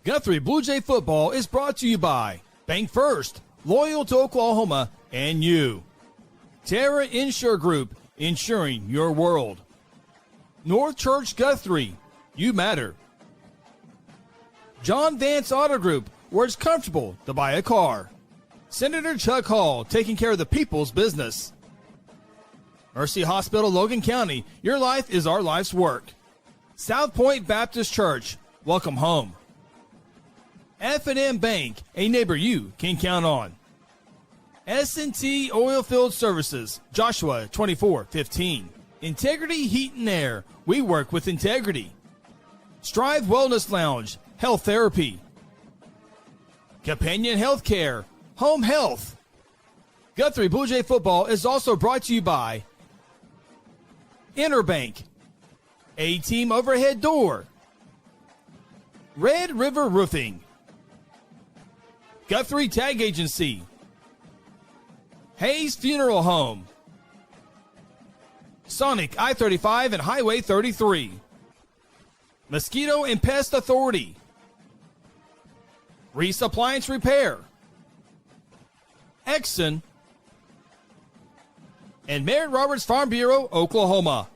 Guthrie Bluejay football is brought to you by Bank First, loyal to Oklahoma, and you. Terra Insure Group, insuring your world. North Church Guthrie, you matter. John Vance Auto Group, where it's comfortable to buy a car. Senator Chuck Hall, taking care of the people's business. Mercy Hospital, Logan County, your life is our life's work. South Point Baptist Church, welcome home. F&M Bank, a neighbor you can count on. S&T Oilfield Services, Joshua 2415. Integrity Heat and Air, we work with integrity. Strive Wellness Lounge, health therapy. Companion Healthcare, home health. Guthrie Bluejay football is also brought to you by Interbank, A-Team Overhead Door, Red River Roofing, Guthrie Tag Agency, Hayes Funeral Home, Sonic I-35 and Highway 33, Mosquito and Pest Authority, Reese Appliance Repair, Exxon, and Merritt Roberts Farm Bureau, Oklahoma.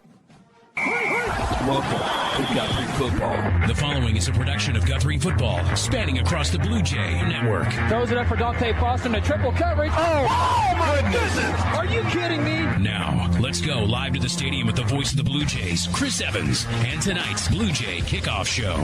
Welcome to Guthrie Football. The following is a production of Guthrie Football, spanning across the Blue Jay Network. Throws it up for Dante Foster in a triple coverage. Oh my goodness! Are you kidding me? Now, let's go live to the stadium with the voice of the Blue Jays, Chris Evans, and tonight's Blue Jay Kickoff Show.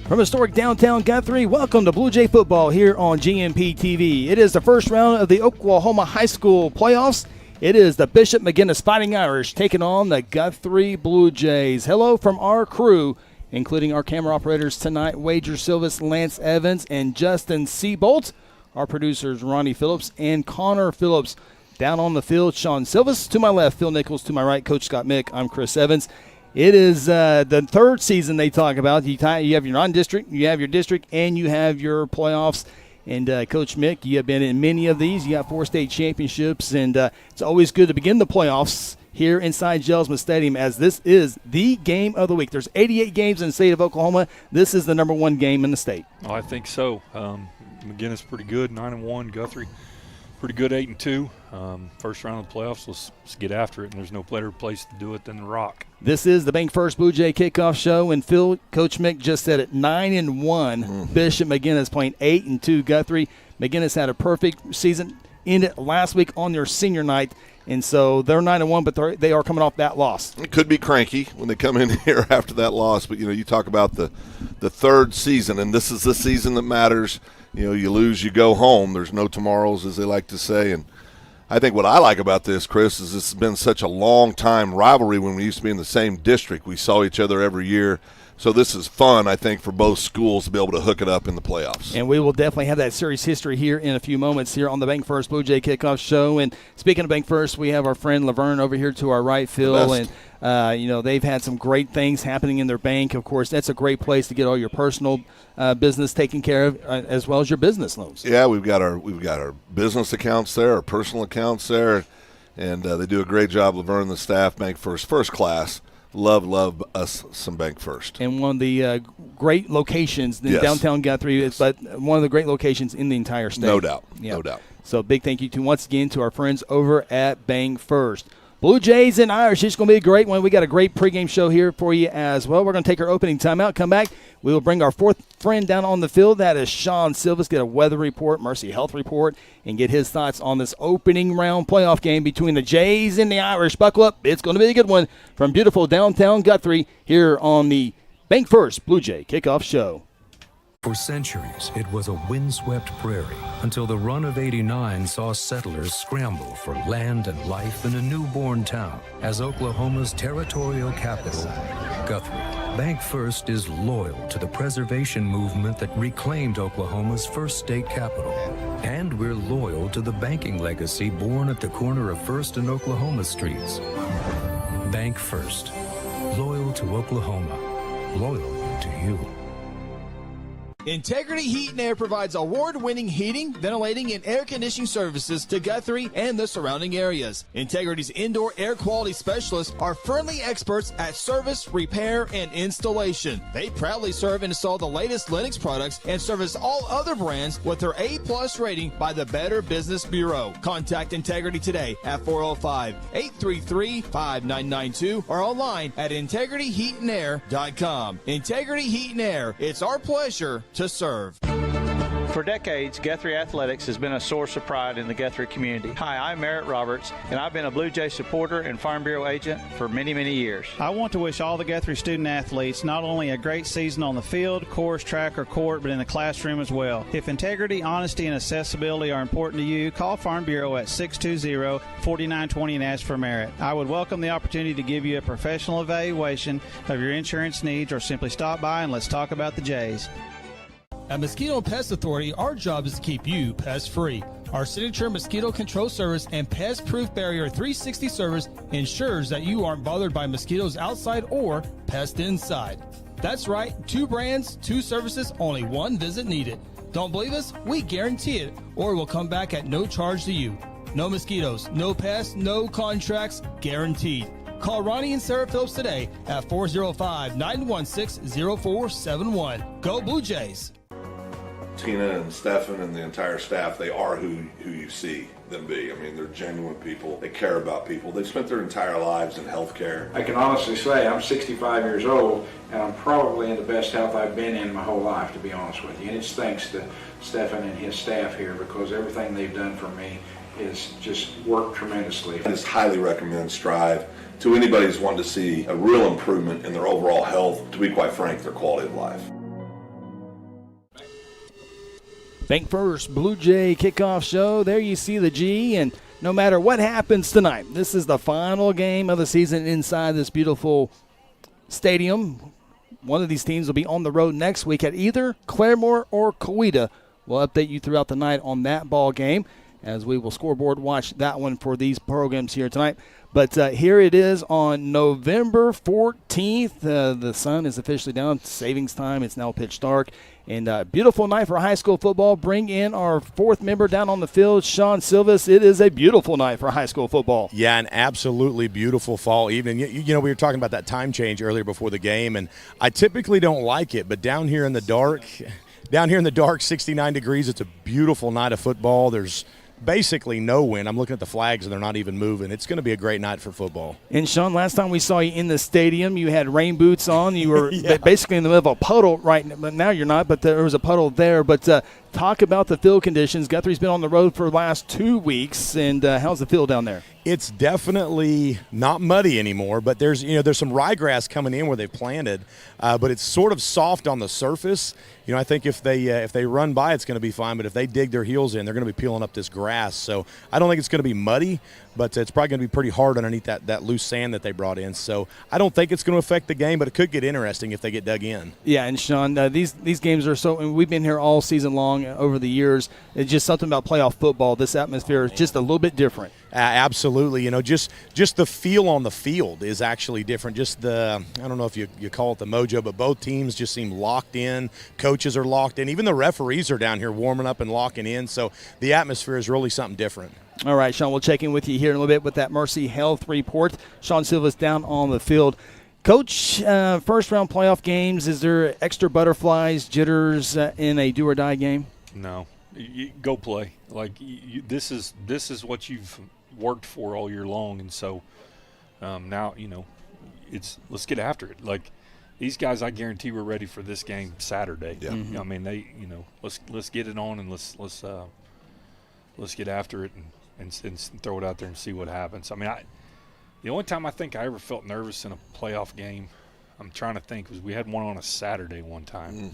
From historic downtown Guthrie, welcome to Blue Jay football here on GNP TV. It is the first round of the Oklahoma High School playoffs. It is the Bishop McGuinness Fighting Irish taking on the Guthrie Bluejays. Hello from our crew, including our camera operators tonight, Wager Silvis, Lance Evans, and Justin Seabolt. Our producers, Ronnie Phillips and Connor Phillips. Down on the field, Sean Silvis. To my left, Phil Nichols. To my right, Coach Scott Mick. I'm Chris Evans. It is the third season they talk about. You have your non-district, you have your district, and you have your playoffs. And Coach Mick, you have been in many of these. You got 4 state championships, and it's always good to begin the playoffs here inside Jelsma Stadium, as this is the game of the week. There's 88 games in the state of Oklahoma. This is the number 1 game in the state. Oh, I think so. McGuinness pretty good, 9-1. Guthrie pretty good, 8-2. First round of the playoffs, let's get after it, and there's no better place to do it than the Rock. This is the Bank First Blue Jay Kickoff Show, and Phil, Coach Mick just said it, 9-1. Bishop McGuinness playing 8-2 Guthrie. McGuinness had a perfect season, ended last week on their senior night, and so they're 9-1, but they are coming off that loss. It could be cranky when they come in here after that loss, but you talk about the third season, and this is the season that matters. You lose, you go home. There's no tomorrows, as they like to say. And I think what I like about this, Chris, is it's been such a long-time rivalry. When we used to be in the same district, we saw each other every year. So this is fun, I think, for both schools to be able to hook it up in the playoffs. And we will definitely have that series history here in a few moments here on the Bank First Blue Jay Kickoff Show. And speaking of Bank First, we have our friend Laverne over here to our right, Phil. And, they've had some great things happening in their bank. Of course, that's a great place to get all your personal business taken care of, as well as your business loans. Yeah, we've got our business accounts there, our personal accounts there. And they do a great job, Laverne and the staff, Bank First class. Love us some Bank First. And one of the great locations in downtown Guthrie, but one of the great locations in the entire state. No doubt, yeah. No doubt. So big thank you once again to our friends over at Bank First. Blue Jays and Irish, it's going to be a great one. We got a great pregame show here for you as well. We're going to take our opening timeout, come back. We will bring our fourth friend down on the field. That is Sean Silvis, get a weather report, Mercy Health report, and get his thoughts on this opening round playoff game between the Jays and the Irish. Buckle up. It's going to be a good one from beautiful downtown Guthrie here on the Bank First Blue Jay Kickoff Show. For centuries, it was a windswept prairie until the run of '89 saw settlers scramble for land and life in a newborn town as Oklahoma's territorial capital, Guthrie. Bank First is loyal to the preservation movement that reclaimed Oklahoma's first state capital. And we're loyal to the banking legacy born at the corner of First and Oklahoma Streets. Bank First. Loyal to Oklahoma. Loyal to you. Integrity Heat and Air provides award-winning heating, ventilating, and air conditioning services to Guthrie and the surrounding areas. Integrity's indoor air quality specialists are friendly experts at service, repair, and installation. They proudly serve and install the latest Linux products and service all other brands with their A+ rating by the Better Business Bureau. Contact Integrity today at 405-833-5992 or online at integrityheatandair.com. Integrity Heat and Air, it's our pleasure to serve. For decades, Guthrie Athletics has been a source of pride in the Guthrie community. Hi, I'm Merritt Roberts, and I've been a Blue Jay supporter and Farm Bureau agent for many, many years. I want to wish all the Guthrie student athletes not only a great season on the field, course, track, or court, but in the classroom as well. If integrity, honesty, and accessibility are important to you, call Farm Bureau at 620-4920 and ask for Merritt. I would welcome the opportunity to give you a professional evaluation of your insurance needs, or simply stop by and let's talk about the Jays. At Mosquito and Pest Authority, our job is to keep you pest-free. Our signature mosquito control service and pest-proof barrier 360 service ensures that you aren't bothered by mosquitoes outside or pests inside. That's right, 2 brands, 2 services, only 1 visit needed. Don't believe us? We guarantee it, or we'll come back at no charge to you. No mosquitoes, no pests, no contracts, guaranteed. Call Ronnie and Sarah Phillips today at 405-916-0471. Go Blue Jays! Tina and Stefan and the entire staff, they are who you see them be. I mean, they're genuine people. They care about people. They've spent their entire lives in healthcare. I can honestly say I'm 65 years old, and I'm probably in the best health I've been in my whole life, to be honest with you. And it's thanks to Stefan and his staff here, because everything they've done for me is just worked tremendously. I just highly recommend Strive to anybody who's wanting to see a real improvement in their overall health, to be quite frank, their quality of life. Bank First Blue Jay Kickoff Show. There you see the G, and no matter what happens tonight, this is the final game of the season inside this beautiful stadium. One of these teams will be on the road next week at either Claremore or Coweta. We'll update you throughout the night on that ball game, as we will scoreboard watch that one for these programs here tonight. But here it is on November 14th. The sun is officially down. Savings time. It's now pitch dark. And beautiful night for high school football. Bring in our 4th member down on the field, Sean Silvas. It is a beautiful night for high school football. Yeah, an absolutely beautiful fall evening. You know, we were talking about that time change earlier before the game, and I typically don't like it, but down here in the dark, 69 degrees, it's a beautiful night of football. There's basically no wind. I'm looking at the flags, and they're not even moving. It's going to be a great night for football. And, Sean, last time we saw you in the stadium, you had rain boots on. You were basically in the middle of a puddle right now. But now you're not, but there was a puddle there. But talk about the field conditions. Guthrie's been on the road for the last 2 weeks, and how's the field down there? It's definitely not muddy anymore, but there's some ryegrass coming in where they planted, but it's sort of soft on the surface. You know, I think if they run by, it's going to be fine, but if they dig their heels in, they're going to be peeling up this grass. So I don't think it's going to be muddy, but it's probably going to be pretty hard underneath that loose sand that they brought in. So I don't think it's going to affect the game, but it could get interesting if they get dug in. Yeah, and Sean, these games are so – and we've been here all season long over the years. It's just something about playoff football. This atmosphere is just a little bit different. Absolutely. You know, just the feel on the field is actually different. Just the, I don't know if you call it the mojo, but both teams just seem locked in. Coaches are locked in. Even the referees are down here warming up and locking in. So the atmosphere is really something different. All right, Sean, we'll check in with you here in a little bit with that Mercy Health report. Sean Silva's down on the field. Coach, first-round playoff games, is there extra butterflies, jitters in a do-or-die game? No. You go play. Like, this is what you've worked for all year long, and so now, you know, let's get after it. Like, these guys, I guarantee, were ready for this game Saturday. Yeah. Mm-hmm. I mean, let's get it on, and let's get after it and throw it out there and see what happens. I mean, the only time I think I ever felt nervous in a playoff game, I'm trying to think, was we had one on a Saturday one time.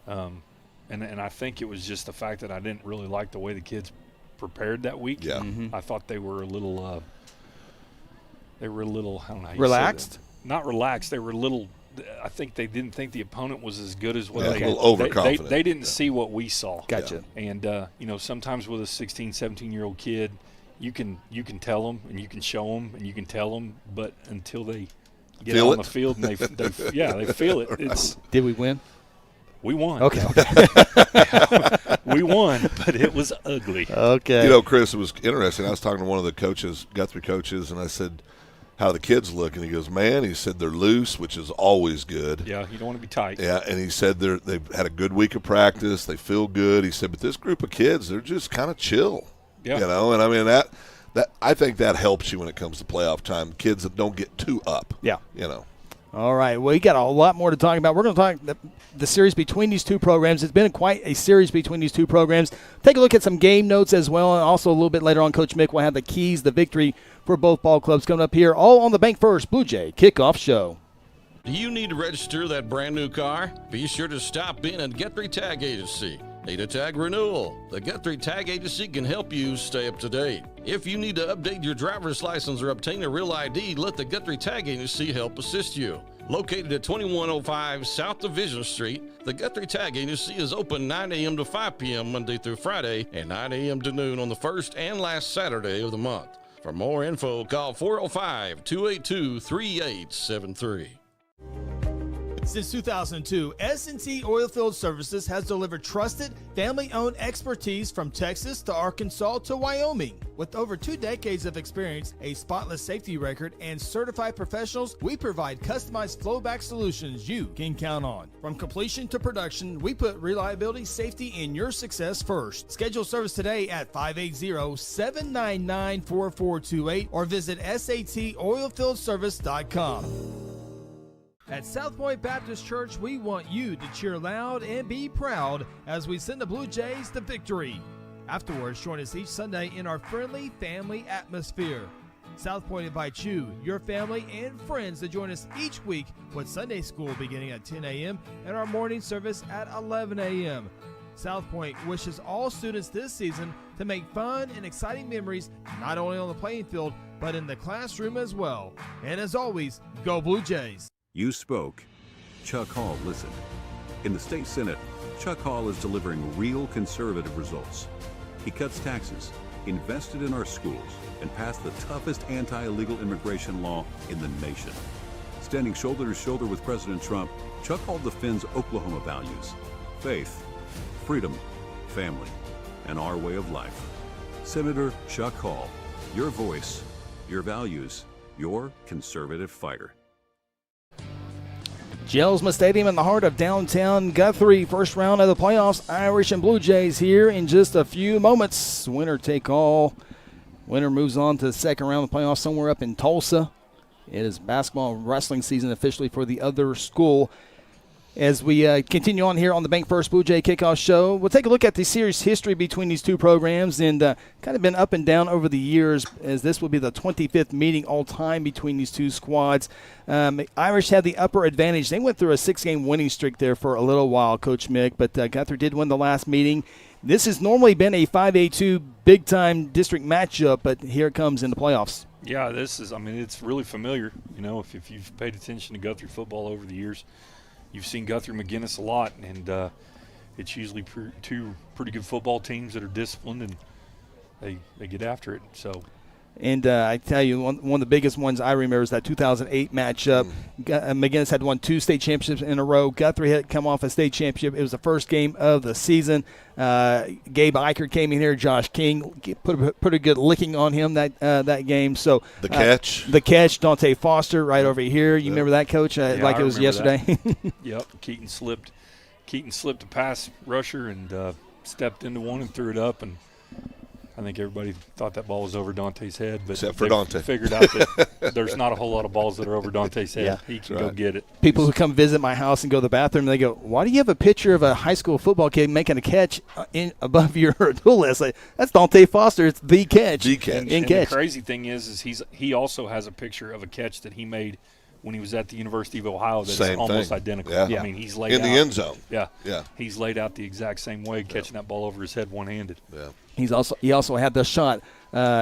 And I think it was just the fact that I didn't really like the way the kids prepared that week. Yeah. I thought they were a little I don't know how you relaxed? say that. Not relaxed. They were a little – I think they didn't think the opponent was as good as what a little overconfident. They didn't see what we saw. Gotcha. And, you know, sometimes with a 16, 17-year-old kid, you can tell them and you can show them and you can tell them, but until they get on the field and they feel it. Right. It's Did we win? We won. Okay. We won, but it was ugly. Okay. You know, Chris, it was interesting. I was talking to one of the coaches, Guthrie coaches, and I said, how do the kids look? And he goes, man, he said they're loose, which is always good. Yeah, you don't want to be tight. Yeah, and he said they've had a good week of practice. They feel good. He said, but this group of kids, they're just kind of chill. Yeah. You know, and I mean, that I think that helps you when it comes to playoff time. Kids that don't get too up. Yeah. You know. All right. Well, we got a lot more to talk about. We're going to talk the series between these two programs. It's been quite a series between these two programs. Take a look at some game notes as well. And also a little bit later on, Coach Mick will have the keys, the victory for both ball clubs coming up here, all on the Bank First Blue Jay Kickoff Show. Do you need to register that brand new car? Be sure to stop in at Guthrie Tag Agency. Need a tag renewal? The Guthrie Tag Agency can help you stay up to date. If you need to update your driver's license or obtain a real ID, let the Guthrie Tag Agency help assist you. Located at 2105 South Division Street, the Guthrie Tag Agency is open 9 a.m. to 5 p.m. Monday through Friday and 9 a.m. to noon on the first and last Saturday of the month. For more info, call 405-282-3873. Since 2002, S&T Oilfield Services has delivered trusted, family-owned expertise from Texas to Arkansas to Wyoming. With over 2 decades of experience, a spotless safety record, and certified professionals, we provide customized flowback solutions you can count on. From completion to production, we put reliability, safety, and your success first. Schedule service today at 580-799-4428 or visit satoilfieldservice.com. At South Point Baptist Church, we want you to cheer loud and be proud as we send the Blue Jays to victory. Afterwards, join us each Sunday in our friendly family atmosphere. South Point invites you, your family, and friends to join us each week with Sunday school beginning at 10 a.m. and our morning service at 11 a.m. South Point wishes all students this season to make fun and exciting memories not only on the playing field, but in the classroom as well. And as always, go Blue Jays! You spoke, Chuck Hall listened. In the state Senate, Chuck Hall is delivering real conservative results. He cuts taxes, invested in our schools, and passed the toughest anti-illegal immigration law in the nation. Standing shoulder to shoulder with President Trump, Chuck Hall defends Oklahoma values: faith, freedom, family, and our way of life. Senator Chuck Hall, your voice, your values, your conservative fighter. Jelsma Stadium in the heart of downtown Guthrie. First round of the playoffs. Irish and Blue Jays here in just a few moments. Winner take all. Winner moves on to the second round of the playoffs somewhere up in Tulsa. It is basketball and wrestling season officially for the other school. As we continue on here on the Bank First Blue Jay Kickoff Show, we'll take a look at the series history between these two programs, and kind of been up and down over the years, as this will be the 25th meeting all time between these two squads. Irish had the upper advantage. They went through a 6-game winning streak there for a little while, Coach Mick, but Guthrie did win the last meeting. This has normally been a 5A2 big-time district matchup, but here it comes in the playoffs. Yeah, it's really familiar. You know, if you've paid attention to Guthrie football over the years, you've seen Guthrie McGuinness a lot, and it's usually two pretty good football teams that are disciplined, and they get after it. So, and I tell you, one of the biggest ones I remember is that 2008 matchup. McGuinness had won 2 state championships in a row. Guthrie had come off a state championship. It was the first game of the season. Gabe Eicher came in here. Josh King put a pretty good licking on him that game. So the catch, Dante Foster right over here. You remember that, Coach? Like it was yesterday. Yep. Keaton slipped a pass rusher and stepped into one and threw it up, and I think everybody thought that ball was over Dante's head, but except for Dante. Figured out that there's not a whole lot of balls that are over Dante's head. Yeah, he can go get it. People who come visit my house and go to the bathroom, they go, "Why do you have a picture of a high school football kid making a catch above your tool list?" Like, that's Dante Foster. It's the catch. The catch. And the crazy thing is he also has a picture of a catch that he made when he was at the University of Ohio that's almost identical. Yeah. I mean, he's laid in out the end zone. Yeah. He's laid out the exact same way, catching that ball over his head one-handed. Yeah. He also had the shot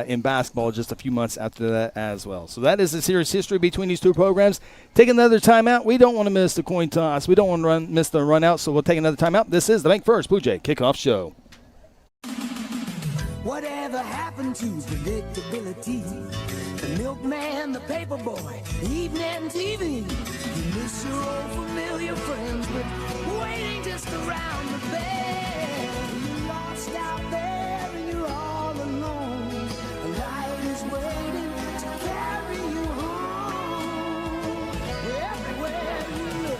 in basketball just a few months after that as well. So that is the series history between these two programs. Take another timeout. We don't want to miss the coin toss. We don't want to miss the run out, so we'll take another timeout. This is the Bank First Blue Jay Kickoff Show. Whatever happened to predictability? The milkman, the paper boy, evening TV. You miss your old familiar friends, but waiting ain't just around the bend. You're lost out there and you're all alone. A light is waiting to carry you home. Everywhere you look.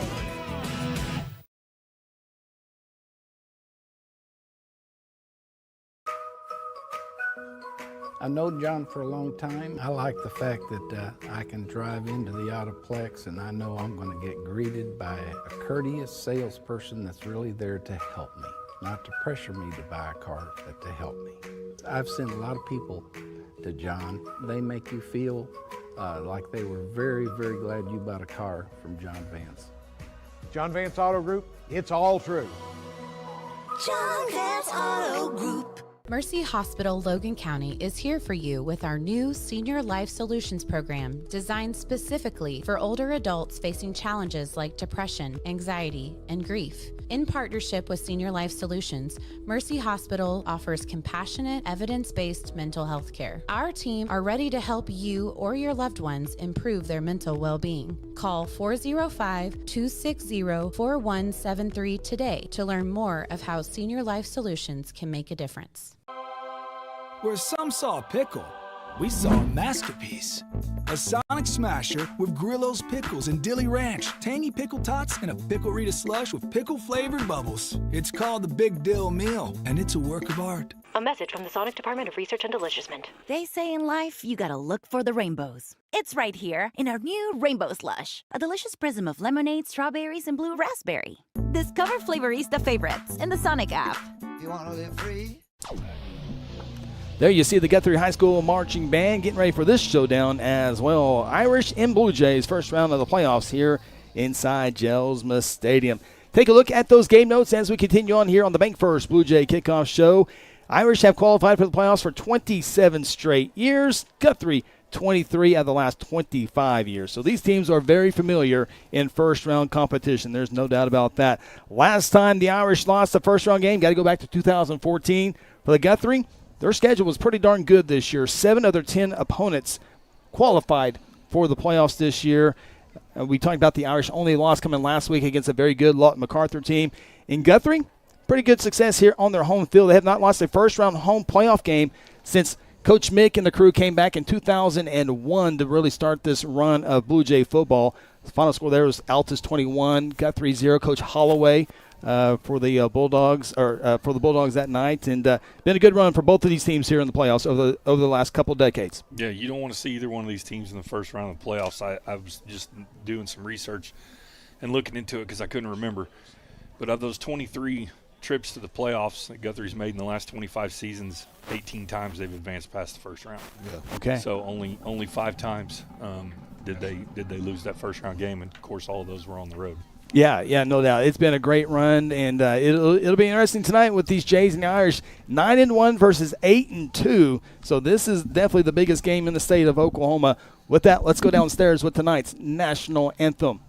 I've known John for a long time. I like the fact that I can drive into the Autoplex and I know I'm going to get greeted by a courteous salesperson that's really there to help me. Not to pressure me to buy a car, but to help me. I've sent a lot of people to John. They make you feel like they were very, very glad you bought a car from John Vance. John Vance Auto Group, it's all true. John Vance Auto Group. Mercy Hospital Logan County is here for you with our new Senior Life Solutions program designed specifically for older adults facing challenges like depression, anxiety, and grief. In partnership with Senior Life Solutions, Mercy Hospital offers compassionate, evidence-based mental health care. Our team are ready to help you or your loved ones improve their mental well-being. Call 405-260-4173 today to learn more of how Senior Life Solutions can make a difference. Where some saw a pickle, we saw a masterpiece. A Sonic Smasher with Grillo's Pickles and Dilly Ranch, tangy pickle tots, and a Pickle Rita slush with pickle-flavored bubbles. It's called the Big Dill Meal, and it's a work of art. A message from the Sonic Department of Research and Deliciousment. They say in life, you gotta look for the rainbows. It's right here in our new Rainbow Slush, a delicious prism of lemonade, strawberries, and blue raspberry. Discover Flavorista favorites in the Sonic app. You wanna live free? There you see the Guthrie High School marching band getting ready for this showdown as well. Irish and Blue Jays, first round of the playoffs here inside Jelsma Stadium. Take a look at those game notes as we continue on here on the Bank First Blue Jay Kickoff Show. Irish have qualified for the playoffs for 27 straight years. Guthrie, 23 out of the last 25 years. So these teams are very familiar in first-round competition. There's no doubt about that. Last time the Irish lost the first-round game, got to go back to 2014. For the Guthrie, their schedule was pretty darn good this year. 7 of their 10 opponents qualified for the playoffs this year. We talked about the Irish only loss coming last week against a very good Lawton MacArthur team. In Guthrie, pretty good success here on their home field. They have not lost a first-round home playoff game since Coach Mick and the crew came back in 2001 to really start this run of Blue Jay football. The final score there was Altus 21, Guthrie 0. Coach Holloway for the Bulldogs that night, and been a good run for both of these teams here in the playoffs over the last couple decades. Yeah, you don't want to see either one of these teams in the first round of the playoffs. I was just doing some research and looking into it because I couldn't remember. But of those 23 trips to the playoffs that Guthrie's made in the last 25 seasons, 18 times they've advanced past the first round. Yeah. Okay. So only 5 times did they lose that first round game, and of course all of those were on the road. Yeah, no doubt. It's been a great run, and it'll be interesting tonight with these Jays and the Irish. 9-1 versus 8-2. So this is definitely the biggest game in the state of Oklahoma. With that, let's go downstairs with tonight's national anthem.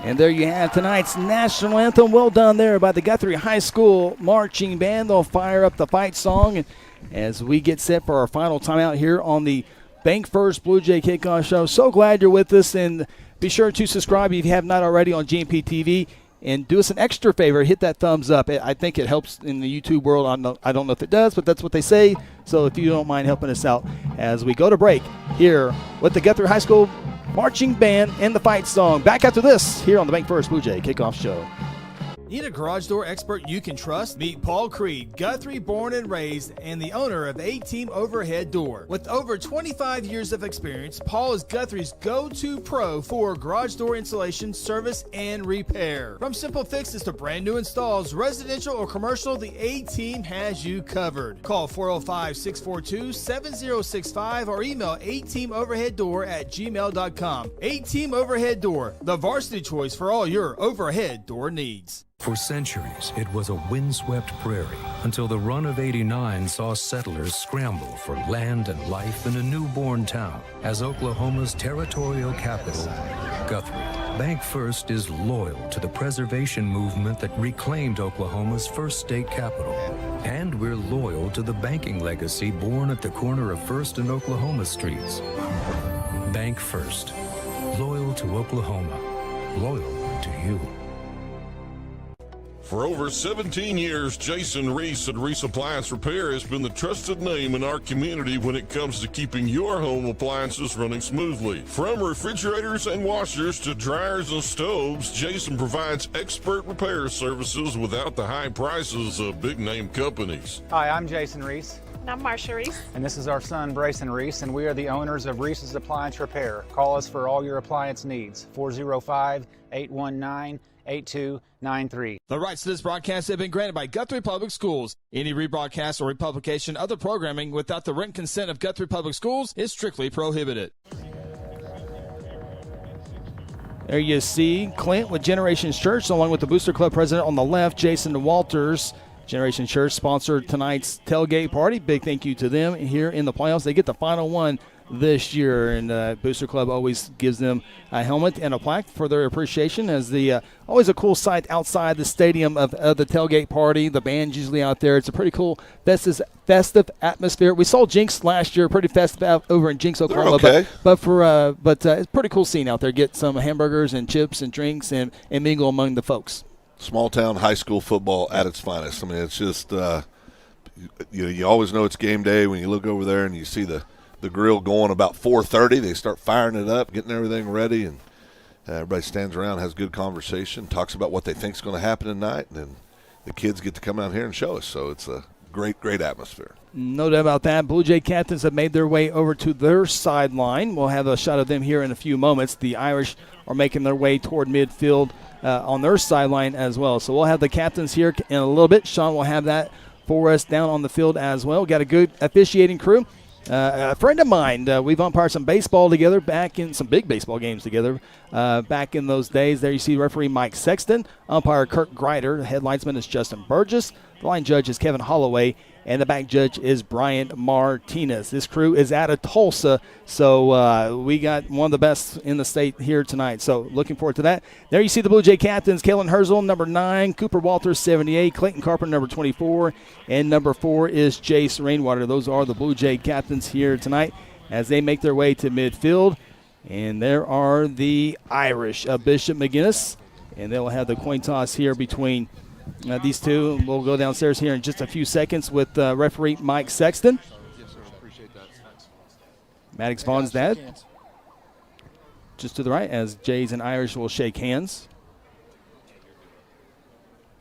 And there you have tonight's national anthem. Well done there by the Guthrie High School marching band. They'll fire up the fight song as we get set for our final timeout here on the Bank First Blue Jay Kickoff Show. So glad you're with us, and be sure to subscribe if you have not already on GNP TV. And do us an extra favor, hit that thumbs up. I think it helps in the YouTube world. I don't know if it does, but that's what they say. So if you don't mind helping us out as we go to break here with the Guthrie High School Marching Band and the fight song. Back after this here on the Bank First Blue Jay Kickoff Show. Need a garage door expert you can trust? Meet Paul Creed, Guthrie born and raised, and the owner of A-Team Overhead Door. With over 25 years of experience, Paul is Guthrie's go-to pro for garage door installation, service, and repair. From simple fixes to brand new installs, residential or commercial, the A-Team has you covered. Call 405-642-7065 or email ateamoverheaddoor@gmail.com. A-Team Overhead Door, the varsity choice for all your overhead door needs. For centuries, it was a windswept prairie until the run of '89 saw settlers scramble for land and life in a newborn town as Oklahoma's territorial capital, Guthrie. Bank First is loyal to the preservation movement that reclaimed Oklahoma's first state capital. And we're loyal to the banking legacy born at the corner of First and Oklahoma Streets. Bank First. Loyal to Oklahoma. Loyal to you. For over 17 years, Jason Reese at Reese Appliance Repair has been the trusted name in our community when it comes to keeping your home appliances running smoothly. From refrigerators and washers to dryers and stoves, Jason provides expert repair services without the high prices of big-name companies. Hi, I'm Jason Reese. And I'm Marsha Reese. And this is our son, Brayson Reese, and we are the owners of Reese's Appliance Repair. Call us for all your appliance needs, 405-819-8293. The rights to this broadcast have been granted by Guthrie Public Schools. Any rebroadcast or republication of the programming without the written consent of Guthrie Public Schools is strictly prohibited. There you see Clint with Generations Church, along with the Booster Club president on the left, Jason Walters. Generation Church sponsored tonight's tailgate party. Big thank you to them here in the playoffs. They get the final one this year, and Booster Club always gives them a helmet and a plaque for their appreciation, as the always a cool sight outside the stadium of the tailgate party. The band's usually out there. It's a pretty cool festive atmosphere. We saw Jinx last year, pretty festive out over in Jinx, Oklahoma. Okay. But it's a pretty cool scene out there. Get some hamburgers and chips and drinks and mingle among the folks. Small town high school football at its finest. I mean, it's just you always know it's game day when you look over there and you see the grill going about 4:30. They start firing it up, getting everything ready, and everybody stands around, has good conversation, talks about what they think is going to happen tonight, and then the kids get to come out here and show us. So it's a great atmosphere. No doubt about that. Blue Jay captains have made their way over to their sideline. We'll have a shot of them here in a few moments. The Irish are making their way toward midfield on their sideline as well. So we'll have the captains here in a little bit. Sean will have that for us down on the field as well. Got a good officiating crew. A friend of mine, we've umpired some baseball together back in some big baseball games together back in those days. There you see referee Mike Sexton, umpire Kirk Greider, the head linesman is Justin Burgess, the line judge is Kevin Holloway, and the back judge is Brian Martinez. This crew is out of Tulsa, so we got one of the best in the state here tonight. So looking forward to that. There you see the Blue Jay captains, Kellen Herzl, number 9, Cooper Walters, 78, Clayton Carpenter, number 24, and number 4 is Jace Rainwater. Those are the Blue Jay captains here tonight as they make their way to midfield. And there are the Irish of Bishop McGuinness, and they'll have the coin toss here between these two. We'll go downstairs here in just a few seconds with referee Mike Sexton. Maddox Vaughn's dad. Just to the right as Jays and Irish will shake hands.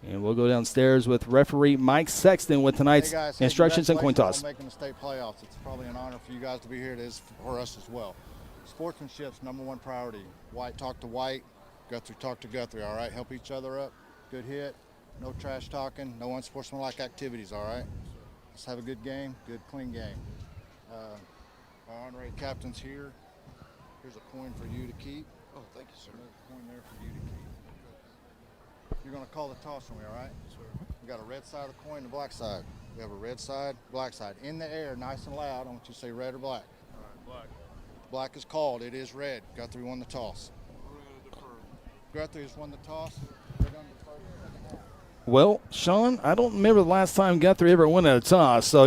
And we'll go downstairs with referee Mike Sexton with tonight's instructions and coin toss. Making the state playoffs. It's probably an honor for you guys to be here. It is for us as well. Sportsmanship's #1 priority. White talk to white, Guthrie talk to Guthrie, all right? Help each other up. Good hit. No trash talking, no unsportsmanlike activities, all right? Let's have a good game, good, clean game. Our honorary captain's here. Here's a coin for you to keep. Oh, thank you, sir. Another coin there for you to keep. You're going to call the toss for me, all right? Sir. We got a red side of the coin and a black side. We have a red side, black side. In the air, nice and loud. I want you to say red or black. All right, black. Black is called. It is red. Guthrie won the toss. Guthrie has won the toss. They're going to defer. Well, Sean, I don't remember the last time Guthrie ever won a toss, so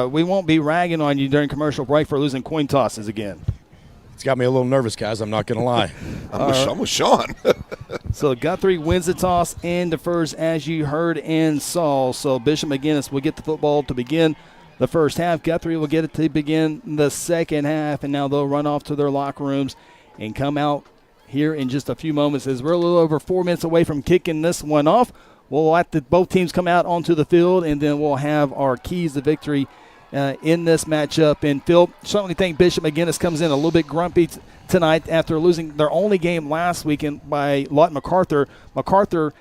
we won't be ragging on you during commercial break for losing coin tosses again. It's got me a little nervous, guys. I'm not going to lie. I'm with Sean. So Guthrie wins the toss and defers, as you heard and saw. So Bishop McGuinness will get the football to begin the first half. Guthrie will get it to begin the second half, and now they'll run off to their locker rooms and come out here in just a few moments as we're a little over 4 minutes away from kicking this one off. We'll let both teams come out onto the field, and then we'll have our keys to victory in this matchup. And Phil, certainly think Bishop McGuinness comes in a little bit grumpy tonight after losing their only game last weekend by Lawton MacArthur. MacArthur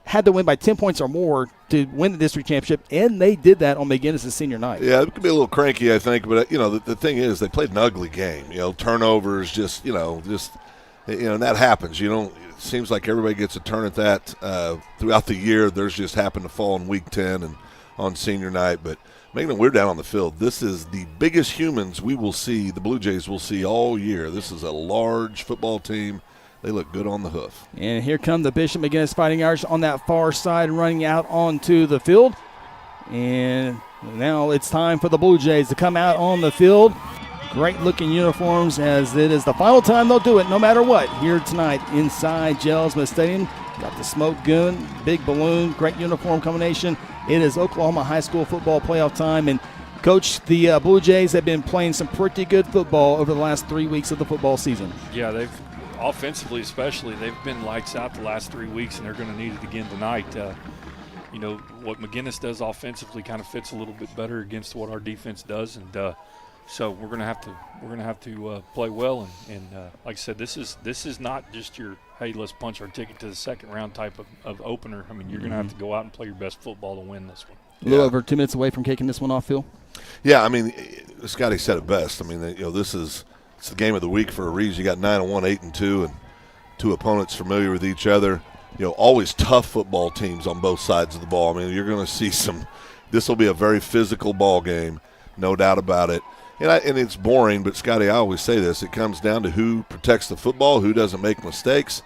had to win by 10 points or more to win the district championship, and they did that on McGuinness' senior night. Yeah, it could be a little cranky, I think, but the thing is they played an ugly game. Turnovers, and that happens. It seems like everybody gets a turn at that throughout the year. Theirs just happened to fall in week 10 and on senior night, but we're down on the field. This is the biggest humans we will see, the Blue Jays will see all year. This is a large football team. They look good on the hoof. And here come the Bishop McGuinness Fighting Irish on that far side, running out onto the field. And now it's time for the Blue Jays to come out on the field. Great-looking uniforms, as it is the final time they'll do it, no matter what, here tonight inside Jelsma Stadium. Got the smoke gun, big balloon, great uniform combination. It is Oklahoma High School football playoff time. And, Coach, the Blue Jays have been playing some pretty good football over the last 3 weeks of the football season. Yeah, they've offensively especially, they've been lights out the last 3 weeks, and they're going to need it again tonight. What McGuinness does offensively kind of fits a little bit better against what our defense does, and so we're going to have to play well. And like I said, this is not just your hey, let's punch our ticket to the second round type of opener. I mean, you're going to have to go out and play your best football to win this one. A little over 2 minutes away from kicking this one off, Phil. Yeah, Scotty said it best. It's the game of the week for a reason. You got 9-1, 8-2, and two opponents familiar with each other. Always tough football teams on both sides of the ball. You're going to see this will be a very physical ball game, no doubt about it. And it's boring, but Scotty, I always say this. It comes down to who protects the football, who doesn't make mistakes.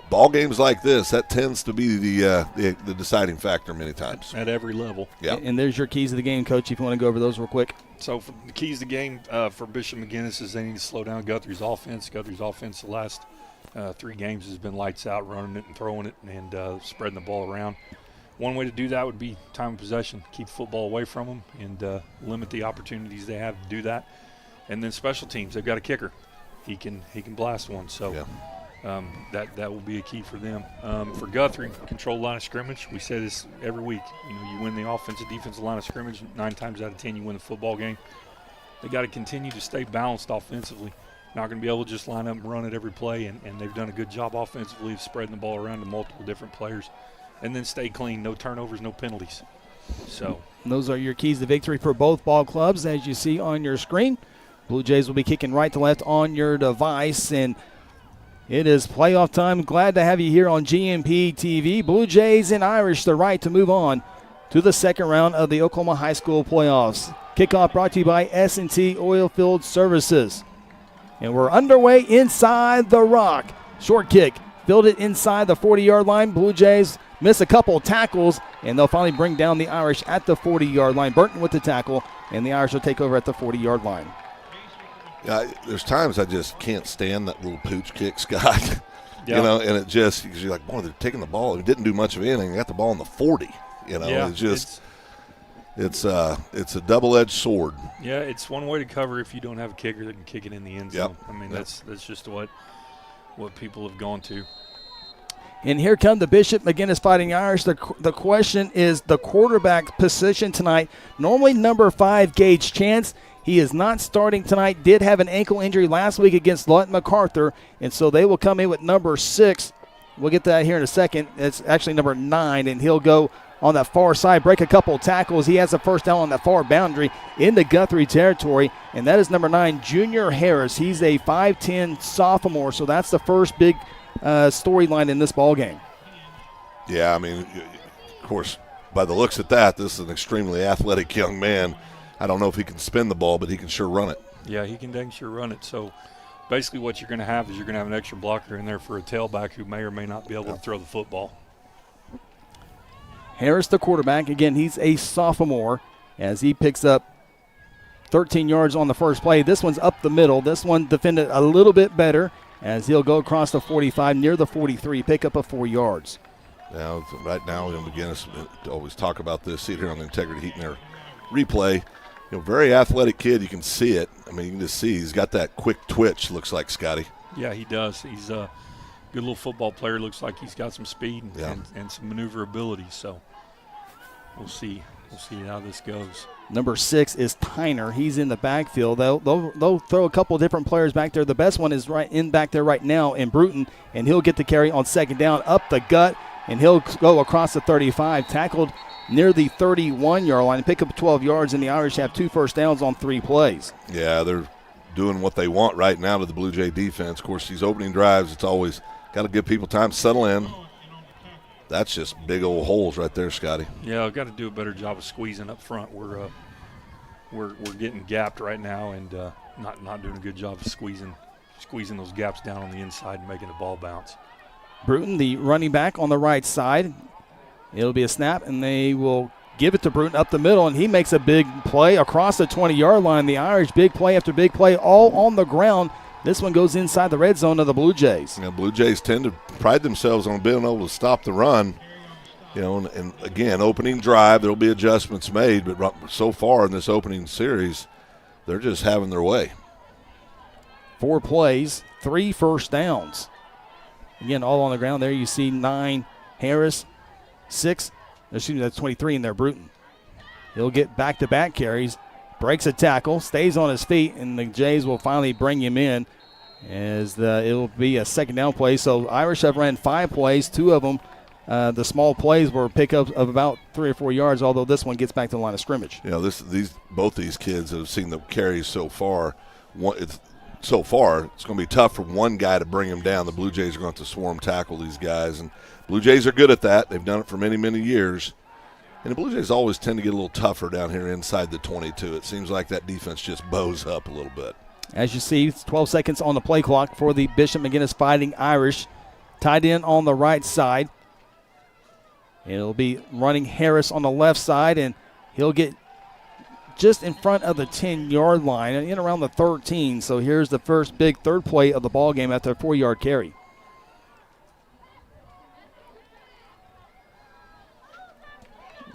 Ball games like this, that tends to be the deciding factor many times. At every level. Yeah. And there's your keys of the game, Coach, if you want to go over those real quick. So for the keys of the game for Bishop McGuinness is they need to slow down Guthrie's offense. Guthrie's offense the last 3 games has been lights out, running it and throwing it and spreading the ball around. One way to do that would be time of possession, keep football away from them and limit the opportunities they have to do that. And then special teams, they've got a kicker. He can blast one, so that will be a key for them. For Guthrie, control line of scrimmage. We say this every week. You win the offensive, defensive line of scrimmage. 9 times out of 10, you win the football game. They got to continue to stay balanced offensively. Not going to be able to just line up and run it every play, and they've done a good job offensively of spreading the ball around to multiple different players. And then stay clean, no turnovers, no penalties. So those are your keys to victory for both ball clubs, as you see on your screen. Blue Jays will be kicking right to left on your device, and it is playoff time. Glad to have you here on GNP TV. Blue Jays and Irish the right to move on to the second round of the Oklahoma High School playoffs. Kickoff brought to you by S&T Oilfield Services. And we're underway inside the rock. Short kick, filled it inside the 40-yard line. Blue Jays miss a couple tackles, and they'll finally bring down the Irish at the 40-yard line. Burton with the tackle, and the Irish will take over at the 40-yard line. Yeah, there's times I just can't stand that little pooch kick, Scott. Yeah. And it just, because you're like, boy, they're taking the ball. It didn't do much of anything. They got the ball in the 40. Yeah, it's just, it's a double-edged sword. Yeah, it's one way to cover if you don't have a kicker that can kick it in the end zone. That's just what people have gone to. And here come the Bishop McGuinness Fighting Irish. The question is the quarterback position tonight. Normally number 5, Gage Chance. He is not starting tonight. Did have an ankle injury last week against Lawton MacArthur, and so they will come in with number 6. We'll get to that here in a second. It's actually number 9, and he'll go on that far side, break a couple tackles. He has a first down on that far boundary into Guthrie territory, and that is number 9, Junior Harris. He's a 5'10 sophomore, so that's the first big storyline in this ball game. Yeah, of course, by the looks at that, this is an extremely athletic young man. I don't know if he can spin the ball, but he can sure run it. Yeah, he can dang sure run it. So basically what you're going to have is you're going to have an extra blocker in there for a tailback who may or may not be able to throw the football. Harris, the quarterback, again, he's a sophomore as he picks up 13 yards on the first play. This one's up the middle. This one defended a little bit better, as he'll go across the 45 near the 43, pick up of 4 yards. Now, right now, McGuinness always talk about this, see it here on the Integrity Heat and Air replay. Very athletic kid. You can see it. I mean, you can just see he's got that quick twitch, looks like, Scotty. Yeah, he does. He's a good little football player. Looks like he's got some speed and some maneuverability. So we'll see. We'll see how this goes. Number 6 is Tyner. He's in the backfield. They'll throw a couple of different players back there. The best one is right in back there right now in Bruton, and he'll get the carry on second down up the gut, and he'll go across the 35, tackled near the 31-yard line, and pick up 12 yards, and the Irish have 2 first downs on 3 plays. Yeah, they're doing what they want right now to the Blue Jay defense. Of course, these opening drives, it's always got to give people time to settle in. That's just big old holes right there, Scotty. Yeah, I've got to do a better job of squeezing up front. We're getting gapped right now, and not doing a good job of squeezing those gaps down on the inside and making the ball bounce. Bruton, the running back on the right side. It'll be a snap, and they will give it to Bruton up the middle, and he makes a big play across the 20-yard line. The Irish, big play after big play, all on the ground. This one goes inside the red zone of the Blue Jays. Blue Jays tend to pride themselves on being able to stop the run. And again, opening drive, there will be adjustments made, but so far in this opening series, they're just having their way. 4 plays, 3 first downs. Again, all on the ground there. You see 9 Harris, 6. Excuse me, that's 23 in there, Bruton. He'll get back-to-back carries, breaks a tackle, stays on his feet, and the Jays will finally bring him in as it'll be a second down play. So Irish have ran 5 plays, 2 of them. The small plays were pickups of about 3 or 4 yards, although this one gets back to the line of scrimmage. Both these kids have seen the carries so far. It's going to be tough for one guy to bring them down. The Blue Jays are going to have to swarm tackle these guys, and Blue Jays are good at that. They've done it for many, many years. And the Blue Jays always tend to get a little tougher down here inside the 22. It seems like that defense just bows up a little bit. As you see, it's 12 seconds on the play clock for the Bishop McGuinness Fighting Irish. Tied in on the right side. It'll be running Harris on the left side, and he'll get just in front of the 10-yard line, in around the 13. So here's the first big third play of the ball game after a 4-yard carry.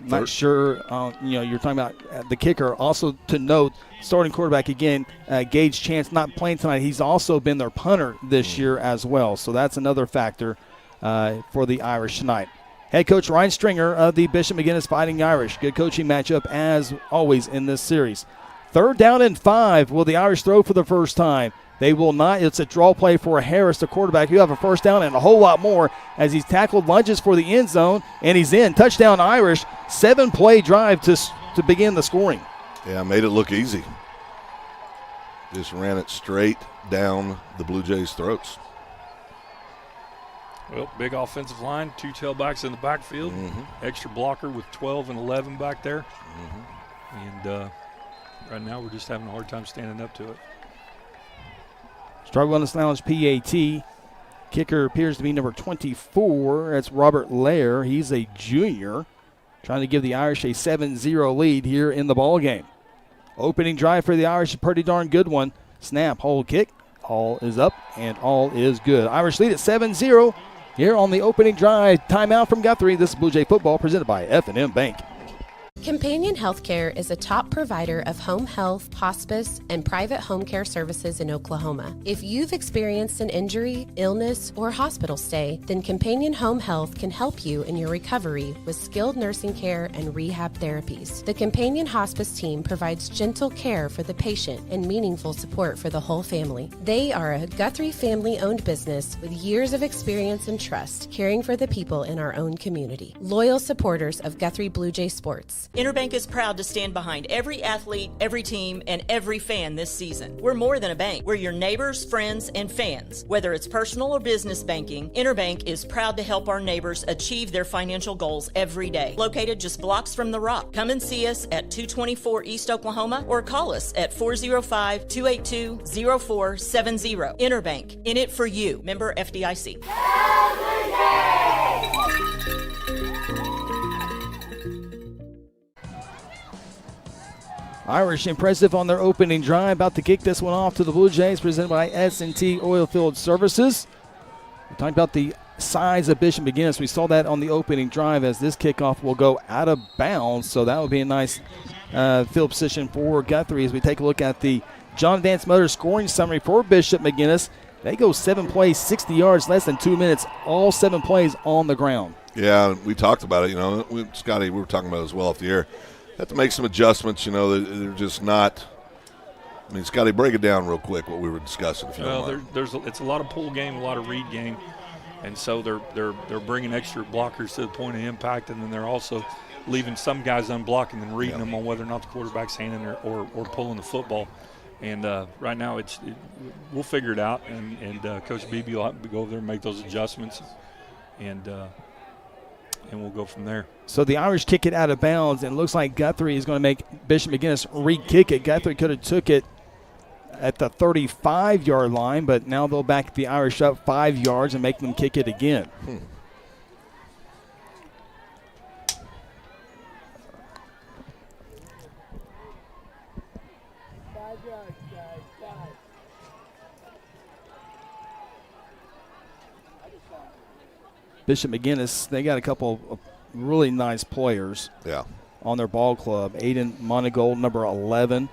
Not sure, you're talking about the kicker. Also to note, starting quarterback again, Gage Chance not playing tonight. He's also been their punter this year as well. So that's another factor for the Irish tonight. Head coach Ryan Stringer of the Bishop McGuinness Fighting Irish. Good coaching matchup as always in this series. 3rd down and 5. Will the Irish throw for the first time? They will not. It's a draw play for Harris, the quarterback. You have a first down and a whole lot more as he's tackled, lunges for the end zone, and he's in. Touchdown Irish. 7-play drive to begin the scoring. Yeah, made it look easy. Just ran it straight down the Blue Jays' throats. Well, big offensive line, 2 tailbacks in the backfield, extra blocker with 12 and 11 back there. And right now we're just having a hard time standing up to it. Struggle Wellness Lounge PAT. Kicker appears to be number 24. That's Robert Lair. He's a junior, trying to give the Irish a 7-0 lead here in the ball game. Opening drive for the Irish, a pretty darn good one. Snap, hold, kick. All is up and all is good. Irish lead at 7-0 here on the opening drive. Timeout from Guthrie. This is Blue Jay Football presented by F&M Bank. Companion Healthcare is a top provider of home health, hospice, and private home care services in Oklahoma. If you've experienced an injury, illness, or hospital stay, then Companion Home Health can help you in your recovery with skilled nursing care and rehab therapies. The Companion Hospice team provides gentle care for the patient and meaningful support for the whole family. They are a Guthrie family-owned business with years of experience and trust, caring for the people in our own community. Loyal supporters of Guthrie Bluejays sports. Interbank is proud to stand behind every athlete, every team, and every fan this season. We're more than a bank. We're your neighbors, friends, and fans. Whether it's personal or business banking, Interbank is proud to help our neighbors achieve their financial goals every day. Located just blocks from the Rock. Come and see us at 224 East Oklahoma or call us at 405-282-0470. Interbank, in it for you. Member FDIC. Irish impressive on their opening drive. About to kick this one off to the Blue Jays, presented by S&T Oilfield Services. We talked about the size of Bishop McGuinness. We saw that on the opening drive as this kickoff will go out of bounds. So that would be a nice field position for Guthrie as we take a look at the John Vance Motors scoring summary for Bishop McGuinness. They go 7 plays, 60 yards, less than 2 minutes, all 7 plays on the ground. Yeah, we talked about it. You know, Scotty, we were talking about it as well off the air. Have to make some adjustments. You know, they're just not. I mean, Scotty, break it down real quick what we were discussing. If you don't mind. It's a lot of pull game, a lot of read game, and so they're bringing extra blockers to the point of impact, and then they're also leaving some guys unblocked and then reading them on whether or not the quarterback's handing or pulling the football. And right now, we'll figure it out, and Coach Beebe will have to go over there and make those adjustments, and we'll go from there. So the Irish kick it out of bounds, and it looks like Guthrie is going to make Bishop McGuinness re-kick it. Guthrie could have took it at the 35-yard line, but now they'll back the Irish up 5 yards and make them kick it again. Bishop McGuinness, they got a couple of really nice players on their ball club. Aiden Monagold, number 11,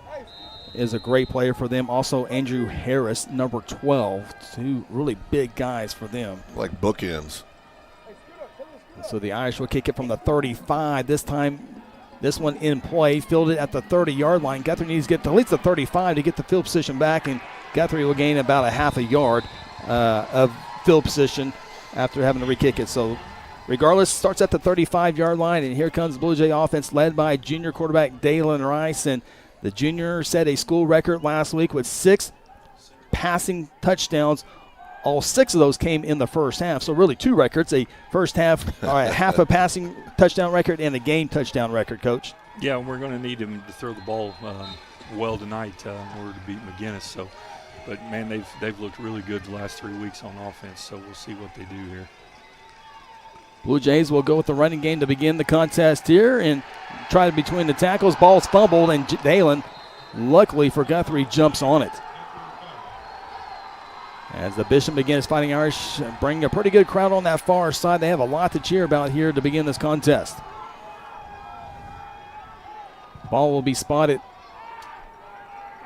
is a great player for them. Also, Andrew Harris, number 12, 2 really big guys for them. Like bookends. So the Irish will kick it from the 35. This time, this one in play, fielded at the 30-yard line. Guthrie needs to get to at least the 35 to get the field position back, and Guthrie will gain about a half a yard of field position after having to re-kick it. So regardless, starts at the 35-yard line, and here comes the Blue Jay offense led by junior quarterback Dalen Rice. And the junior set a school record last week with 6 passing touchdowns. All 6 of those came in the first half. So really 2 records, a first half, half a passing touchdown record and a game touchdown record, Coach. Yeah, we're going to need him to throw the ball well tonight in order to beat McGuinness. So, but, man, they've looked really good the last 3 weeks on offense, so we'll see what they do here. Blue Jays will go with the running game to begin the contest here and try between the tackles. Ball's fumbled, and Dalen, luckily for Guthrie, jumps on it. As the Bishop McGuinness Fighting Irish bring a pretty good crowd on that far side. They have a lot to cheer about here to begin this contest. Ball will be spotted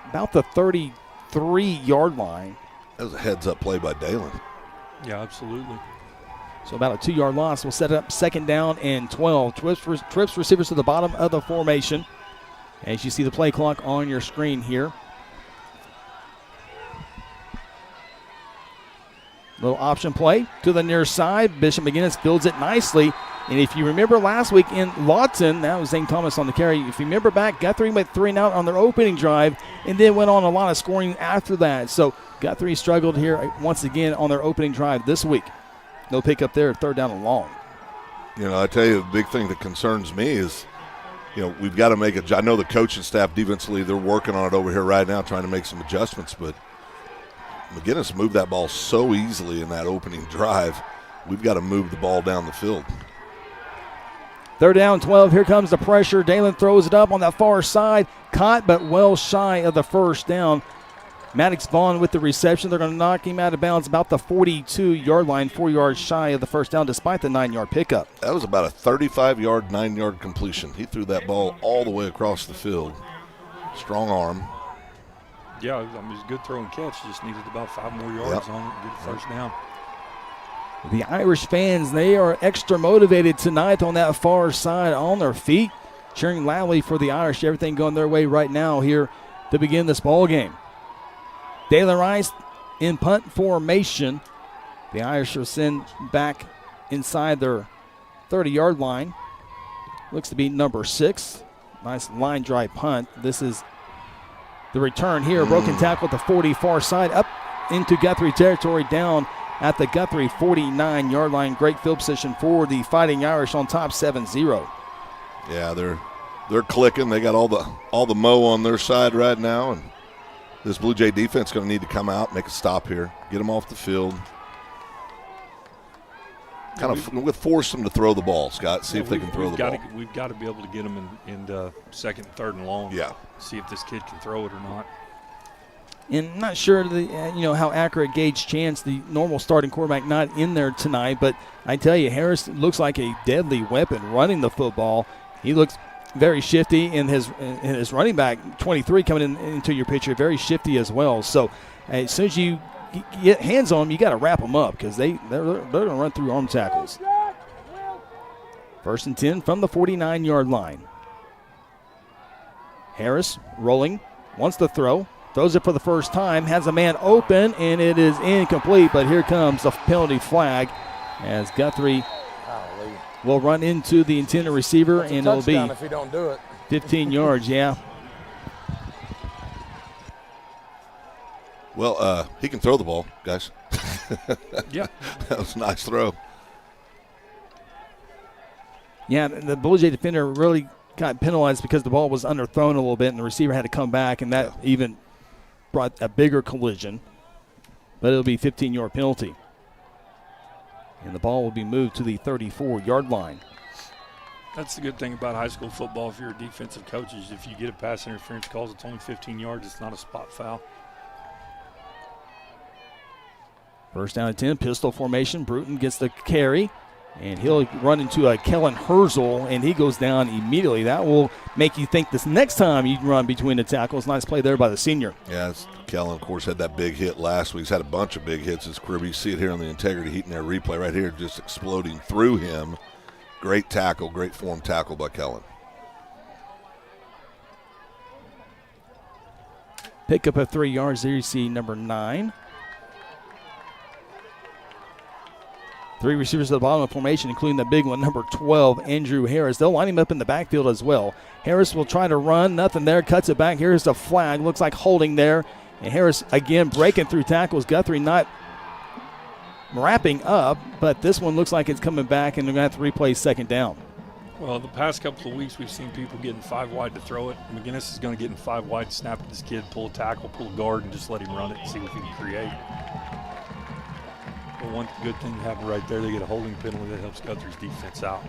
about the 33-yard line. That was a heads-up play by Dalen. Yeah, absolutely. So about a 2-yard loss will set up second down and 12. Trips receivers to the bottom of the formation. As you see the play clock on your screen here. Little option play to the near side. Bishop McGuinness builds it nicely. And if you remember last week in Lawton, that was Zane Thomas on the carry. If you remember back, Guthrie went 3 and out on their opening drive and then went on a lot of scoring after that. So Guthrie struggled here once again on their opening drive this week. No pickup there, 3rd down and long. You know, I tell you, the big thing that concerns me is, you know, we've got to make I know the coaching staff defensively, they're working on it over here right now, trying to make some adjustments, but McGuinness moved that ball so easily in that opening drive. We've got to move the ball down the field. 3rd down, 12. Here comes the pressure. Dalen throws it up on that far side. Caught, but well shy of the first down. Maddox Vaughn with the reception. They're going to knock him out of bounds about the 42-yard line, 4 yards shy of the first down despite the 9-yard pickup. That was about a 35-yard, 9-yard completion. He threw that ball all the way across the field. Strong arm. Yeah, I mean, it's a good throw and catch. Just needed about 5 more yards on it to get the first down. The Irish fans, they are extra motivated tonight on that far side, on their feet, cheering loudly for the Irish. Everything going their way right now here to begin this ball game. Dalen Rice in punt formation. The Irish will send back inside their 30-yard line. Looks to be number 6. Nice line drive punt. This is the return here. Broken tackle at the 40 far side, up into Guthrie territory, down at the Guthrie 49-yard line. Great field position for the Fighting Irish on top 7-0. Yeah, they're clicking. They got all the mo on their side right now, and this Blue Jay defense is going to need to come out, make a stop here, get them off the field. kind of force them to throw the ball, Scott. See if they can throw the ball. We've got to be able to get them in second, third, and long. Yeah. See if this kid can throw it or not. And not sure how accurate Gage Chance, the normal starting quarterback, not in there tonight. But I tell you, Harris looks like a deadly weapon running the football. He looks very shifty, and his running back 23 coming into your picture, very shifty as well. So as soon as you get hands on them, you got to wrap them up because they're going to run through arm tackles. 1st and 10 from the 49-yard line. Harris rolling, wants to throw. Throws it for the first time, has a man open, and it is incomplete. But here comes the penalty flag as Guthrie will run into the intended receiver, and it'll be if you don't do it. 15 yards, yeah. Well, he can throw the ball, guys. Yeah. That was a nice throw. Yeah, the Blue Jay defender really got penalized because the ball was underthrown a little bit, and the receiver had to come back, and that even brought a bigger collision. But it'll be a 15-yard penalty. And the ball will be moved to the 34-yard line. That's the good thing about high school football. If you're a defensive coach, is if you get a pass interference calls, it's only 15 yards. It's not a spot foul. 1st down and 10, pistol formation. Bruton gets the carry, and he'll run into a Kellen Herzl, and he goes down immediately. That will make you think this next time you run between the tackles. Nice play there by the senior. Yeah, Kellen, of course, had that big hit last week. He's had a bunch of big hits in his career. You see it here on the integrity heat in their replay right here, just exploding through him. Great tackle, great form tackle by Kellen. Pick up of 3 yards there. You see number 9. 3 receivers at the bottom of the formation, including the big one, number 12, Andrew Harris. They'll line him up in the backfield as well. Harris will try to run. Nothing there. Cuts it back. Here's the flag. Looks like holding there. And Harris, again, breaking through tackles. Guthrie not wrapping up, but this one looks like it's coming back, and they're going to have to replay 2nd down. Well, the past couple of weeks, we've seen people getting 5 wide to throw it. McGuinness is going to get in 5 wide, snap at this kid, pull a tackle, pull a guard, and just let him run it and see what he can create. But one good thing happened right there, they get a holding penalty that helps Guthrie's defense out.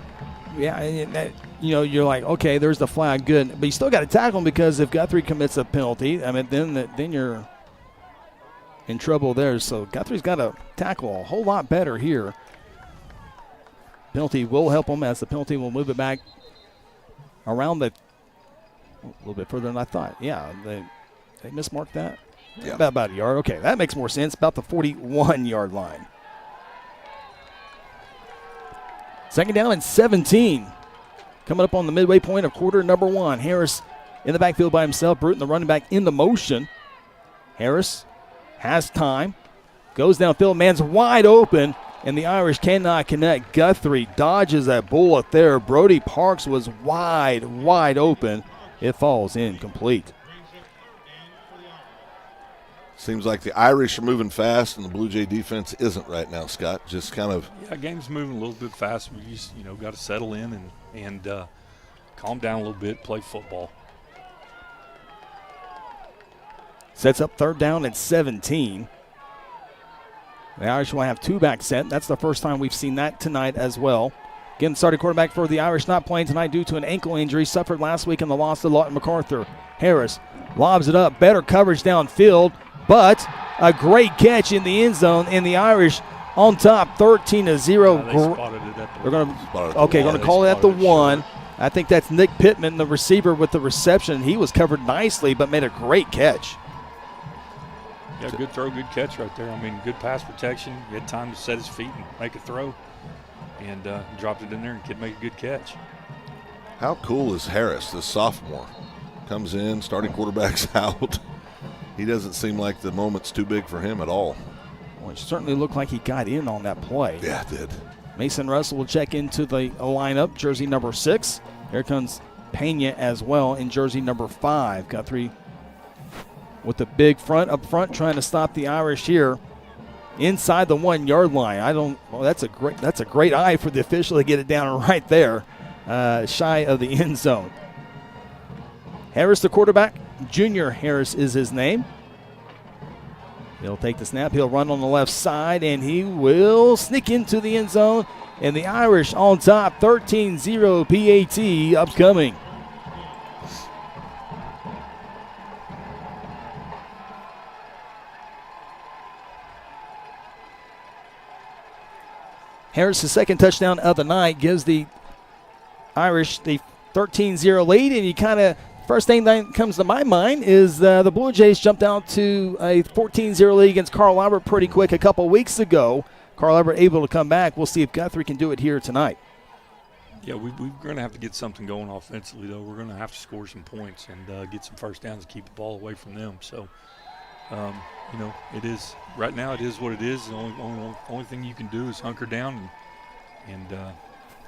Yeah, and that, you're like, okay, there's the flag, good. But you still got to tackle him because if Guthrie commits a penalty, then you're in trouble there. So Guthrie's got to tackle a whole lot better here. Penalty will help them as the penalty will move it back around a little bit further than I thought. Yeah, they mismarked that. Yeah. About a yard. Okay, that makes more sense. About the 41-yard line. 2nd down and 17. Coming up on the midway point of quarter number 1. Harris in the backfield by himself. Bruton, the running back, in the motion. Harris has time. Goes downfield. Man's wide open, and the Irish cannot connect. Guthrie dodges that bullet there. Brody Parks was wide open. It falls incomplete. Seems like the Irish are moving fast, and the Blue Jay defense isn't right now, Scott. Just kind of. Yeah, game's moving a little bit fast. We just, got to settle in and calm down a little bit, play football. Sets up 3rd down and 17. The Irish will have 2 back set. That's the first time we've seen that tonight as well. Again, starting quarterback for the Irish not playing tonight due to an ankle injury suffered last week in the loss to Lawton MacArthur. Harris lobs it up. Better coverage downfield, but a great catch in the end zone, and the Irish on top 13-0. They're going to call it at the 1. I think that's Nick Pittman, the receiver, with the reception. He was covered nicely, but made a great catch. Yeah, good throw, good catch right there. Good pass protection. He had time to set his feet and make a throw, and dropped it in there and could make a good catch. How cool is Harris, this sophomore? Comes in, starting quarterback's out. He doesn't seem like the moment's too big for him at all. Well, it certainly looked like he got in on that play. Yeah, it did. Mason Russell will check into the lineup, jersey number 6. Here comes Pena as well in jersey number 5. Guthrie with the big front up front, trying to stop the Irish here inside the 1-yard line. That's a great eye for the official to get it down right there, shy of the end zone. Harris, the quarterback. Junior Harris is his name. He'll take the snap. He'll run on the left side, and he will sneak into the end zone. And the Irish on top, 13-0 PAT upcoming. Harris' second touchdown of the night gives the Irish the 13-0 lead, and you kind of, first thing that comes to my mind is the Blue Jays jumped out to a 14-0 lead against Carl Albert pretty quick a couple weeks ago. Carl Albert able to come back. We'll see if Guthrie can do it here tonight. Yeah, we're going to have to get something going offensively, though. We're going to have to score some points and get some first downs and keep the ball away from them. So, it is right now. It is what it is. The only thing you can do is hunker down and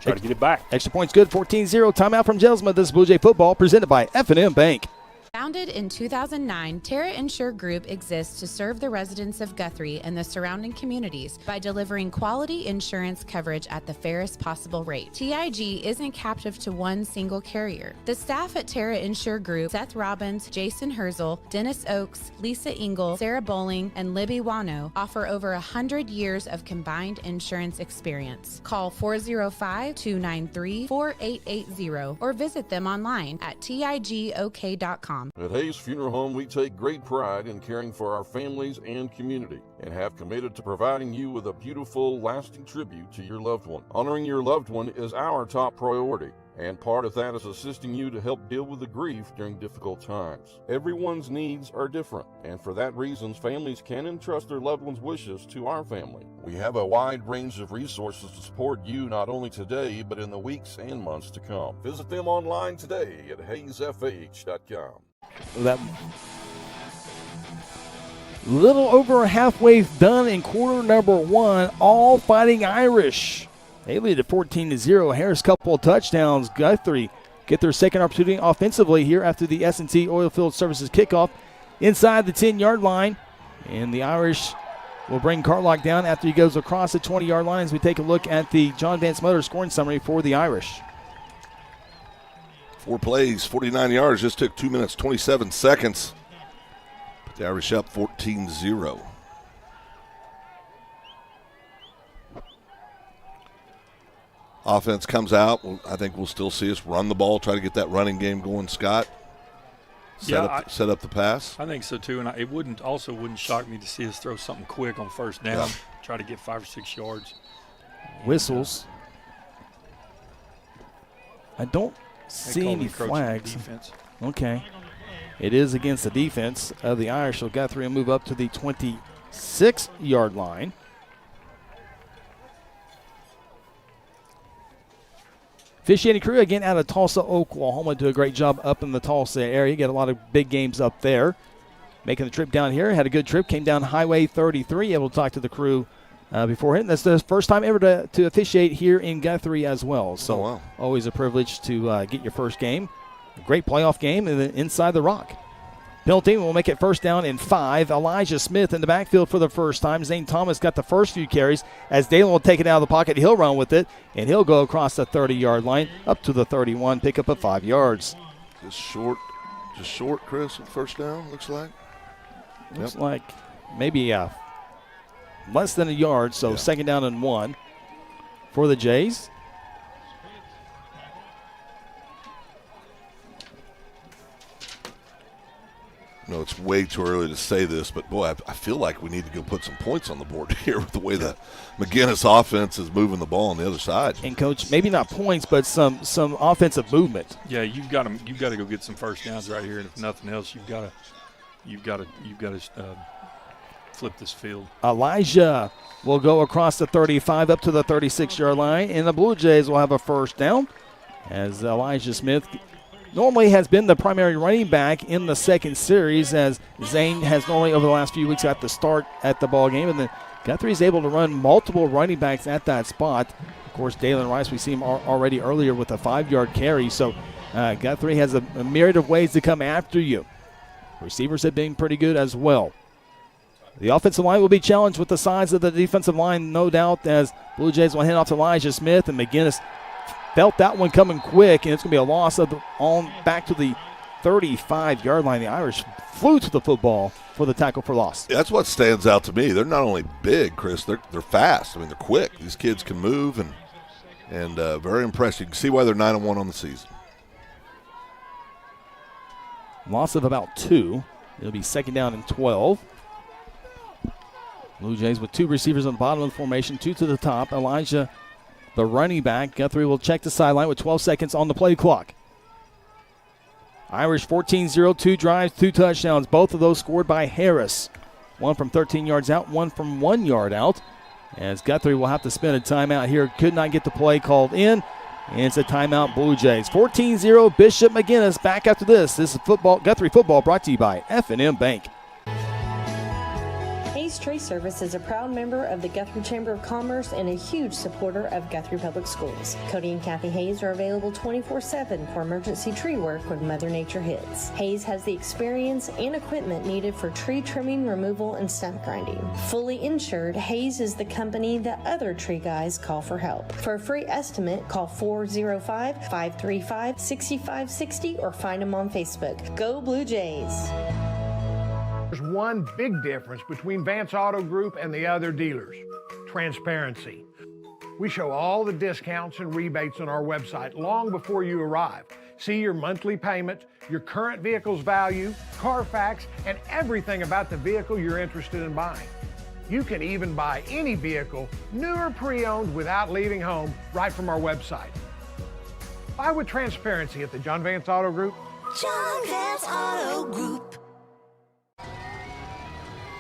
try to get it back. Extra points good. 14-0. Timeout from Jelsma. This is Blue Jay football presented by F&M Bank. Founded in 2009, Terra Insure Group exists to serve the residents of Guthrie and the surrounding communities by delivering quality insurance coverage at the fairest possible rate. TIG isn't captive to one single carrier. The staff at Terra Insure Group, Seth Robbins, Jason Herzl, Dennis Oakes, Lisa Engel, Sarah Bowling, and Libby Wano, offer over 100 years of combined insurance experience. Call 405-293-4880 or visit them online at tigok.com. At Hayes Funeral Home, we take great pride in caring for our families and community and have committed to providing you with a beautiful, lasting tribute to your loved one. Honoring your loved one is our top priority, and part of that is assisting you to help deal with the grief during difficult times. Everyone's needs are different, and for that reason, families can entrust their loved one's wishes to our family. We have a wide range of resources to support you not only today, but in the weeks and months to come. Visit them online today at hayesfh.com. That little over halfway done in quarter number one, all Fighting Irish. They lead at 14-0. Harris couple of touchdowns. Guthrie get their second opportunity offensively here after the S&T Oilfield Services kickoff inside the 10-yard line. And the Irish will bring Carlock down after he goes across the 20-yard line as we take a look at the John Vance Motors scoring summary for the Irish. 4 plays, 49 yards, just took 2 minutes, 27 seconds. Put the Irish up 14-0. Offense comes out. I think we'll still see us run the ball, try to get that running game going, Scott. Set up the pass. I think so, too. And it wouldn't shock me to see us throw something quick on first down, try to get 5 or 6 yards. Whistles. I don't see any flags. Okay. It is against the defense of the Irish, so Guthrie will move up to the 26-yard line. Officiating crew again out of Tulsa, Oklahoma, do a great job up in the Tulsa area. You get a lot of big games up there. Making the trip down here, had a good trip, came down Highway 33, able to talk to the crew beforehand. That's the first time ever to officiate here in Guthrie as well. So always a privilege to get your first game. A great playoff game inside the Rock. Penalty will make it first down and 5. Elijah Smith in the backfield for the first time. Zane Thomas got the first few carries. As Dalen will take it out of the pocket, he'll run with it, and he'll go across the 30-yard line up to the 31, pick up at 5 yards. Just short, Chris, first down, looks like. Looks like maybe less than a yard, so second down and 1 for the Jays. No, it's way too early to say this, but boy, I feel like we need to go put some points on the board here with the way the McGuinness offense is moving the ball on the other side. And coach, maybe not points, but some offensive movement. Yeah, you've got to go get some first downs right here, and if nothing else, you've got to flip this field. Elijah will go across the 35 up to the 36-yard line, and the Blue Jays will have a first down as Elijah Smith normally has been the primary running back in the second series, as Zane has normally over the last few weeks got the start at the ball game, and then Guthrie is able to run multiple running backs at that spot. Of course, Dalen Rice, we see him already earlier with a 5-yard carry, so Guthrie has a myriad of ways to come after you. Receivers have been pretty good as well. The offensive line will be challenged with the size of the defensive line, no doubt, as Blue Jays will hand off to Elijah Smith, and McGuinness felt that one coming quick, and it's going to be a loss on back to the 35-yard line. The Irish flew to the football for the tackle for loss. That's what stands out to me. They're not only big, Chris, they're fast. I mean, they're quick. These kids can move, and and very impressed. You can see why they're 9-1 on the season. Loss of about 2. It'll be second down and 12. Blue Jays with 2 receivers on the bottom of the formation, 2 to the top. Elijah, the running back. Guthrie will check the sideline with 12 seconds on the play clock. Irish 14-0, 2 drives, 2 touchdowns. Both of those scored by Harris. One from 13 yards out, one from 1 yard out. As Guthrie will have to spend a timeout here. Could not get the play called in. And it's a timeout, Blue Jays. 14-0, Bishop McGuinness back after this. This is Guthrie football brought to you by F&M Bank. Hayes Tree Service is a proud member of the Guthrie Chamber of Commerce and a huge supporter of Guthrie Public Schools. Cody and Kathy Hayes are available 24/7 for emergency tree work when Mother Nature hits. Hayes has the experience and equipment needed for tree trimming, removal, and stump grinding. Fully insured, Hayes is the company that other tree guys call for help. For a free estimate, call 405-535-6560 or find them on Facebook. Go Blue Jays! There's one big difference between Vance Auto Group and the other dealers: transparency. We show all the discounts and rebates on our website long before you arrive. See your monthly payment, your current vehicle's value, Carfax, and everything about the vehicle you're interested in buying. You can even buy any vehicle, new or pre-owned, without leaving home, right from our website. Buy with transparency at the John Vance Auto Group. John Vance Auto Group.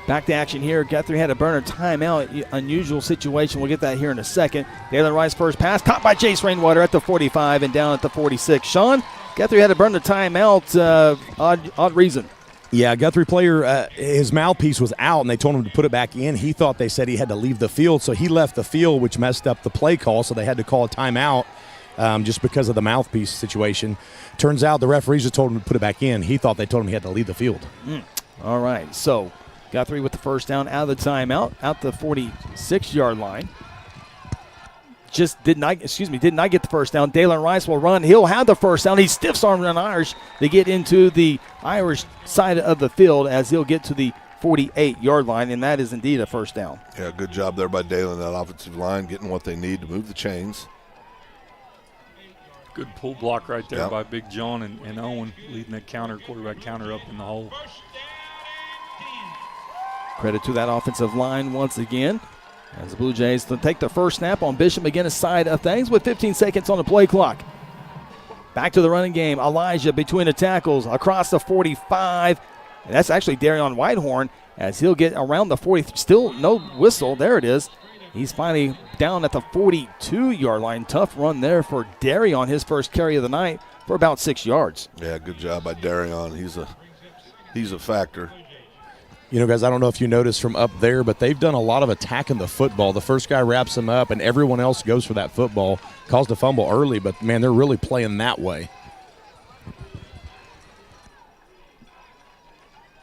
Back to action here. Guthrie had to burn a timeout. Unusual situation. We'll get that here in a second. Dalen Rice first pass. Caught by Chase Rainwater at the 45 and down at the 46. Sean, Guthrie had to burn the timeout. Odd reason. Yeah, Guthrie player, his mouthpiece was out, and they told him to put it back in. He thought they said he had to leave the field, so he left the field, which messed up the play call, so they had to call a timeout just because of the mouthpiece situation. Turns out the referees just told him to put it back in. He thought they told him he had to leave the field. All right, so Guthrie with the first down out of the timeout, out the 46-yard line. Did not get the first down. Dalen Rice will run. He'll have the first down. He stiffs-armed an Irish to get into the Irish side of the field as he'll get to the 48-yard line, and that is indeed a first down. Yeah, good job there by Dalen, that offensive line, getting what they need to move the chains. Good pull block right there by Big John and Owen, leading that quarterback counter up in the hole. Credit to that offensive line once again, as the Blue Jays take the first snap on Bishop McGuinness' side of things with 15 seconds on the play clock. Back to the running game. Elijah between the tackles across the 45. And that's actually Darion Whitehorn as he'll get around the 40. Still no whistle. There it is. He's finally down at the 42-yard line. Tough run there for Darion, his first carry of the night for about 6 yards. Yeah, good job by Darion. He's a factor. You know, guys, I don't know if you noticed from up there, but they've done a lot of attacking the football. The first guy wraps him up, and everyone else goes for that football. Caused a fumble early, but, man, they're really playing that way.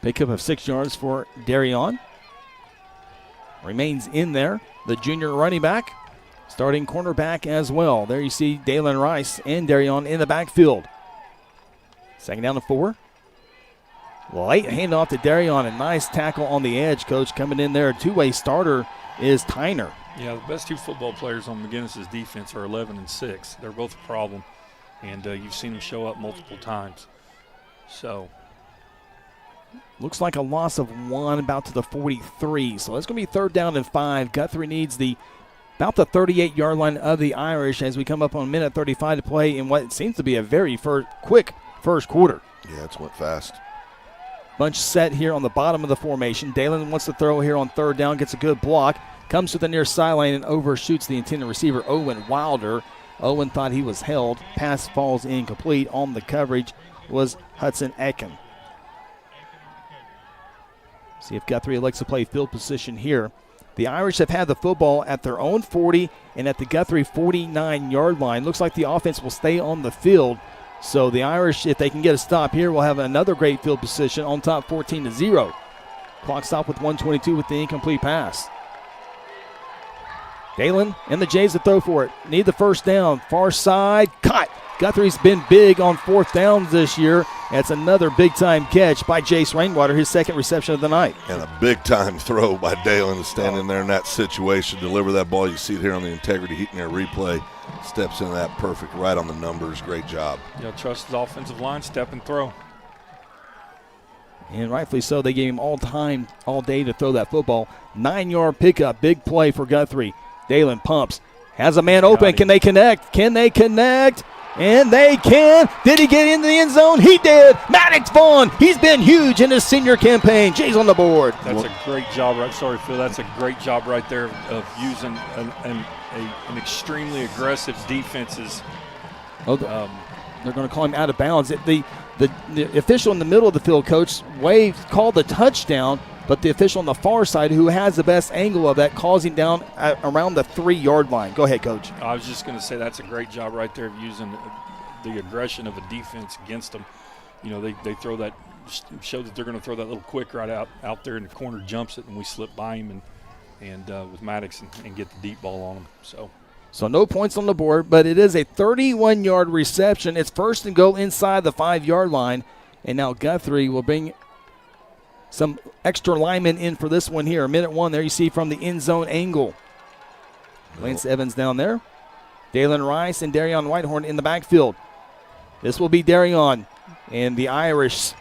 Pickup of 6 yards for Darion. Remains in there. The junior running back, starting cornerback as well. There you see Dalen Rice and Darion in the backfield. Second down to 4. Light handoff to Darion. A nice tackle on the edge, Coach, coming in there. Two-way starter is Tyner. Yeah, the best two football players on McGuinness's defense are 11 and 6. They're both a problem, and you've seen them show up multiple times. So looks like a loss of 1 about to the 43. So it's going to be 3rd down and 5. Guthrie needs about the 38-yard line of the Irish as we come up on minute 35 to play in what seems to be a very quick first quarter. Yeah, it's went fast. Bunch set here on the bottom of the formation. Dalen wants to throw here on 3rd down, gets a good block, comes to the near sideline and overshoots the intended receiver, Owen Wilder. Owen thought he was held. Pass falls incomplete. On the coverage was Hudson Ecken. See if Guthrie elects to play field position here. The Irish have had the football at their own 40 and at the Guthrie 49-yard line. Looks like the offense will stay on the field. So the Irish, if they can get a stop here, will have another great field position on top 14-0. Clock stop with 1:22 with the incomplete pass. Dalen and the Jays to throw for it. Need the first down. Far side, caught. Guthrie's been big on fourth downs this year. That's another big-time catch by Jace Rainwater, his second reception of the night. And a big-time throw by Dalen to stand in there in that situation, deliver that ball. You see it here on the Integrity Heat and Air replay. Steps into that perfect, right on the numbers. Great job. Yeah, trust his offensive line, step and throw. And rightfully so. They gave him all time, all day to throw that football. 9-yard pickup, big play for Guthrie. Dalen pumps, has a man open. Can they connect? Can they connect? And they can. Did he get into the end zone? He did. Maddox Vaughn, he's been huge in his senior campaign. Jay's on the board. That's a great job, right? Sorry, Phil. That's a great job right there of using an extremely aggressive defenses. They're going to call him out of bounds. The official in the middle of the field, Coach, called the touchdown, but the official on the far side, who has the best angle of that, calls him down around the 3-yard line. Go ahead, Coach. I was just going to say that's a great job right there of using the aggression of a defense against them. You know, they throw that, show that they're going to throw that little quick right out there in the corner, jumps it, and we slip by him and with Maddox and get the deep ball on him. So no points on the board, but it is a 31-yard reception. It's first and goal inside the 5-yard line, and now Guthrie will bring some extra linemen in for this one here. Minute one there you see from the end zone angle. Lance Evans down there. Dalen Rice and Darion Whitehorn in the backfield. This will be Darion, and the Irish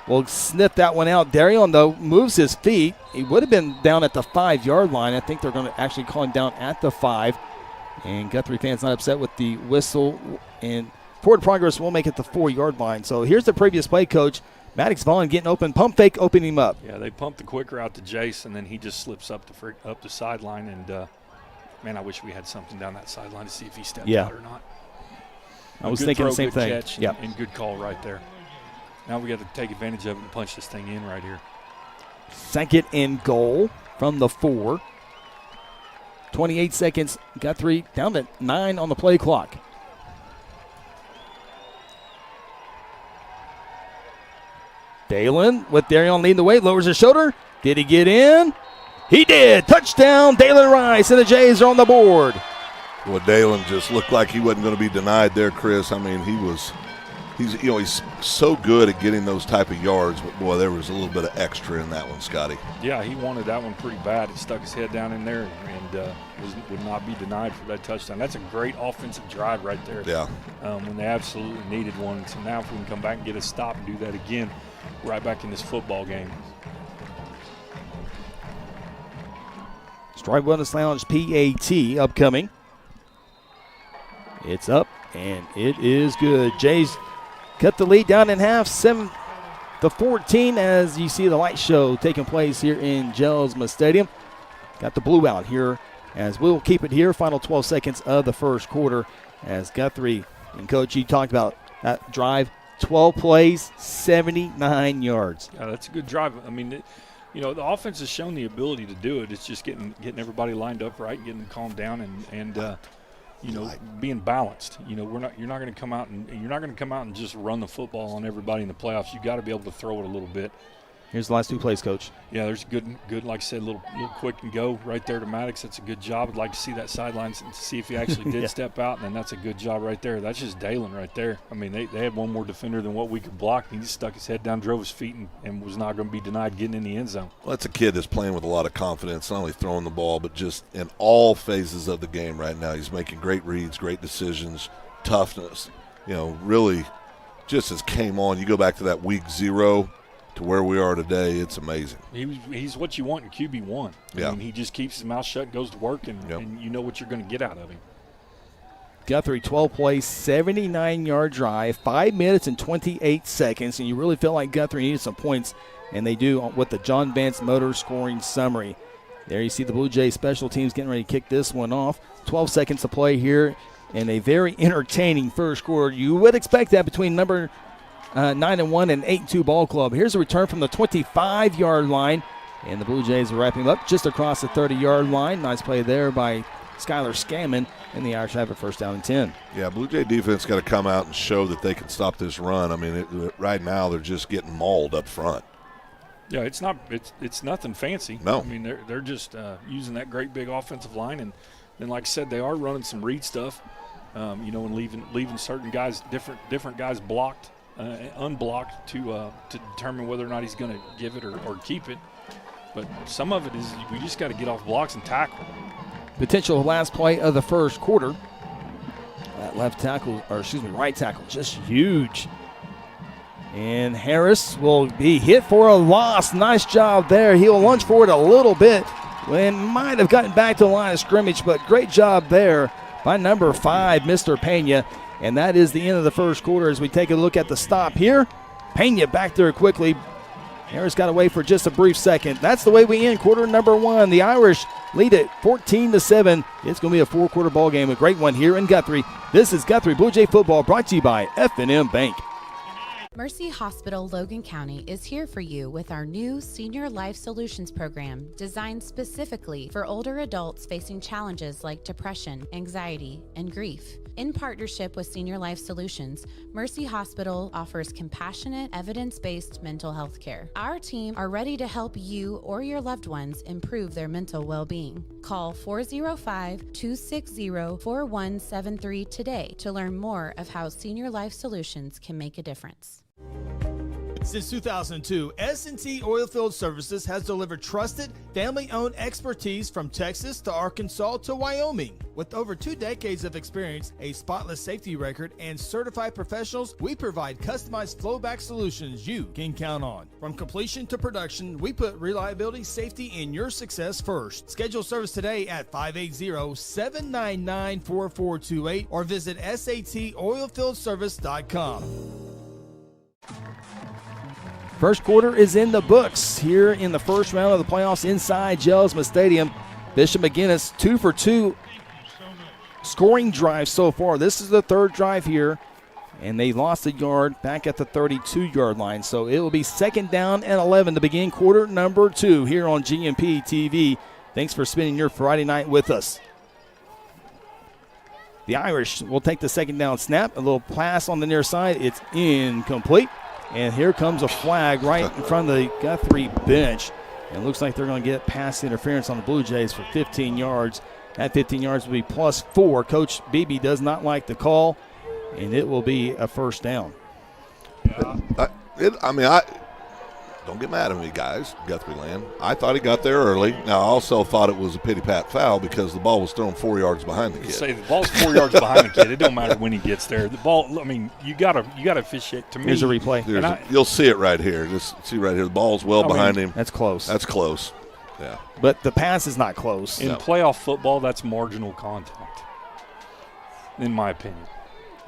will sniff that one out. Darion, though, moves his feet. He would have been down at the 5-yard line. I think they're going to actually call him down at the 5. And Guthrie fans not upset with the whistle. And forward progress will make it the 4-yard line. So here's the previous play, Coach. Maddox Vaughn getting open, pump fake, opening him up. Yeah, they pump the quick route to Jace, and then he just slips up the sideline. And, man, I wish we had something down that sideline to see if he stepped out or not. I was thinking the same thing. Catch and good call right there. Now we got to take advantage of it and punch this thing in right here. Second and goal from the 4. 28 seconds. Guthrie down to 9 on the play clock. Dalen with Darion leading the way, lowers his shoulder. Did he get in? He did. Touchdown, Dalen Rice, and the Jays are on the board. Well, Dalen just looked like he wasn't going to be denied there, Chris. I mean, he's so good at getting those type of yards, but boy, there was a little bit of extra in that one, Scotty. Yeah, he wanted that one pretty bad. He stuck his head down in there and would not be denied for that touchdown. That's a great offensive drive right there. Yeah. When they absolutely needed one. So now if we can come back and get a stop and do that again, right back in this football game. Stride Wellness Lounge PAT upcoming. It's up, and it is good. Jays cut the lead down in half, 7-14, as you see the light show taking place here in Jelsma Stadium. Got the blue out here, as we'll keep it here. Final 12 seconds of the first quarter, as Guthrie and Coach, you talked about that drive. 12 plays, 79 yards. Yeah, that's a good drive. I mean, the offense has shown the ability to do it. It's just getting everybody lined up right, getting them calmed down, and being balanced. You're not going to come out and just run the football on everybody in the playoffs. You got to be able to throw it a little bit. Here's the last 2 plays, Coach. Yeah, there's good. Like I said, little quick and go right there to Maddox. That's a good job. I'd like to see that sideline to see if he actually did step out, and then that's a good job right there. That's just Dalen right there. I mean, they had one more defender than what we could block. He just stuck his head down, drove his feet, and was not going to be denied getting in the end zone. Well, that's a kid that's playing with a lot of confidence, not only throwing the ball, but just in all phases of the game right now. He's making great reads, great decisions, toughness. Really just as came on. You go back to that week 0 to where we are today, it's amazing. He's what you want in QB1. Yeah. I mean, he just keeps his mouth shut, goes to work, and you know what you're going to get out of him. Guthrie, 12 plays, 79-yard drive, 5 minutes and 28 seconds, and you really feel like Guthrie needed some points, and they do with the John Vance Motor scoring summary. There you see the Blue Jays special teams getting ready to kick this one off. 12 seconds to play here, and a very entertaining first quarter. You would expect that between number 9-1 and 8-2 ball club. Here's a return from the 25-yard line, and the Blue Jays are wrapping up just across the 30-yard line. Nice play there by Skylar Scammon, and the Irish have it first down and 10. Yeah, Blue Jay defense got to come out and show that they can stop this run. I mean, right now they're just getting mauled up front. Yeah, it's nothing fancy. No. I mean, they're just using that great big offensive line, and then like I said, they are running some read stuff, and leaving certain guys, different guys blocked, unblocked to determine whether or not he's going to give it or keep it. But some of it is we just got to get off blocks and tackle. Potential last play of the first quarter. That right tackle, just huge. And Harris will be hit for a loss. Nice job there. He'll lunge forward a little bit and might have gotten back to the line of scrimmage, but great job there by number 5, Mr. Pena. And that is the end of the first quarter as we take a look at the stop here. Pena back there quickly. Harris got away for just a brief second. That's the way we end quarter number 1. The Irish lead it 14-7. It's going to be a 4-quarter ball game, a great one here in Guthrie. This is Guthrie Blue Jay football brought to you by F&M Bank. Mercy Hospital Logan County is here for you with our new Senior Life Solutions program designed specifically for older adults facing challenges like depression, anxiety, and grief. In partnership with Senior Life Solutions, Mercy Hospital offers compassionate, evidence-based mental health care. Our team are ready to help you or your loved ones improve their mental well-being. Call 405-260-4173 today to learn more of how Senior Life Solutions can make a difference. Since 2002, S&T Oilfield Services has delivered trusted, family-owned expertise from Texas to Arkansas to Wyoming. With over 2 decades of experience, a spotless safety record, and certified professionals, we provide customized flowback solutions you can count on. From completion to production, we put reliability, safety, and your success first. Schedule service today at 580-799-4428 or visit satoilfieldservice.com. First quarter is in the books here in the first round of the playoffs inside Jelsma Stadium. Bishop McGuinness 2 for 2 scoring drives so far. This is the third drive here, and they lost a yard back at the 32-yard line. So it will be 2nd down and 11 to begin quarter number 2 here on GNP TV. Thanks for spending your Friday night with us. The Irish will take the 2nd down snap. A little pass on the near side. It's incomplete. And here comes a flag right in front of the Guthrie bench. And it looks like they're going to get pass interference on the Blue Jays for 15 yards. That 15 yards will be +4. Coach Beebe does not like the call, and it will be a first down. Don't get mad at me, guys, Guthrie land. I thought he got there early. Now, I also thought it was a pity-pat foul because the ball was thrown 4 yards behind the kid. Say the ball's 4 yards behind the kid. It don't matter when he gets there. The ball, you gotta officiate. To me, here's a replay. You'll see it right here. Just see right here. The ball's behind him. That's close. That's close. Yeah. But the pass is not close. In playoff football, that's marginal contact, in my opinion.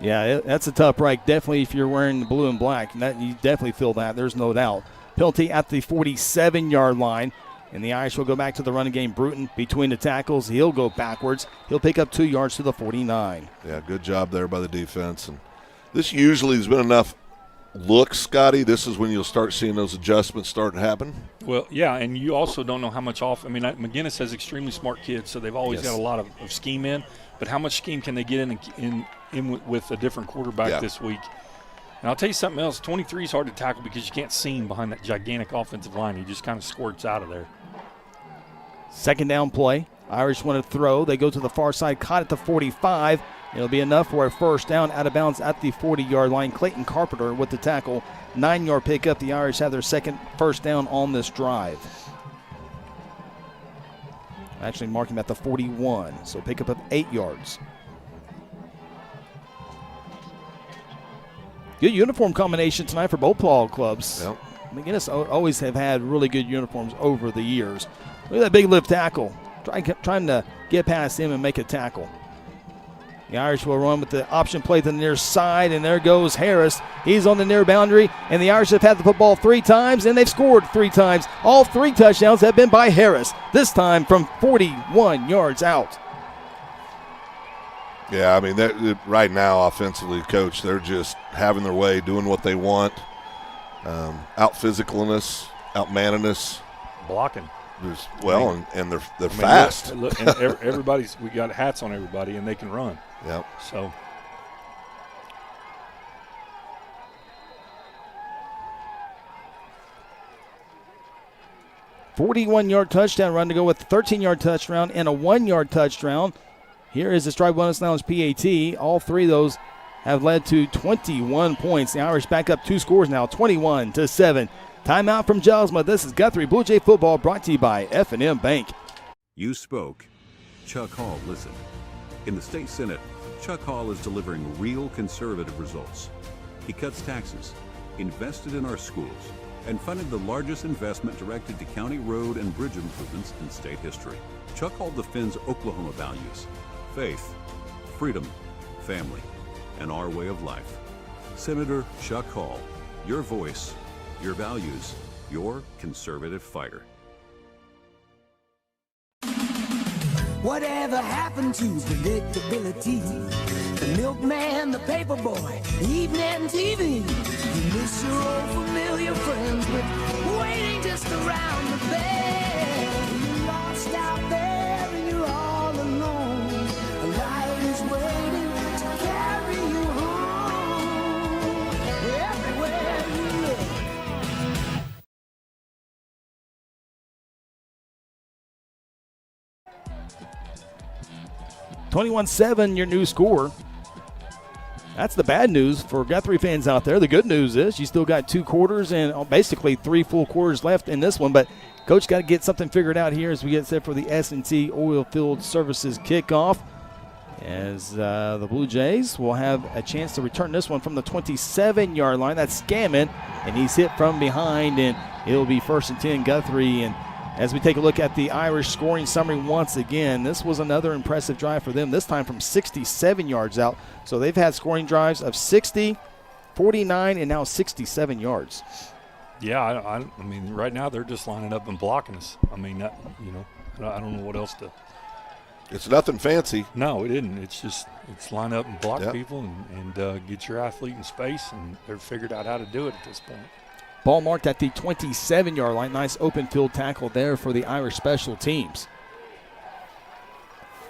Yeah, that's a tough break. Definitely if you're wearing the blue and black. You definitely feel that. There's no doubt. Penalty at the 47-yard line, and the Irish will go back to the running game. Bruton between the tackles. He'll go backwards. He'll pick up 2 yards to the 49. Yeah, good job there by the defense. And this usually has been enough looks, Scotty. This is when you'll start seeing those adjustments start to happen. Well, yeah, and you also don't know how much off. McGuinness has extremely smart kids, so they've always got a lot of scheme in. But how much scheme can they get in with a different quarterback this week? And I'll tell you something else. 23 is hard to tackle because you can't see him behind that gigantic offensive line. He just kind of squirts out of there. 2nd down play. Irish want to throw. They go to the far side, caught at the 45. It'll be enough for a first down, out of bounds at the 40-yard line. Clayton Carpenter with the tackle. 9-yard pickup. The Irish have their second first down on this drive. Actually marking him at the 41, so pickup of 8 yards. Good uniform combination tonight for both ball clubs. Yep. McGuinness always have had really good uniforms over the years. Look at that big lift tackle. Trying to get past him and make a tackle. The Irish will run with the option play to the near side, and there goes Harris. He's on the near boundary, and the Irish have had the football 3 times, and they've scored 3 times. All 3 touchdowns have been by Harris, this time from 41 yards out. Yeah, right now, offensively, Coach, they're just having their way, doing what they want. Out-physicalness, out-manniness. Blocking. And they're fast. Look, and we got hats on everybody, and they can run. Yep. So. ...41-yard touchdown run to go with a 13-yard touchdown and a 1-yard touchdown. Here is the Stripe Wellness Lounge PAT. All three of those have led to 21 points. The Irish back up 2 scores now, 21-7. Timeout from Jelsma. This is Guthrie Bluejay football brought to you by F&M Bank. You spoke. Chuck Hall listened. In the state Senate, Chuck Hall is delivering real conservative results. He cuts taxes, invested in our schools, and funded the largest investment directed to county road and bridge improvements in state history. Chuck Hall defends Oklahoma values: faith, freedom, family, and our way of life. Senator Chuck Hall, your voice, your values, your conservative fighter. Whatever happened to predictability? The milkman, the paperboy, evening TV. You miss your old familiar friends, but waiting just around the bend. You're lost out there and you're all alone. A light is waiting to carry you home. Everywhere you look. 21-7, your new score. That's the bad news for Guthrie fans out there. The good news is you still got 2 quarters and basically 3 full quarters left in this one, but Coach got to get something figured out here as we get set for the S&T Oilfield Services kickoff, as the Blue Jays will have a chance to return this one from the 27-yard line. That's Scammon, and he's hit from behind, and it'll be 1st and 10 Guthrie. And as we take a look at the Irish scoring summary once again, this was another impressive drive for them, this time from 67 yards out. So they've had scoring drives of 60, 49, and now 67 yards. Yeah, I mean, right now they're just lining up and blocking us. I mean, I don't know what else to. It's nothing fancy. No, it isn't. It's line up and block people and get your athlete in space, and they've figured out how to do it at this point. Ball marked at the 27-yard line. Nice open field tackle there for the Irish special teams.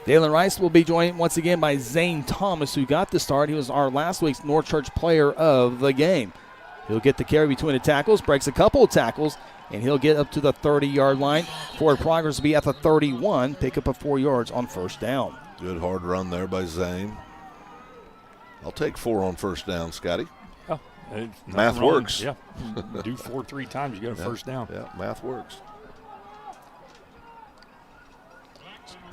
Dalen Rice will be joined once again by Zane Thomas, who got the start. He was our last week's North Church player of the game. He'll get the carry between the tackles, breaks a couple of tackles, and he'll get up to the 30-yard line. Forward progress will be at the 31, pick up of 4 yards on 1st down. Good hard run there by Zane. I'll take 4 on 1st down, Scotty. Math works. Yeah. Do 4 3 times, you get a 1st down. Yeah, math works.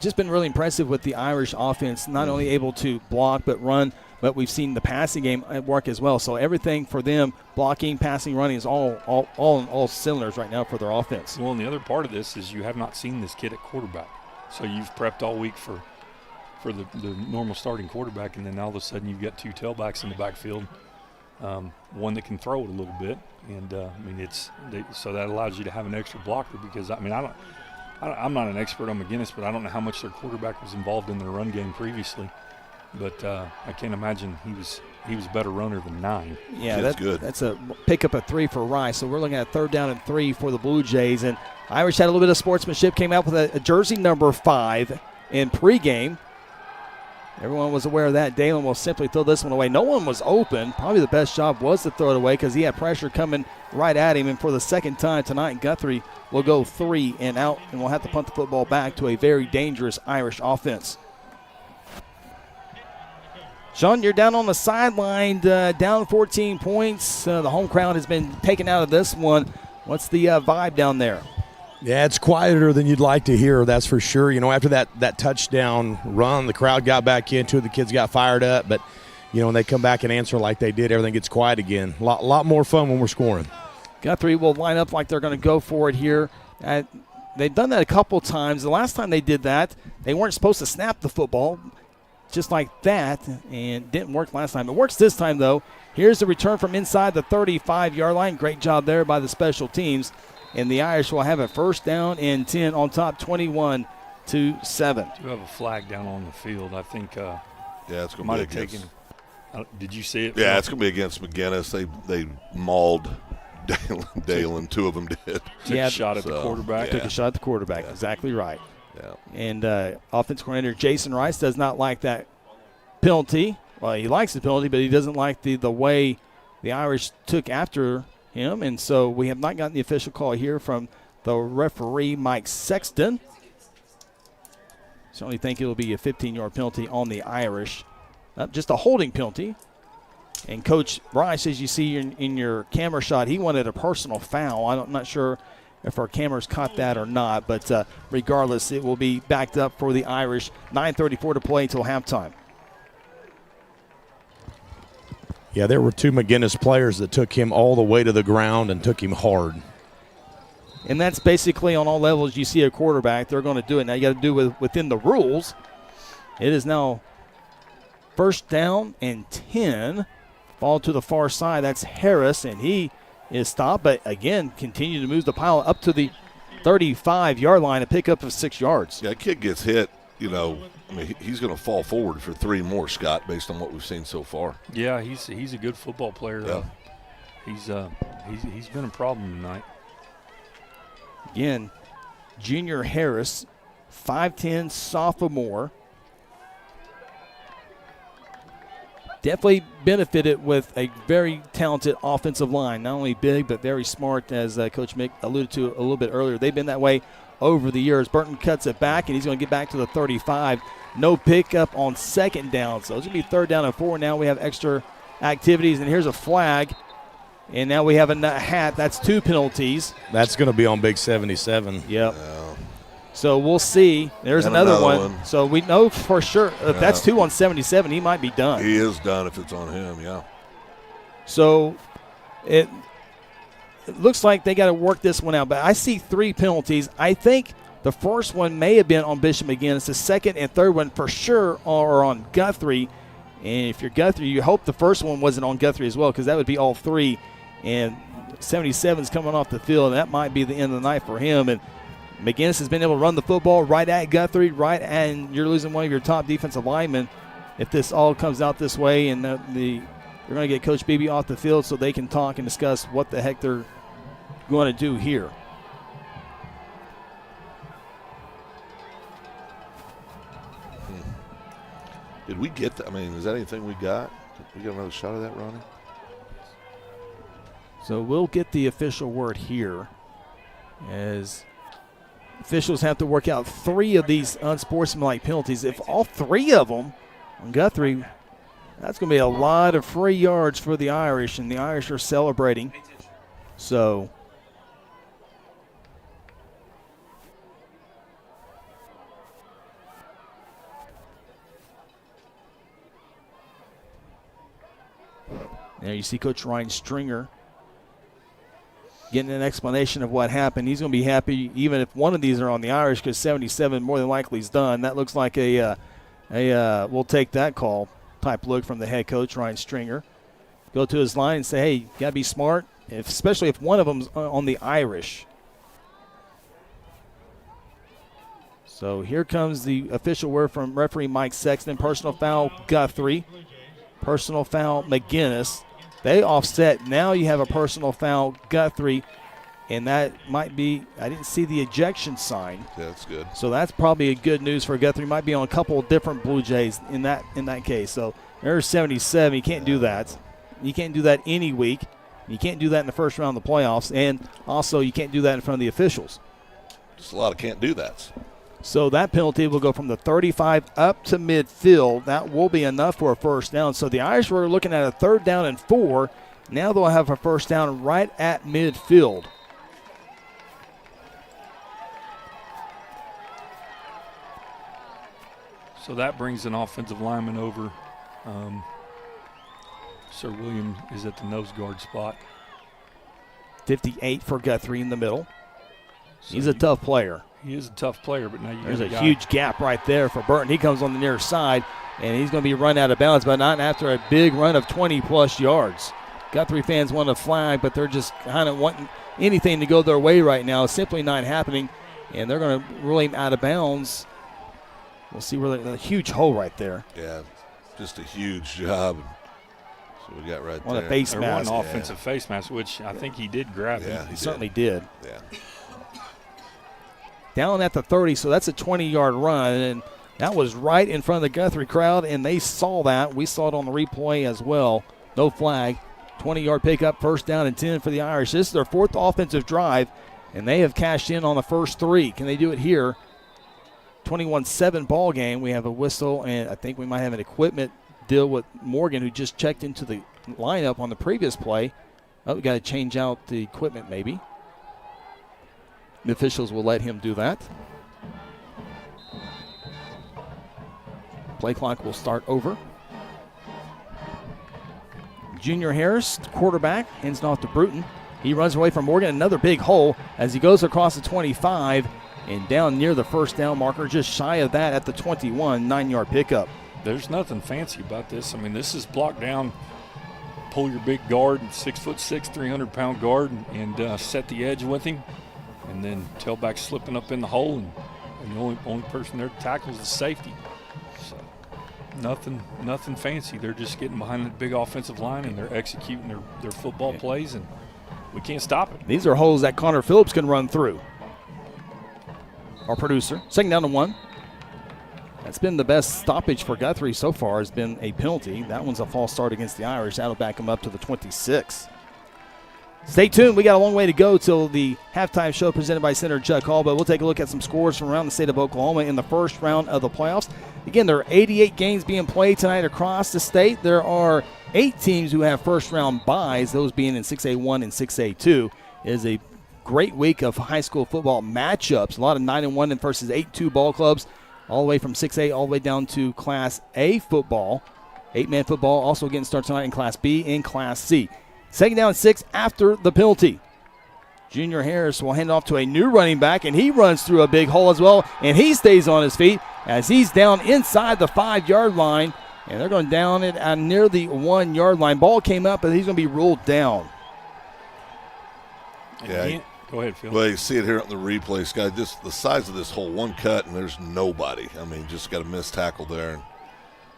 Just been really impressive with the Irish offense, not only able to block but run, but we've seen the passing game at work as well. So everything for them, blocking, passing, running, is all in all cylinders right now for their offense. Well, and the other part of this is you have not seen this kid at quarterback. So you've prepped all week for the normal starting quarterback, and then all of a sudden you've got 2 tailbacks in the backfield. One that can throw it a little bit, and so that allows you to have an extra blocker, because I'm not an expert on McGuinness, but I don't know how much their quarterback was involved in their run game previously, but I can't imagine he was a better runner than 9. Yeah, that's good. That's a pickup of 3 for Rice. So we're looking at 3rd down and 3 for the Blue Jays, and Irish had a little bit of sportsmanship, came out with a jersey number 5 in pregame. Everyone was aware of that. Dalen will simply throw this one away. No one was open. Probably the best job was to throw it away because he had pressure coming right at him. And for the 2nd time tonight, Guthrie will go 3 and out, and we'll have to punt the football back to a very dangerous Irish offense. Sean, you're down on the sideline, down 14 points. The home crowd has been taken out of this one. What's the vibe down there? Yeah, it's quieter than you'd like to hear, that's for sure. You know, after that touchdown run, the crowd got back into it. The kids got fired up. But, you know, when they come back and answer like they did, everything gets quiet again. A lot more fun when we're scoring. Guthrie will line up like they're going to go for it here. They've done that a couple times. The last time they did that, they weren't supposed to snap the football just like that, and didn't work last time. It works this time, though. Here's the return from inside the 35-yard line. Great job there by the special teams. And the Irish will have a 1st down and 10 on top, 21-7. You have a flag down on the field. I think it's going to be against. Did you see it? Yeah, it's going to be against McGuinness. They mauled Dalen. 2 of them did. Took a shot at the quarterback. Took a shot at the quarterback. Yeah. Exactly right. Yeah. And offensive coordinator Jason Rice does not like that penalty. Well, he likes the penalty, but he doesn't like the way the Irish took after him, and so we have not gotten the official call here from the referee, Mike Sexton. Certainly think it'll be a 15-yard penalty on the Irish. Just a holding penalty. And Coach Rice, as you see in your camera shot, he wanted a personal foul. I'm not sure if our cameras caught that or not, but regardless, it will be backed up for the Irish. 9:34 to play until halftime. Yeah, there were 2 McGuinness players that took him all the way to the ground and took him hard. And that's basically on all levels. You see a quarterback, they're going to do it. Now you got to do it within the rules. It is now first down and 10. Ball to the far side. That's Harris, and he is stopped. But, again, continue to move the pile up to the 35-yard line, a pickup of 6 yards. Yeah, that kid gets hit, you know. I mean, he's going to fall forward for 3 more, Scott, based on what we've seen so far. Yeah, he's a good football player. Yeah. He's been a problem tonight. Again, Junior Harris, 5'10", sophomore. Definitely benefited with a very talented offensive line. Not only big, but very smart, as Coach Mick alluded to a little bit earlier. They've been that way over the years. Burton cuts it back, and he's going to get back to the 35. No pickup on second down. So it's going to be 3rd down and 4. Now we have extra activities, and here's a flag. And now we have a hat. That's 2 penalties. That's going to be on Big 77. Yep. So we'll see. There's another one. So we know for sure if that's 2 on 77, he might be done. He is done if it's on him, yeah. So it looks like they got to work this one out. But I see 3 penalties. I think the first one may have been on Bishop McGuinness. The second and third one for sure are on Guthrie. And if you're Guthrie, you hope the first one wasn't on Guthrie as well, because that would be all 3. And 77's coming off the field, and that might be the end of the night for him. And McGuinness has been able to run the football right at Guthrie, and you're losing one of your top defensive linemen. If this all comes out this way, and they're going to get Coach Beebe off the field so they can talk and discuss what the heck they're going to do here. Did we get that? I mean, is that anything we got? We got another shot of that, Ronnie? So we'll get the official word here, as officials have to work out 3 of these unsportsmanlike penalties. If all 3 of them on Guthrie, that's going to be a lot of free yards for the Irish, and the Irish are celebrating. So there you see Coach Ryan Stringer getting an explanation of what happened. He's going to be happy even if one of these are on the Irish, because 77 more than likely is done. That looks like a we'll take that call type look from the head coach, Ryan Stringer. Go to his line and say, hey, you got to be smart, especially if one of them's on the Irish. So here comes the official word from referee Mike Sexton. Personal foul, Guthrie. Personal foul, McGuinness. They offset. Now you have a personal foul, Guthrie, and that might be, I didn't see the ejection sign. Yeah, that's good. So that's probably a good news for Guthrie. Might be on a couple of different Blue Jays in that case. So there's 77. You can't do that. You can't do that any week. You can't do that in the first round of the playoffs, and also you can't do that in front of the officials. Just a lot of can't do that. So that penalty will go from the 35 up to midfield. That will be enough for a first down. So the Irish were looking at a 3rd down and 4. Now they'll have a first down right at midfield. So that brings an offensive lineman over. Sir William is at the nose guard spot. 58 for Guthrie in the middle. So he's a tough player. He is a tough player, but now there's a huge gap right there for Burton. He comes on the near side, and he's going to be run out of bounds, but not after a big run of 20-plus yards. Guthrie fans want a flag, but they're just kind of wanting anything to go their way right now. It's simply not happening, and they're going to rule him out of bounds. We'll see where a huge hole right there. Yeah, just a huge job. So we got right there. A face mask. One offensive face mask, which I think he did grab. Yeah, he certainly did. Yeah. Down at the 30, so that's a 20-yard run, and that was right in front of the Guthrie crowd, and they saw that. We saw it on the replay as well. No flag. 20-yard pickup, first down and 10 for the Irish. This is their 4th offensive drive, and they have cashed in on the first 3. Can they do it here? 21-7 ball game. We have a whistle, and I think we might have an equipment deal with Morgan, who just checked into the lineup on the previous play. Oh, we got to change out the equipment maybe. The officials will let him do that. Play clock will start over. Junior Harris, quarterback, hands it off to Bruton. He runs away from Morgan, another big hole as he goes across the 25 and down near the first down marker, just shy of that at the 21, 9-yard pickup. There's nothing fancy about this. I mean, this is block down, pull your big guard, 6'6", 300-pound guard, and set the edge with him, and then tailback slipping up in the hole, and the only person there to tackle is the safety. So nothing fancy. They're just getting behind the big offensive line, and they're executing their football plays, and we can't stop it. These are holes that Connor Phillips can run through. Our producer, 2nd down and 1. That's been the best stoppage for Guthrie so far, has been a penalty. That one's a false start against the Irish. That'll back them up to the 26. Stay tuned. We got a long way to go till the halftime show presented by Senator Chuck Hall, but we'll take a look at some scores from around the state of Oklahoma in the first round of the playoffs. Again, there are 88 games being played tonight across the state. There are 8 teams who have first-round byes, those being in 6A1 and 6A2. It is a great week of high school football matchups. A lot of 9-1 versus 8-2 ball clubs, all the way from 6A all the way down to Class A football. 8-man football also getting started tonight in Class B and Class C. 2nd down and 6 after the penalty. Junior Harris will hand off to a new running back, and he runs through a big hole as well, and he stays on his feet as he's down inside the 5-yard line, and they're going down it near the 1-yard line. Ball came up, but he's going to be ruled down. Yeah. Go ahead, Phil. Well, you see it here on the replay, Scott. Just the size of this hole, one cut, and there's nobody. I mean, just got a missed tackle there. And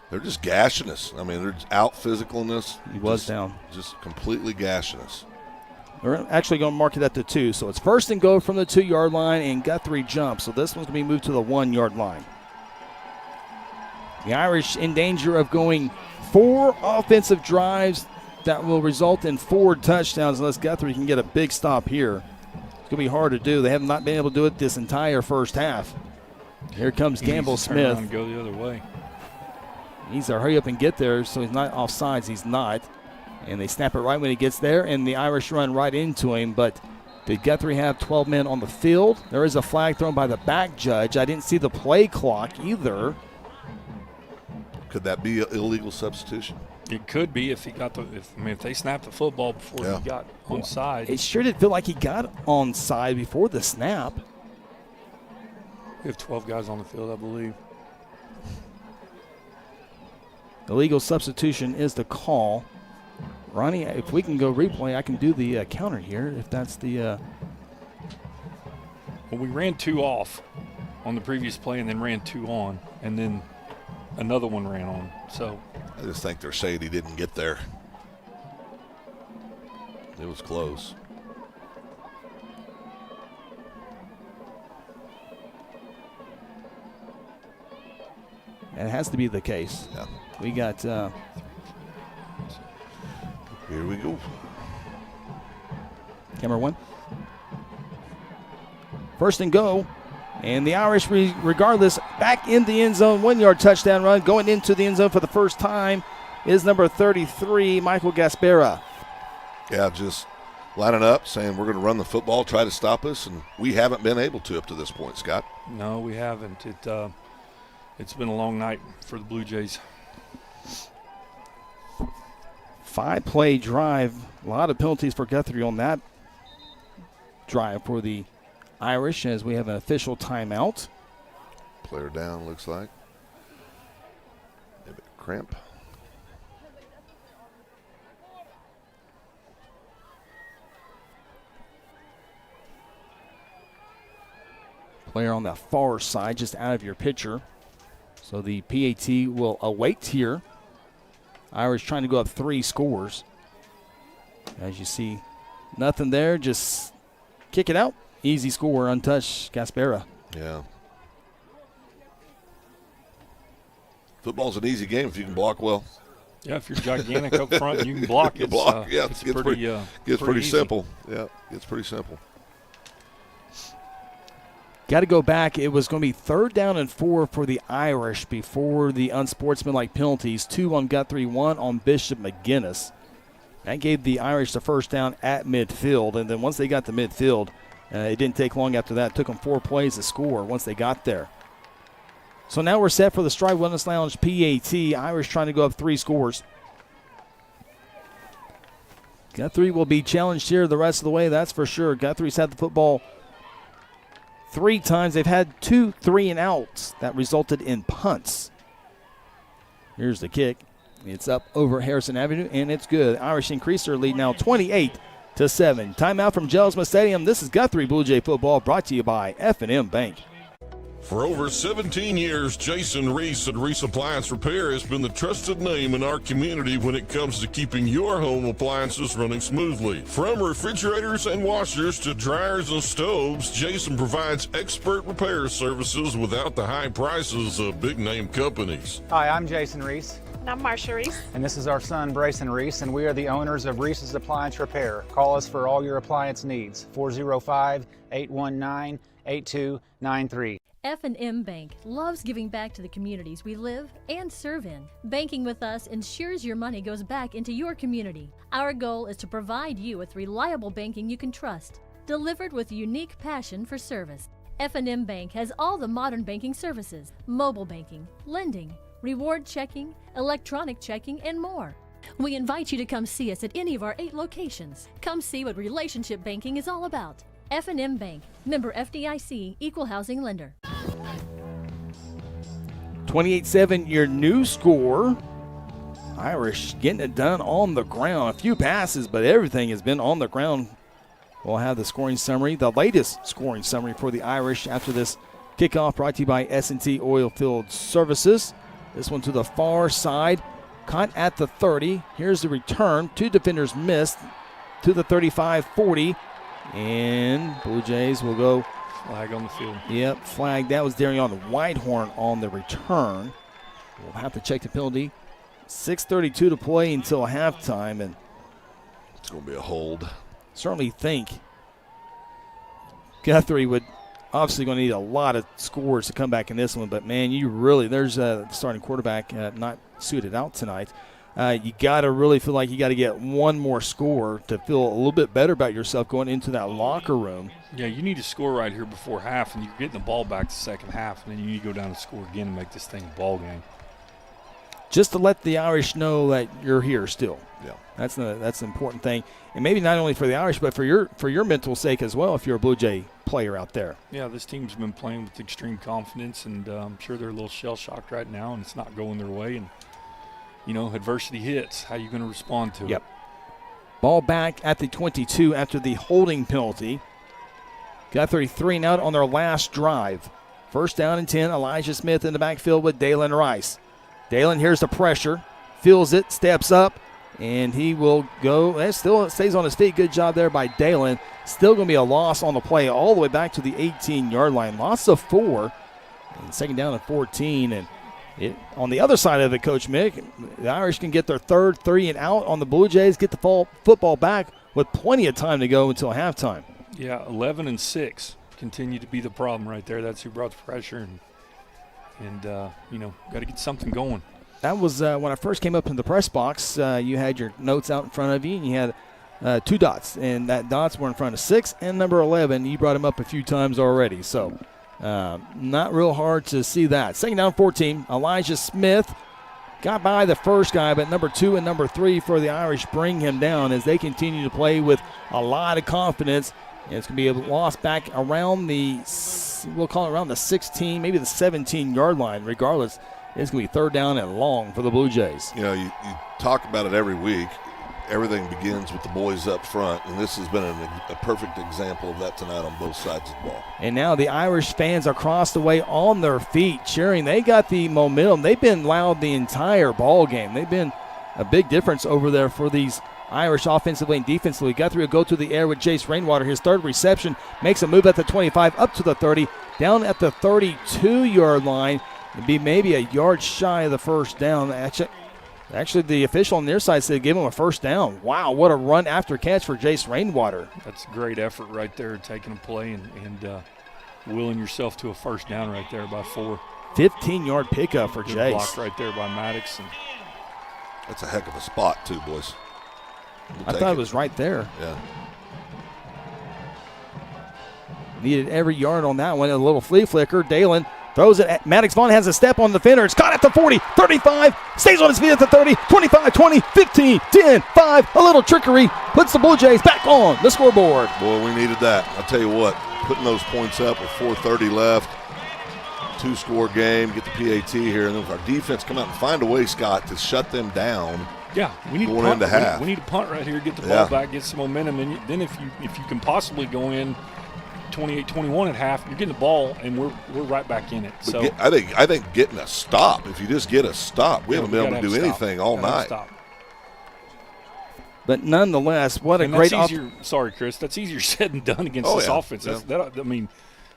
they're just gashing us. I mean, they're out physicalness. us. He was down. Just completely gashing us. We're actually going to mark it at the 2. So it's 1st and goal from the 2-yard line, and Guthrie jumps. So this one's going to be moved to the 1-yard line. The Irish in danger of going 4 offensive drives that will result in 4 touchdowns unless Guthrie can get a big stop here. It's going to be hard to do. They have not been able to do it this entire first half. Here comes Gamble Smith. And go the other way. He needs to hurry up and get there so he's not offsides. He's not. And they snap it right when he gets there, and the Irish run right into him. But did Guthrie have 12 men on the field? There is a flag thrown by the back judge. I didn't see the play clock either. Could that be an illegal substitution? It could be if they snapped the football before he got onside. It sure did feel like he got onside before the snap. We have 12 guys on the field, I believe. Illegal substitution is the call. Ronnie, if we can go replay, I can do the counter here if that's the. Well, we ran 2 off on the previous play and then ran 2 on, and then another one ran on. So I just think they're saying he didn't get there. It was close. It has to be the case. Yeah. We got. Here we go. Camera 1. 1st and goal. And the Irish, regardless, back in the end zone. 1-yard touchdown run. Going into the end zone for the first time is number 33, Michael Gaspera. Yeah, just lining up, saying we're going to run the football, try to stop us, and we haven't been able to up to this point, Scott. No, we haven't. It's been a long night for the Blue Jays. 5-play drive. A lot of penalties for Guthrie on that drive for the Irish as we have an official timeout. Player down, looks like. Maybe a cramp. Player on the far side, just out of your picture. So the PAT will await here. Irish trying to go up 3 scores. As you see, nothing there. Just kick it out. Easy score, untouched, Gaspera. Yeah. Football's an easy game if you can block well. Yeah, if you're gigantic up front and you can block it. It's pretty simple. Yeah, it's pretty simple. Got to go back. It was going to be 3rd down and 4 for the Irish before the unsportsmanlike penalties. 2 on Guthrie, 1 on Bishop McGuinness. That gave the Irish the first down at midfield. And then once they got to midfield, it didn't take long after that. It took them 4 plays to score once they got there. So now we're set for the Stride Wellness Lounge PAT. Irish trying to go up 3 scores. Guthrie will be challenged here the rest of the way, that's for sure. Guthrie's had the football 3 times. They've had 2 3-and-outs that resulted in punts. Here's the kick. It's up over Harrison Avenue, and it's good. Irish increase their lead now 28-7. Timeout from Jelsma Stadium. This is Guthrie Bluejay football brought to you by F&M Bank. For over 17 years, Jason Reese at Reese Appliance Repair has been the trusted name in our community when it comes to keeping your home appliances running smoothly. From refrigerators and washers to dryers and stoves, Jason provides expert repair services without the high prices of big-name companies. Hi, I'm Jason Reese. And I'm Marsha Reese. And this is our son, Brayson Reese, and we are the owners of Reese's Appliance Repair. Call us for all your appliance needs, 405-819-8293. F&M Bank loves giving back to the communities we live and serve in. Banking with us ensures your money goes back into your community. Our goal is to provide you with reliable banking you can trust, delivered with unique passion for service. F&M Bank has all the modern banking services, mobile banking, lending, reward checking, electronic checking, and more. We invite you to come see us at any of our 8 locations. Come see what relationship banking is all about. F&M Bank, member FDIC, equal housing lender. 28-7, your new score. Irish getting it done on the ground. A few passes, but everything has been on the ground. We'll have the scoring summary, the latest scoring summary for the Irish after this kickoff, brought to you by S&T Oilfield Services. This one to the far side, caught at the 30. Here's the return. 2 defenders missed to the 35-40. And Blue Jays will go. Flag on the field. Yep, flag. That was Darion Whitehorn on the return. We'll have to check the penalty. 6:32 to play until halftime, and it's going to be a hold. Certainly think Guthrie would obviously going to need a lot of scores to come back in this one, but man, there's the starting quarterback not suited out tonight. You got to really feel like you got to get one more score to feel a little bit better about yourself going into that locker room. Yeah, you need to score right here before half, and you're getting the ball back the second half, and then you need to go down and score again and make this thing a ball game. Just to let the Irish know that you're here still. Yeah, that's an important thing, and maybe not only for the Irish, but for your mental sake as well. If you're a Blue Jay player out there. Yeah, this team's been playing with extreme confidence, and I'm sure they're a little shell shocked right now, and it's not going their way. And adversity hits. How are you going to respond to it? Ball back at the 22 after the holding penalty. Guthrie 3-and-out on their last drive. First down and 10. Elijah Smith in the backfield with Dalen Rice. Dalen hears the pressure, feels it, steps up, and he will go. It still stays on his feet. Good job there by Dalen. Still going to be a loss on the play all the way back to the 18-yard line. Loss of 4. And second down and 14. And on the other side of it, Coach Mick, the Irish can get their third 3-and-out on the Blue Jays, get the football back with plenty of time to go until halftime. Yeah, 11-6 continue to be the problem right there. That's who brought the pressure, and got to get something going. That was when I first came up in the press box. You had your notes out in front of you, and you had 2 dots, and that dots were in front of 6 and number 11. You brought them up a few times already, so not real hard to see that. Second down, 14. Elijah Smith got by the first guy, but number 2 and number 3 for the Irish bring him down as they continue to play with a lot of confidence. And it's going to be a loss back around we'll call it around the 16, maybe the 17-yard line. Regardless, it's going to be third down and long for the Blue Jays. You talk about it every week. Everything begins with the boys up front, and this has been a perfect example of that tonight on both sides of the ball. And now the Irish fans across the way on their feet cheering. They got the momentum. They've been loud the entire ball game. They've been a big difference over there for these Irish offensively and defensively. Guthrie will go to the air with Jace Rainwater. His third reception makes a move at the 25, up to the 30, down at the 32-yard line. It'd be maybe a yard shy of the first down. Actually, the official on their side said give him a first down. Wow, what a run after catch for Jace Rainwater. That's a great effort right there, taking a play and willing yourself to a first down right there by 4. 15-yard pickup for Good Jace. block right there by Maddox. And that's a heck of a spot, too, boys. I thought it was right there. Yeah. Needed every yard on that one. A little flea flicker. Dalen throws it. Maddox Vaughn has a step on the defender. It's caught at the 40, 35, stays on his feet at the 30, 25, 20, 15, 10, 5. A little trickery puts the Blue Jays back on the scoreboard. Boy, we needed that. I'll tell you what, putting those points up with 4:30 left, 2-score game, get the PAT here, and then our defense come out and find a way, Scott, to shut them down. yeah, we need Going to punt. into half. We need to punt right here, get the ball Yeah. back, get some momentum, and then if you can possibly go in 28-21 at half, you're getting the ball, and we're right back in it. But So I think getting a stop, if you just get a stop, we haven't been able to do anything all night. But nonetheless, what a And great that's easier. Sorry, Chris. That's easier said than done against this yeah. offense. I mean,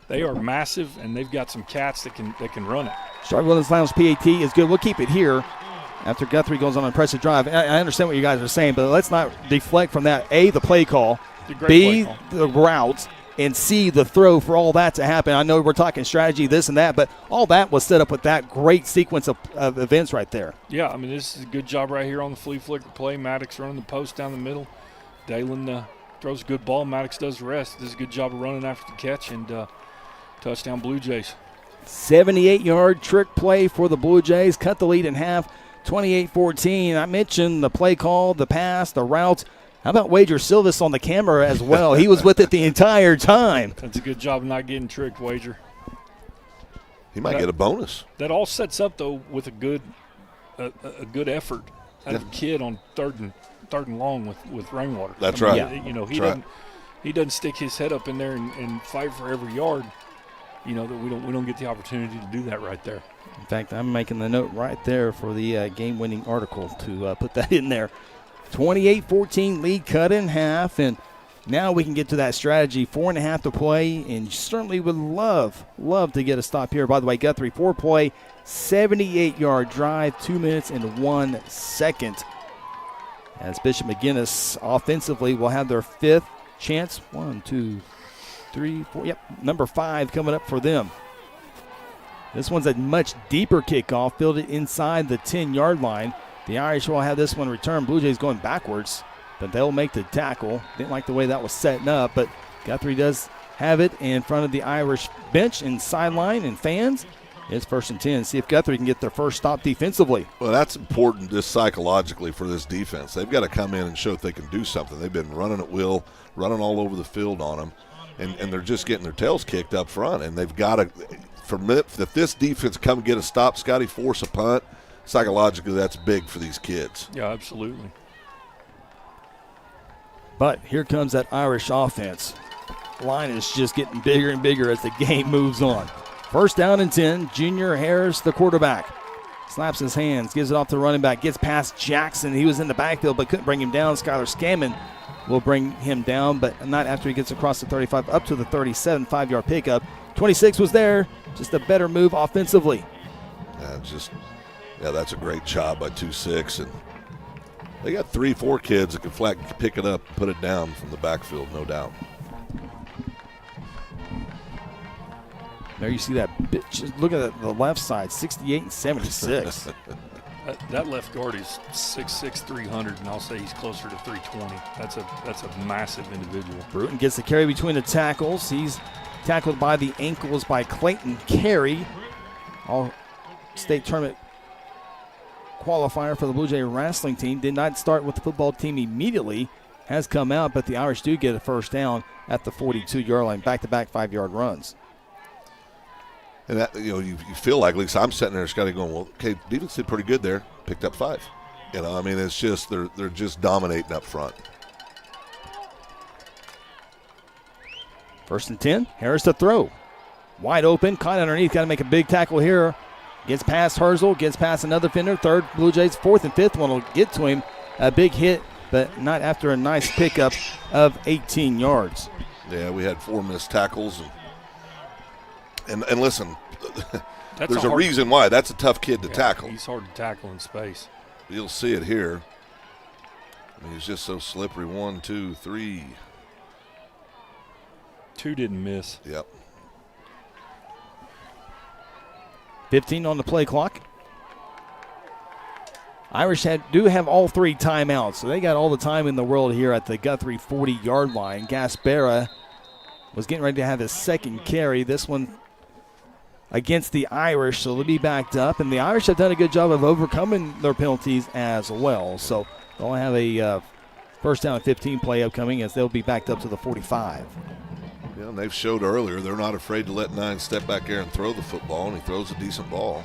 they are massive, and they've got some cats that can run it. Sharp Williams Lounge PAT is good. We'll keep it here after Guthrie goes on an impressive drive. I understand what you guys are saying, but let's not deflect from that. A, the play call. B, the routes. And C, the throw for all that to happen. I know we're talking strategy, this and that, but all that was set up with that great sequence of events right there. Yeah, I mean, this is a good job right here on the flea flicker play. Maddox running the post down the middle. Dalen throws a good ball. Maddox does the rest. This is a good job of running after the catch, and touchdown Blue Jays. 78-yard trick play for the Blue Jays. Cut the lead in half, 28-14. I mentioned the play call, the pass, the routes. How about Wager Silvis on the camera as well? He was with it the entire time. That's a good job of not getting tricked, Wager. He might get a bonus. That all sets up, though, with a good effort out of a kid on third and long with Rainwater. That's right. Yeah. You know, he doesn't stick his head up in there and fight for every yard. You know, that we don't get the opportunity to do that right there. In fact, I'm making the note right there for the game-winning article to put that in there. 28-14 lead cut in half, and now we can get to that strategy. 4.5 to play, and certainly would love to get a stop here. By the way, Guthrie 4-play, 78-yard drive, 2 minutes and 1 second. As Bishop McGuinness offensively will have their 5th chance. 1, 2, 3, 4. Yep, number 5 coming up for them. This one's a much deeper kickoff, fielded inside the 10-yard line. The Irish will have this one returned. Blue Jays going backwards, but they'll make the tackle. Didn't like the way that was setting up, but Guthrie does have it in front of the Irish bench and sideline and fans. It's 1st and 10. See if Guthrie can get their first stop defensively. Well, that's important just psychologically for this defense. They've got to come in and show if they can do something. They've been running at will, running all over the field on them, and they're just getting their tails kicked up front. And they've got to, if this defense come get a stop, Scotty, force a punt, psychologically, that's big for these kids. Yeah, absolutely. But here comes that Irish offense. Line is just getting bigger and bigger as the game moves on. 1st down and 10. Junior Harris, the quarterback. Slaps his hands, gives it off to the running back, gets past Jackson. He was in the backfield but couldn't bring him down. Skylar Scammon will bring him down, but not after he gets across the 35 up to the 37, 5-yard pickup. 26 was there, just a better move offensively. Yeah, that's a great job by 2-6, and they got 3-4 kids that can pick it up, put it down from the backfield, no doubt. There you see that. Just look at the left side, 68 and 76. That left guard is 6'6", 300, and I'll say he's closer to 320. That's a massive individual. Bruton gets the carry between the tackles. He's tackled by the ankles by Clayton Carey. All-state tournament qualifier for the Blue Jay wrestling team. Did not start with the football team immediately. Has come out, but the Irish do get a 1st down at the 42-yard line. Back-to-back 5-yard runs. And that, you feel like, at least I'm sitting there, Scotty, going, well, okay, defense did pretty good there. Picked up 5. I mean, it's just they're just dominating up front. 1st and 10. Harris to throw. Wide open, caught underneath. Got to make a big tackle here. Gets past Herzl, gets past another defender. 3rd, Blue Jays. 4th and 5th one will get to him. A big hit, but not after a nice pickup of 18 yards. Yeah, we had 4 missed tackles. And listen, there's a reason why. That's a tough kid to tackle. He's hard to tackle in space. You'll see it here. I mean, he's just so slippery. 1, 2, 3. 2 didn't miss. Yep. 15 on the play clock. Irish do have all 3 timeouts, so they got all the time in the world here at the Guthrie 40-yard line. Gaspera was getting ready to have his second carry. This one against the Irish, so they'll be backed up. And the Irish have done a good job of overcoming their penalties as well. So they'll have a first down and 15 play upcoming as they'll be backed up to the 45. Yeah, and they've showed earlier they're not afraid to let 9 step back there and throw the football, and he throws a decent ball.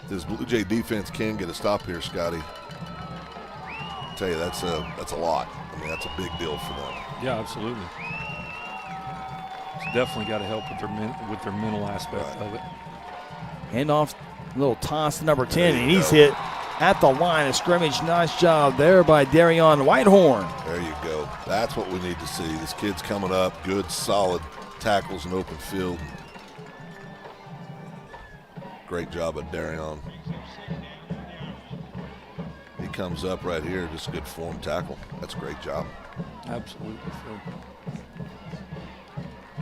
This Blue Jay defense can get a stop here, Scotty. I tell you, that's a lot. I mean, that's a big deal for them. Yeah, absolutely. It's definitely got to help with their mental aspect of it. Handoff, little toss to number 10, and he's hit at the line of scrimmage. Nice job there by Darion Whitehorn. There you go. That's what we need to see. This kid's coming up, good, solid tackles in open field. Great job at Darion. He comes up right here, just a good form tackle. That's a great job. Absolutely, Phil.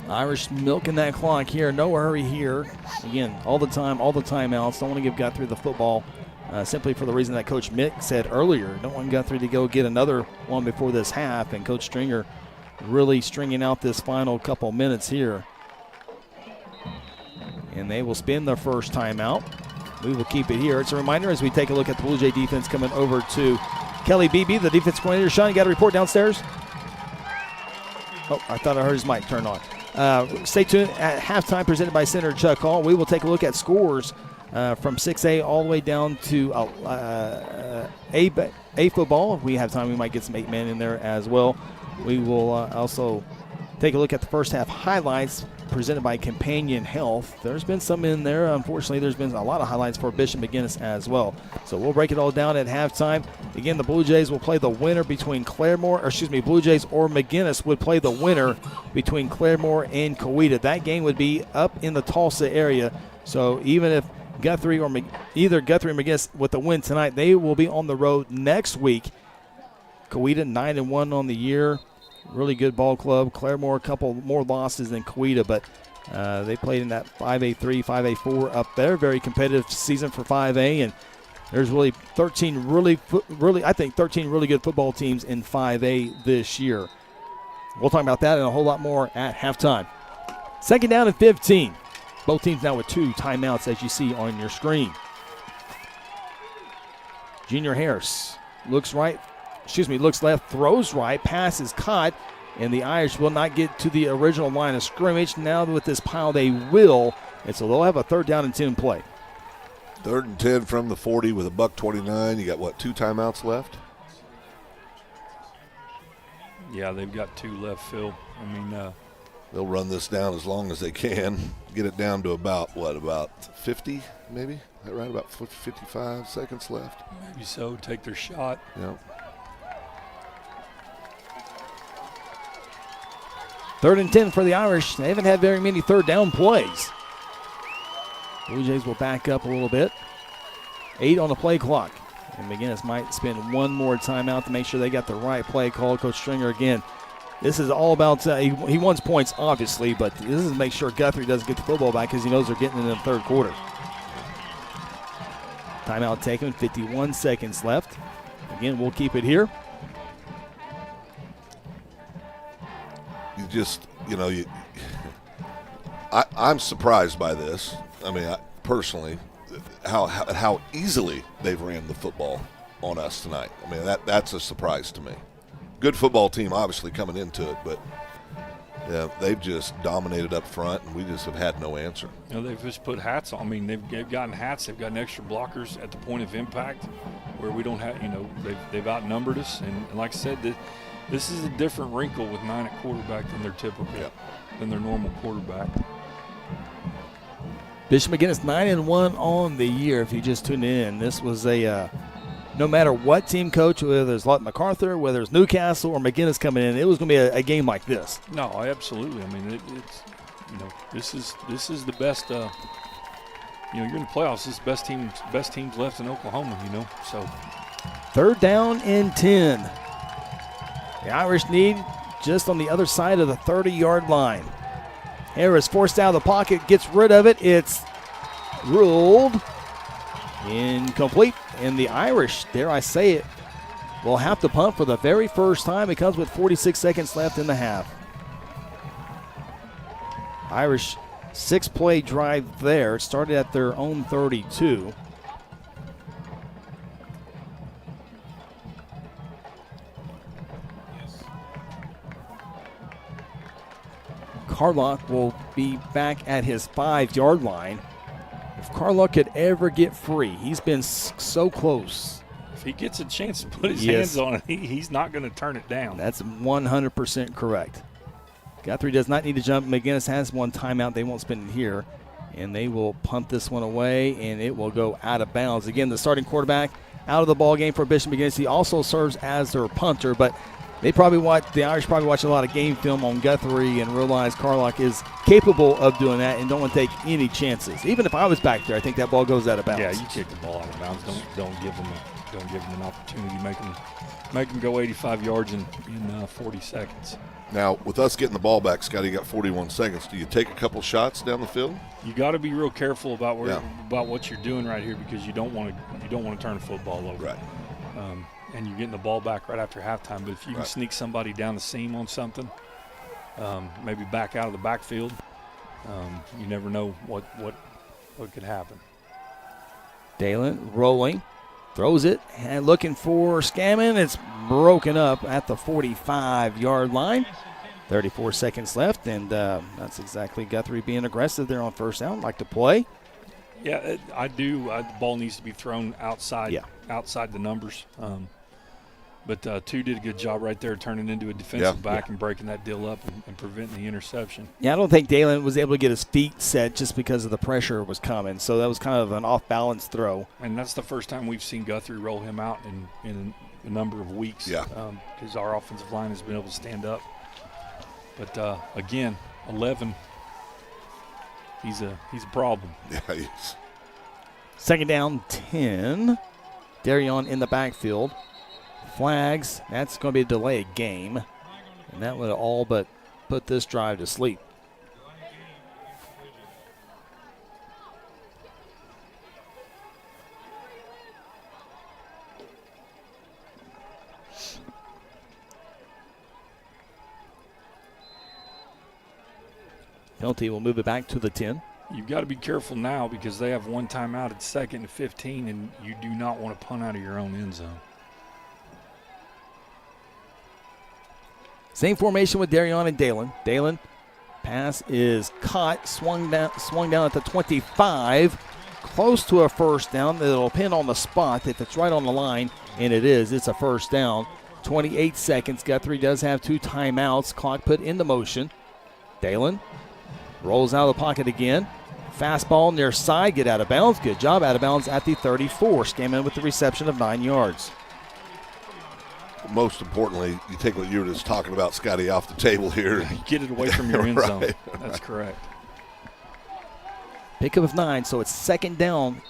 Irish milking that clock here. No hurry here. Again, all the timeouts. Don't want to give Guthrie the football simply for the reason that Coach Mick said earlier. Don't want Guthrie to go get another one before this half. And Coach Stringer really stringing out this final couple minutes here. And they will spin their first timeout. We will keep it here. It's a reminder as we take a look at the Blue Jay defense coming over to Kelly Beebe, the defense coordinator. Sean, you got a report downstairs? Oh, I thought I heard his mic turn on. Stay tuned at halftime, presented by Senator Chuck Hall. We will take a look at scores from 6A all the way down to A football. If we have time, we might get some 8-man in there as well. We will also take a look at the first half highlights presented by Companion Health. There's been some in there. Unfortunately, there's been a lot of highlights for Bishop McGuinness as well. So we'll break it all down at halftime. Again, the Blue Jays will play the winner between Blue Jays or McGuinness would play the winner between Claremore and Coweta. That game would be up in the Tulsa area. So even if Guthrie or either Guthrie or McGuinness with the win tonight, they will be on the road next week. Coweta 9-1 on the year. Really good ball club. Claremore a couple more losses than Coweta, but they played in that 5A3, 5A4 up there. Very competitive season for 5A, and there's really 13 really good football teams in 5A this year. We'll talk about that and a whole lot more at halftime. Second down and 15. Both teams now with 2 timeouts, as you see on your screen. Junior Harris looks left, throws right, pass is caught, and the Irish will not get to the original line of scrimmage. Now with this pile, they will, and so they'll have a 3rd down and 10 play. 3rd and 10 from the 40 with a $1:29. You got, 2 timeouts left? Yeah, they've got 2 left, Phil. I mean, they'll run this down as long as they can. Get it down to about 50 maybe? Is that right? About 55 seconds left? Maybe so. Take their shot. Yeah. 3rd and 10 for the Irish. They haven't had very many 3rd down plays. Blue Jays will back up a little bit. 8 on the play clock. And McGuinness might spend one more timeout to make sure they got the right play call. Coach Stringer again. This is all about, he wants points, obviously, but this is to make sure Guthrie doesn't get the football back because he knows they're getting in the 3rd quarter. Timeout taken, 51 seconds left. Again, we'll keep it here. I'm surprised by this. I mean, personally, how easily they've ran the football on us tonight. I mean, that's a surprise to me. Good football team, obviously, coming into it, but yeah, they've just dominated up front, and we just have had no answer. They've just put hats on. I mean, they've gotten hats. They've gotten extra blockers at the point of impact where we don't have, they've outnumbered us. And like I said, this is a different wrinkle with 9 at quarterback than their typical, than their normal quarterback. Bishop McGuinness 9-1 on the year. If you just tuned in, this was no matter what team coach, whether it's Lott MacArthur, whether it's Newcastle or McGuinness coming in, it was going to be a game like this. No, absolutely. I mean, this is the best. You're in the playoffs. This is best teams left in Oklahoma. So 3rd down and 10. The Irish need just on the other side of the 30-yard line. Harris forced out of the pocket, gets rid of it. It's ruled incomplete. And the Irish, dare I say it, will have to punt for the very first time. It comes with 46 seconds left in the half. Irish 6-play drive there. It started at their own 32. Carlock will be back at his 5-yard line. If Carlock could ever get free, he's been so close. If he gets a chance to put his hands on it, he's not going to turn it down. That's 100% correct. Guthrie does not need to jump. McGuinness has one timeout. They won't spend it here. And they will punt this one away, and it will go out of bounds. Again, the starting quarterback out of the ball game for Bishop McGuinness. He also serves as their punter, but the Irish probably watch a lot of game film on Guthrie and realize Carlock is capable of doing that and don't want to take any chances. Even if I was back there, I think that ball goes out of bounds. Yeah, you kick the ball out of bounds. Don't give them an opportunity. Make them go 85 yards in 40 seconds. Now, with us getting the ball back, Scotty, you got 41 seconds. Do you take a couple shots down the field? You got to be real careful about what you're doing right here, because you don't want to turn the football over. Right. And you're getting the ball back right after halftime. But if you can sneak somebody down the seam on something, maybe back out of the backfield, you never know what could happen. Dalen rolling, throws it, and looking for Scammon. It's broken up at the 45-yard line. 34 seconds left, and that's exactly Guthrie being aggressive there on first down. Like to play. Yeah, I do. The ball needs to be thrown outside the numbers. But two did a good job right there, turning into a defensive back and breaking that deal up and preventing the interception. Yeah, I don't think Dalen was able to get his feet set just because of the pressure was coming. So that was kind of an off-balance throw. And that's the first time we've seen Guthrie roll him out in a number of weeks. Yeah. Because our offensive line has been able to stand up. But, again, 11, he's a problem. Yeah, he is. 2nd down, 10. Darion in the backfield. Flags, that's going to be a delayed game. And that would all but put this drive to sleep. Penalty will move it back to the 10. You've got to be careful now because they have one timeout at 2nd and 15, and you do not want to punt out of your own end zone. Same formation with Darion and Dalen. Dalen, pass is caught, swung down at the 25, close to a first down. It'll pin on the spot if it's right on the line, and it is. It's a first down. 28 seconds. Guthrie does have 2 timeouts. Clock put into motion. Dalen rolls out of the pocket again. Fastball near side, get out of bounds. Good job, out of bounds at the 34. Scammon with the reception of 9 yards. Most importantly, you take what you were just talking about, Scotty, off the table here. Get it away from your end zone. That's correct. Pickup of 9, so it's 2nd down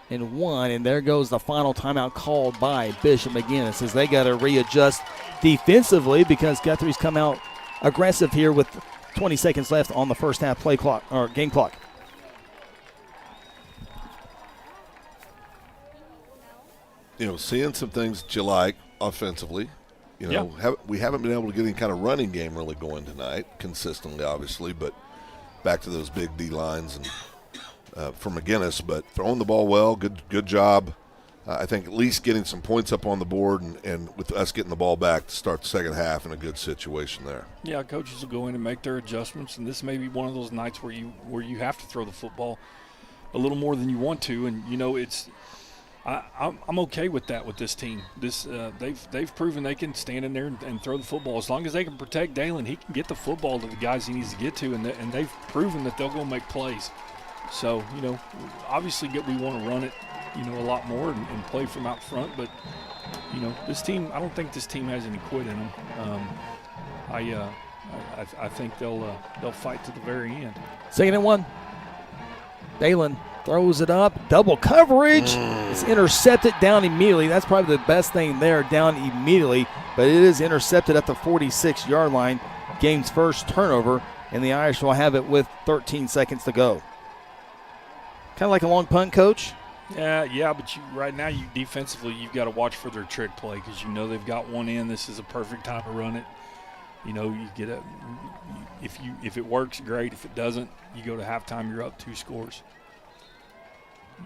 and 1, and there goes the final timeout called by Bishop McGuinness as they got to readjust defensively because Guthrie's come out aggressive here with 20 seconds left on the first half play clock or game clock. You know, seeing some things that you like offensively. You know, we haven't been able to get any kind of running game really going tonight consistently, obviously, but back to those big D lines and for McGuinness. But throwing the ball well, good job. I think at least getting some points up on the board and with us getting the ball back to start the second half in a good situation there. Yeah, coaches will go in and make their adjustments, and this may be one of those nights where you have to throw the football a little more than you want to, and you know I'm okay with that with this team. They've proven they can stand in there and throw the football as long as they can protect Dalen. He can get the football to the guys he needs to get to, and they've proven that they'll go make plays. So obviously we want to run it a lot more and play from out front, but this team, I don't think this team has any quit in them. I think they'll fight to the very end. 2nd and 1. Dalen throws it up, double coverage. It's intercepted down immediately. That's probably the best thing there, down immediately. But it is intercepted at the 46-yard line. Game's first turnover, and the Irish will have it with 13 seconds to go. Kind of like a long punt, Coach. Yeah, but right now, defensively, you've got to watch for their trick play because you know they've got one in. This is a perfect time to run it. You know, you get if it works, great. If it doesn't, you go to halftime, you're up 2 scores.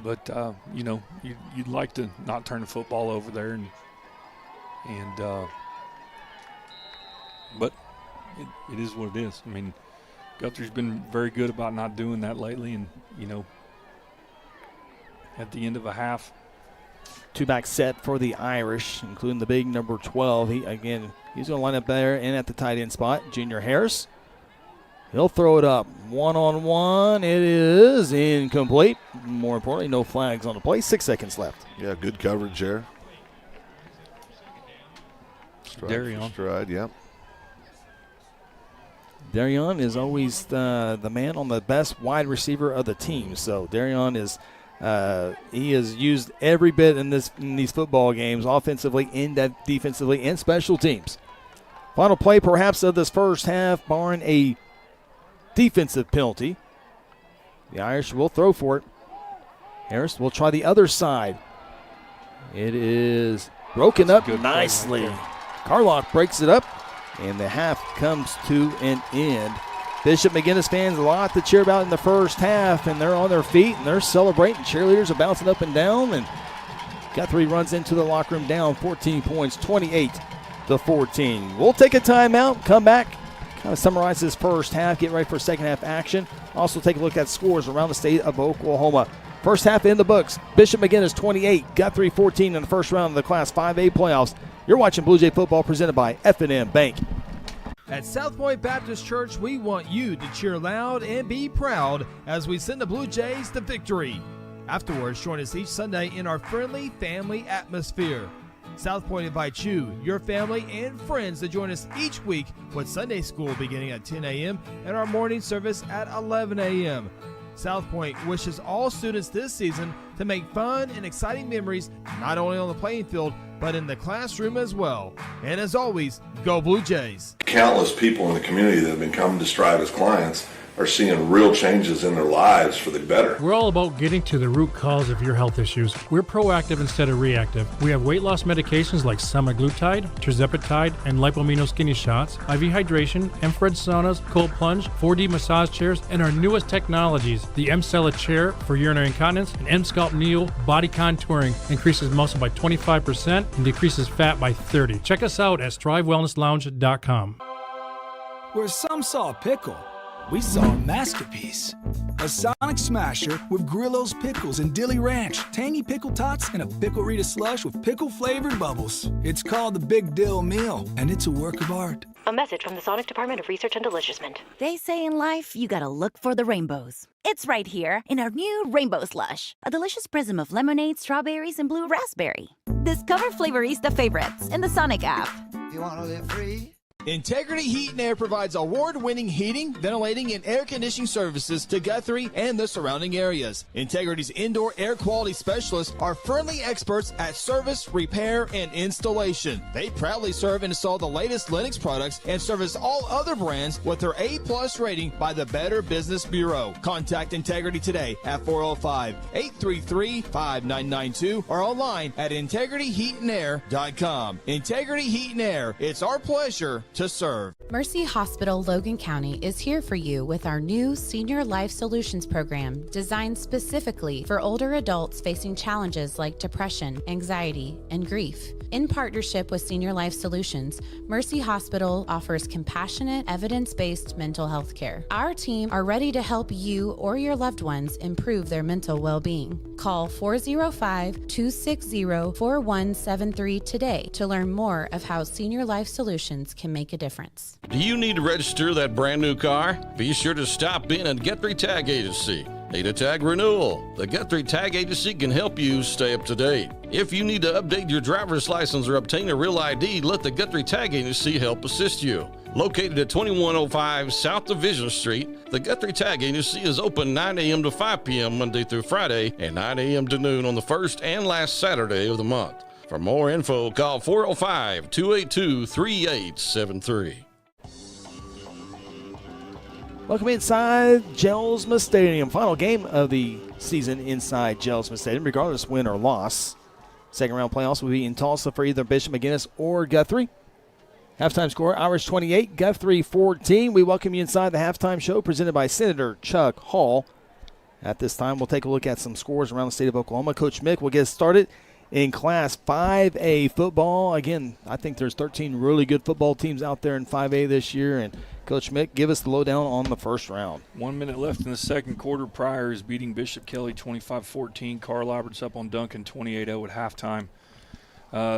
But you know, you'd like to not turn the football over there, but it is what it is. I mean, Guthrie's been very good about not doing that lately, and you know, at the end of a half. 2-back set for the Irish, including the big number 12. He's going to line up there and at the tight end spot. Junior Harris. He'll throw it up. 1-on-1. It is incomplete. More importantly, no flags on the play. 6 seconds left. Yeah, good coverage there. Stride, yep. Darion is always the man on the best wide receiver of the team. So Darion is he has used every bit in these football games, offensively and defensively and special teams. Final play perhaps of this first half, barring a defensive penalty. The Irish will throw for it. Harris will try the other side. It is broken up nicely. Carlock breaks it up, and the half comes to an end. Bishop McGuinness fans, a lot to cheer about in the first half, and they're on their feet, and they're celebrating. Cheerleaders are bouncing up and down, and Guthrie runs into the locker room down 14 points, 28-14. We'll take a timeout, come back, kind of summarize this first half, get ready for second half action. Also take a look at scores around the state of Oklahoma. First half in the books. Bishop McGuinness 28, Guthrie 14 in the first round of the Class 5A playoffs. You're watching Blue Jay football presented by F&M Bank. At South Point Baptist Church, we want you to cheer loud and be proud as we send the Blue Jays to victory. Afterwards, join us each Sunday in our friendly family atmosphere. South Point invites you, your family, and friends to join us each week with Sunday school beginning at 10 a.m. and our morning service at 11 a.m. South Point wishes all students this season to make fun and exciting memories not only on the playing field, but in the classroom as well. And as always, go Blue Jays. Countless people in the community that have been coming to Strive as clients are seeing real changes in their lives for the better. We're all about getting to the root cause of your health issues. We're proactive instead of reactive. We have weight loss medications like semaglutide, tirzepatide, and lipomino skinny shots, IV hydration, infrared saunas, cold plunge, 4D massage chairs, and our newest technologies, the M-Cella chair for urinary incontinence and M-Sculpt Neo body contouring increases muscle by 25% and decreases fat by 30%. Check us out at strivewellnesslounge.com. Where some saw a pickle, we saw a masterpiece. A Sonic Smasher with Grillo's Pickles and Dilly Ranch, tangy pickle tots, and a Pickle Rita slush with pickle-flavored bubbles. It's called the Big Dill Meal, and it's a work of art. A message from the Sonic Department of Research and Deliciousment. They say in life, you gotta look for the rainbows. It's right here in our new Rainbow Slush, a delicious prism of lemonade, strawberries, and blue raspberry. Discover Flavorista favorites in the Sonic app. You want to live free? Integrity Heat and Air provides award-winning heating, ventilating, and air conditioning services to Guthrie and the surrounding areas. Integrity's indoor air quality specialists are friendly experts at service, repair, and installation. They proudly serve and install the latest Linux products and service all other brands with their A+ rating by the Better Business Bureau. Contact Integrity today at 405-833-5992 or online at integrityheatandair.com. Integrity Heat and Air, it's our pleasure to serve. Mercy Hospital Logan County is here for you with our new Senior Life Solutions program designed specifically for older adults facing challenges like depression, anxiety, and grief. In partnership with Senior Life Solutions, Mercy Hospital offers compassionate, evidence-based mental health care. Our team are ready to help you or your loved ones improve their mental well-being. Call 405-260-4173 today to learn more of how Senior Life Solutions can make a difference. Do you need to register that brand new car? Be sure to stop in at Guthrie Tag Agency. Need a tag renewal? The Guthrie Tag Agency can help you stay up to date. If you need to update your driver's license or obtain a real ID, let the Guthrie Tag Agency help assist you. Located at 2105 South Division Street, the Guthrie Tag Agency is open 9 a.m. to 5 p.m. Monday through Friday and 9 a.m. to noon on the first and last Saturday of the month. For more info, call 405-282-3873. Welcome inside Jelsma Stadium. Final game of the season inside Jelsma Stadium, regardless win or loss. Second round playoffs will be in Tulsa for either Bishop McGuinness or Guthrie. Halftime score, Irish 28, Guthrie 14. We welcome you inside the halftime show presented by Senator Chuck Hall. At this time, we'll take a look at some scores around the state of Oklahoma. Coach Mick will get us started in Class 5A football. Again, I think there's 13 really good football teams out there in 5A this year. And Coach Mick, give us the lowdown on the first round. 1 minute left in the second quarter. Pryor is beating Bishop Kelly 25-14. Carl Albert's up on Duncan 28-0 at halftime.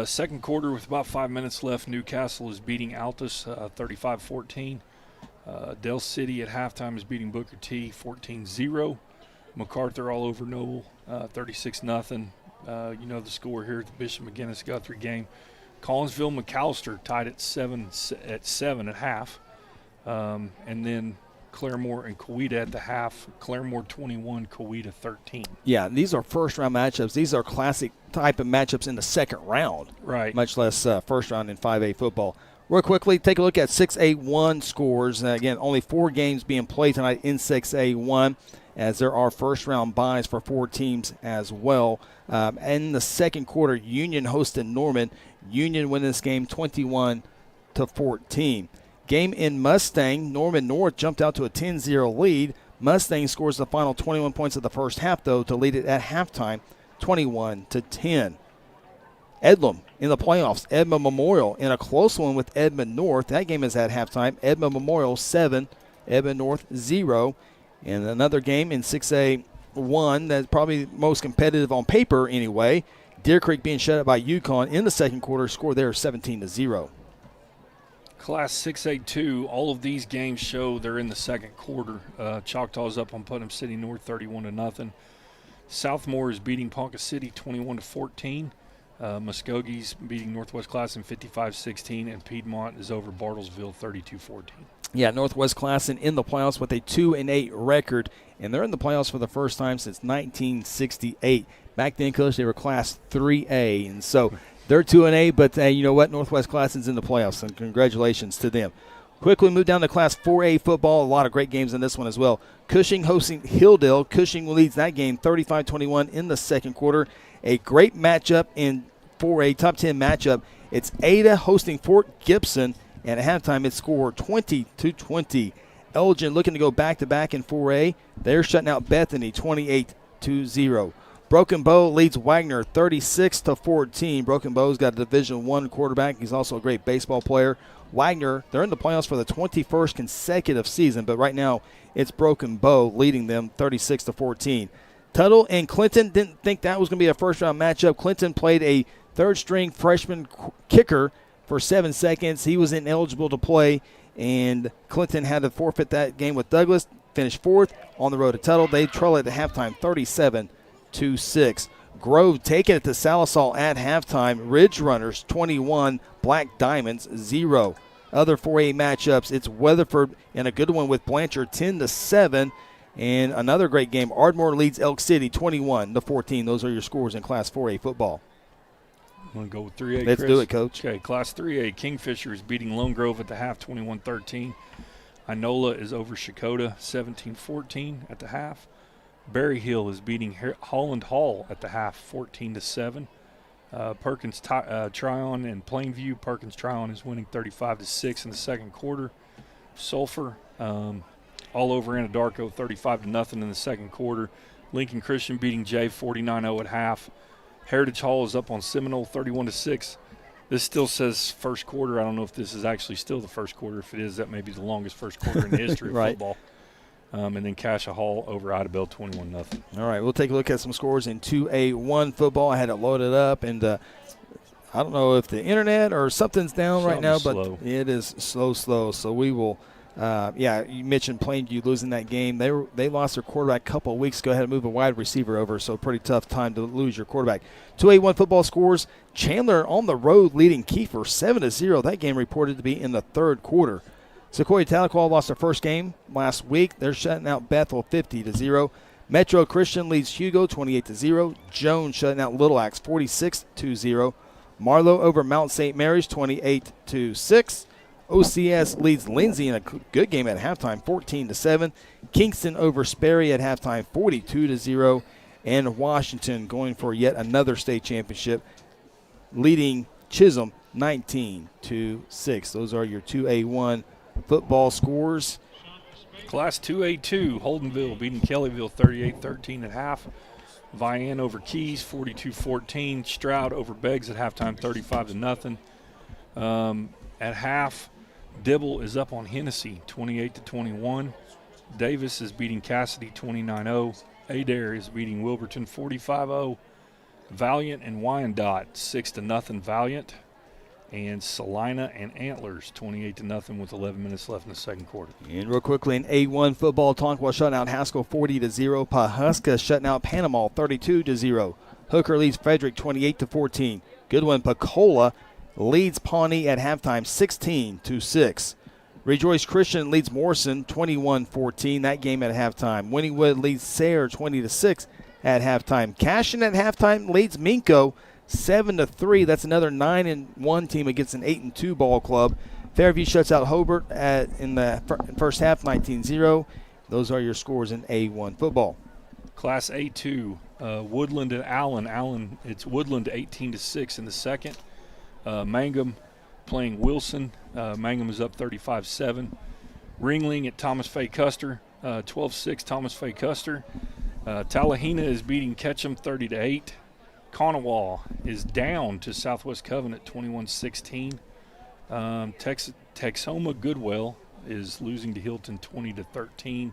Second quarter with about 5 minutes left, Newcastle is beating Altus 35-14. Del City at halftime is beating Booker T 14-0. MacArthur all over Noble 36-0. You know the score here at the Bishop McGuinness Guthrie game. Collinsville McAllister tied at 7 at half. And then Claremore and Coweta at the half. Claremore 21, Coweta 13. Yeah, these are first-round matchups. These are classic type of matchups in the second round. Right. Much less first round in 5A football. Real quickly, take a look at 6A1 scores. Again, only 4 games being played tonight in 6A1, as there are first-round byes for 4 teams as well. In the second quarter, Union hosted Norman. Union win this game 21-14. Game in Mustang, Norman North jumped out to a 10-0 lead. Mustang scores the final 21 points of the first half, though, to lead it at halftime, 21-10. Edlum in the playoffs, Edmond Memorial in a close one with Edmond North. That game is at halftime. Edmond Memorial 7, Edmond North 0. And another game in 6A1 that's probably most competitive on paper anyway. Deer Creek being shut out by UConn in the second quarter, score there 17-0. Class 6A2, all of these games show they're in the second quarter. Choctaw's up on Putnam City North 31-0. Southmore is beating Ponca City 21-14. Muskogee's beating Northwest Classen 55-16, and Piedmont is over Bartlesville 32-14. Yeah, Northwest Classen in the playoffs with a 2-8 record, and they're in the playoffs for the first time since 1968. Back then, Coach, they were Class 3A, and so they're 2-8, but you know what? Northwest Classen's in the playoffs, and congratulations to them. Quickly move down to Class 4A football. A lot of great games in this one as well. Cushing hosting Hilldale. Cushing leads that game 35-21 in the second quarter. A great matchup in 4A, top 10 matchup. It's Ada hosting Fort Gibson, and at halftime it scored 20-20. Elgin looking to go back-to-back in 4A. They're shutting out Bethany 28-0. Broken Bow leads Wagner 36-14. Broken Bow's got a Division I quarterback. He's also a great baseball player. Wagner, they're in the playoffs for the 21st consecutive season, but right now it's Broken Bow leading them 36-14. Tuttle and Clinton, didn't think that was going to be a first-round matchup. Clinton played a third-string freshman kicker for 7 seconds. He was ineligible to play, and Clinton had to forfeit that game with Douglas. Finished fourth on the road to Tuttle. They trail at the halftime 37-6. Grove taking it to Salisal at halftime. Ridge Runners 21, Black Diamonds 0. Other 4A matchups, it's Weatherford and a good one with Blanchard 10-7. And another great game, Ardmore leads Elk City 21-14. Those are your scores in Class 4A football. I'm going to go with 3A, Let's Chris. do it, Coach. Okay, Class 3A, Kingfisher is beating Lone Grove at the half 21-13. Inola is over Shakota 17-14 at the half. Berry Hill is beating Holland Hall at the half 14-7. Perkins Tryon and Plainview. Perkins Tryon is winning 35-6 in the second quarter. Sulphur all over Anadarko 35-0 in the second quarter. Lincoln Christian beating Jay 49-0 at half. Heritage Hall is up on Seminole 31-6. This still says first quarter. I don't know if this is actually still the first quarter. If it is, that may be the longest first quarter in the history of football. And then Cassia Hall over Idabel 21-0. All right, we'll take a look at some scores in 2A1 football. I had it loaded up, and I don't know if the internet or something's down right now, but it is slow. So we will you mentioned Plainview losing that game. They lost their quarterback a couple of weeks ago. Had to move a wide receiver over, so pretty tough time to lose your quarterback. 2A1 football scores. Chandler on the road leading Kiefer 7-0. That game reported to be in the third quarter. Sequoia Tahlequah lost their first game last week. They're shutting out Bethel 50-0. Metro Christian leads Hugo 28-0. Jones shutting out Little Axe 46-0. Marlowe over Mount St. Mary's 28-6. OCS leads Lindsay in a good game at halftime 14-7. Kingston over Sperry at halftime 42-0. And Washington going for yet another state championship, leading Chisholm 19-6. Those are your 2A1 football scores. Class 2A2, Holdenville beating Kellyville 38-13 at half. Vian over Keys 42-14. Stroud over Beggs at halftime 35-0. At half, Dibble is up on Hennessy 28-21. Davis is beating Cassidy 29-0. Adair is beating Wilburton 45-0. Valiant and Wyandotte 6-0 Valiant. And Salina and Antlers 28-0 with 11 minutes left in the second quarter. And real quickly in A1 football, Tonkawa shutting out Haskell 40-0. Pahuska shutting out Panama 32-0. Hooker leads Frederick 28-14. Goodwin Pacola leads Pawnee at halftime 16-6. Rejoice Christian leads Morrison 21-14. That game at halftime. Wynnewood leads Sayre 20-6 at halftime. Cashin at halftime leads Minko 7-3. That's another 9-1 team against an 8-2 ball club. Fairview shuts out Hobart in the first half 19-0. Those are your scores in A1 football. Class A2, Woodland and Allen. It's Woodland 18-6 in the second. Mangum playing Wilson. Mangum is up 35-7. Ringling at Thomas Fay Custer, 12-6 Thomas Fay Custer. Tallahena is beating Ketchum 30-8. Conawa is down to Southwest Covenant 21-16. Texoma Goodwell is losing to Hilton 20-13.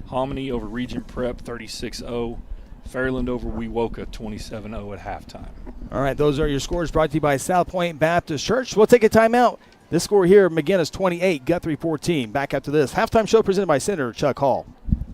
Hominy over Regent Prep 36-0. Fairland over Wewoka 27-0 at halftime. All right, those are your scores brought to you by South Point Baptist Church. We'll take a timeout. This score here, McGuinness 28, Guthrie 14. Back after this. Halftime show presented by Senator Chuck Hall.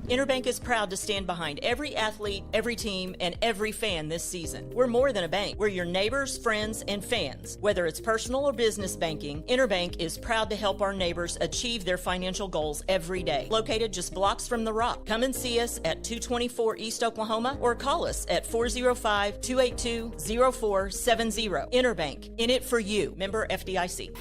Interbank is proud to stand behind every athlete, every team, and every fan this season. We're more than a bank. We're your neighbors, friends, and fans. Whether it's personal or business banking, Interbank is proud to help our neighbors achieve their financial goals every day. Located just blocks from the Rock. Come and see us at 224 East Oklahoma or call us at 405-282-0470. Interbank, in it for you. Member FDIC.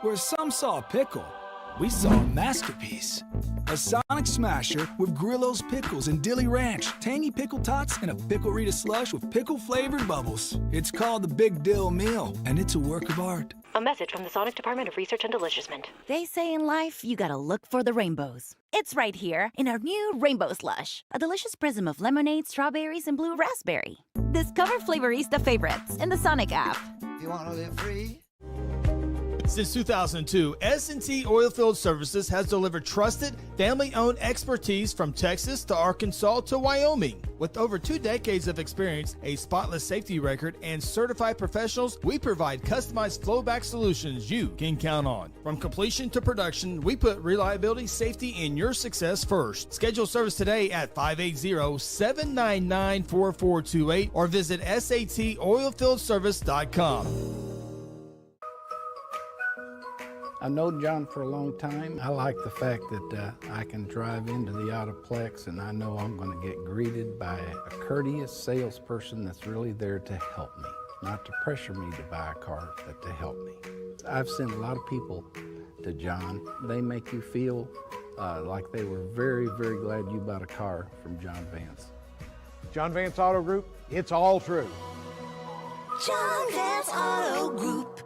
Where some saw a pickle, we saw a masterpiece. A Sonic Smasher with Grillo's pickles and Dilly Ranch, tangy pickle tots, and a pickle Rita slush with pickle-flavored bubbles. It's called the Big Dill Meal, and it's a work of art. A message from the Sonic Department of Research and Deliciousment. They say in life, you gotta look for the rainbows. It's right here in our new Rainbow Slush, a delicious prism of lemonade, strawberries, and blue raspberry. Discover Flavorista favorites in the Sonic app. You wanna live free? Since 2002, S&T Oilfield Services has delivered trusted, family-owned expertise from Texas to Arkansas to Wyoming. With over 2 decades of experience, a spotless safety record, and certified professionals, we provide customized flowback solutions you can count on. From completion to production, we put reliability, safety, and your success first. Schedule service today at 580-799-4428 or visit satoilfieldservice.com. I've known John for a long time. I like the fact that I can drive into the Autoplex and I know I'm going to get greeted by a courteous salesperson that's really there to help me. Not to pressure me to buy a car, but to help me. I've sent a lot of people to John. They make you feel like they were very, very glad you bought a car from John Vance. John Vance Auto Group, it's all true. John Vance Auto Group.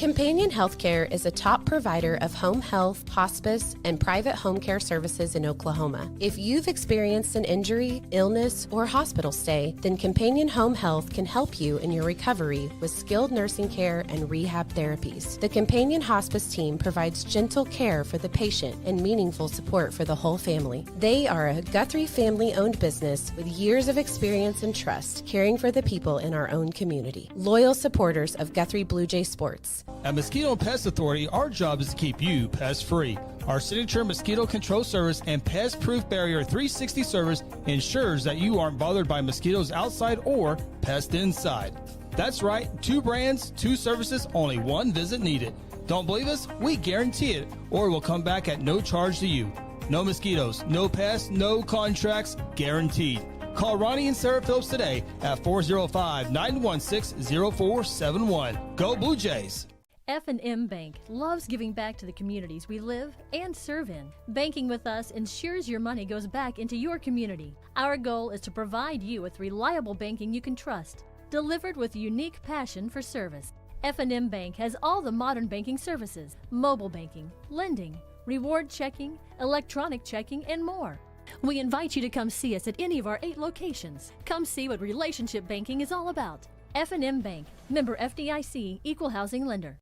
Companion Healthcare is a top provider of home health, hospice, and private home care services in Oklahoma. If you've experienced an injury, illness, or hospital stay, then Companion Home Health can help you in your recovery with skilled nursing care and rehab therapies. The Companion Hospice team provides gentle care for the patient and meaningful support for the whole family. They are a Guthrie family-owned business with years of experience and trust caring for the people in our own community. Loyal supporters of Guthrie Bluejays sports. At Mosquito and Pest Authority, our job is to keep you pest-free. Our signature mosquito control service and pest-proof barrier 360 service ensures that you aren't bothered by mosquitoes outside or pests inside. That's right, 2 brands, 2 services, only 1 visit needed. Don't believe us? We guarantee it, or we'll come back at no charge to you. No mosquitoes, no pests, no contracts, guaranteed. Call Ronnie and Sarah Phillips today at 405-916-0471. Go Blue Jays! F&M Bank loves giving back to the communities we live and serve in. Banking with us ensures your money goes back into your community. Our goal is to provide you with reliable banking you can trust, delivered with unique passion for service. F&M Bank has all the modern banking services, mobile banking, lending, reward checking, electronic checking, and more. We invite you to come see us at any of our 8 locations. Come see what relationship banking is all about. F&M Bank, member FDIC, equal housing lender.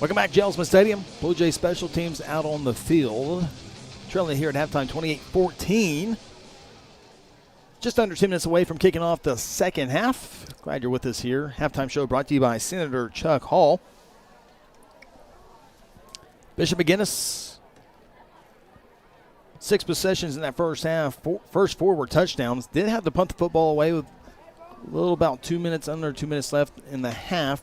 Welcome back, Jelsma Stadium. Blue Jays special teams out on the field. Trailing here at halftime, 28-14. Just under 10 minutes away from kicking off the second half. Glad you're with us here. Halftime show brought to you by Senator Chuck Hall. Bishop McGuinness, 6 possessions in that first half. First 4 were touchdowns. Did have to punt the football away with a little about 2 minutes, under 2 minutes left in the half.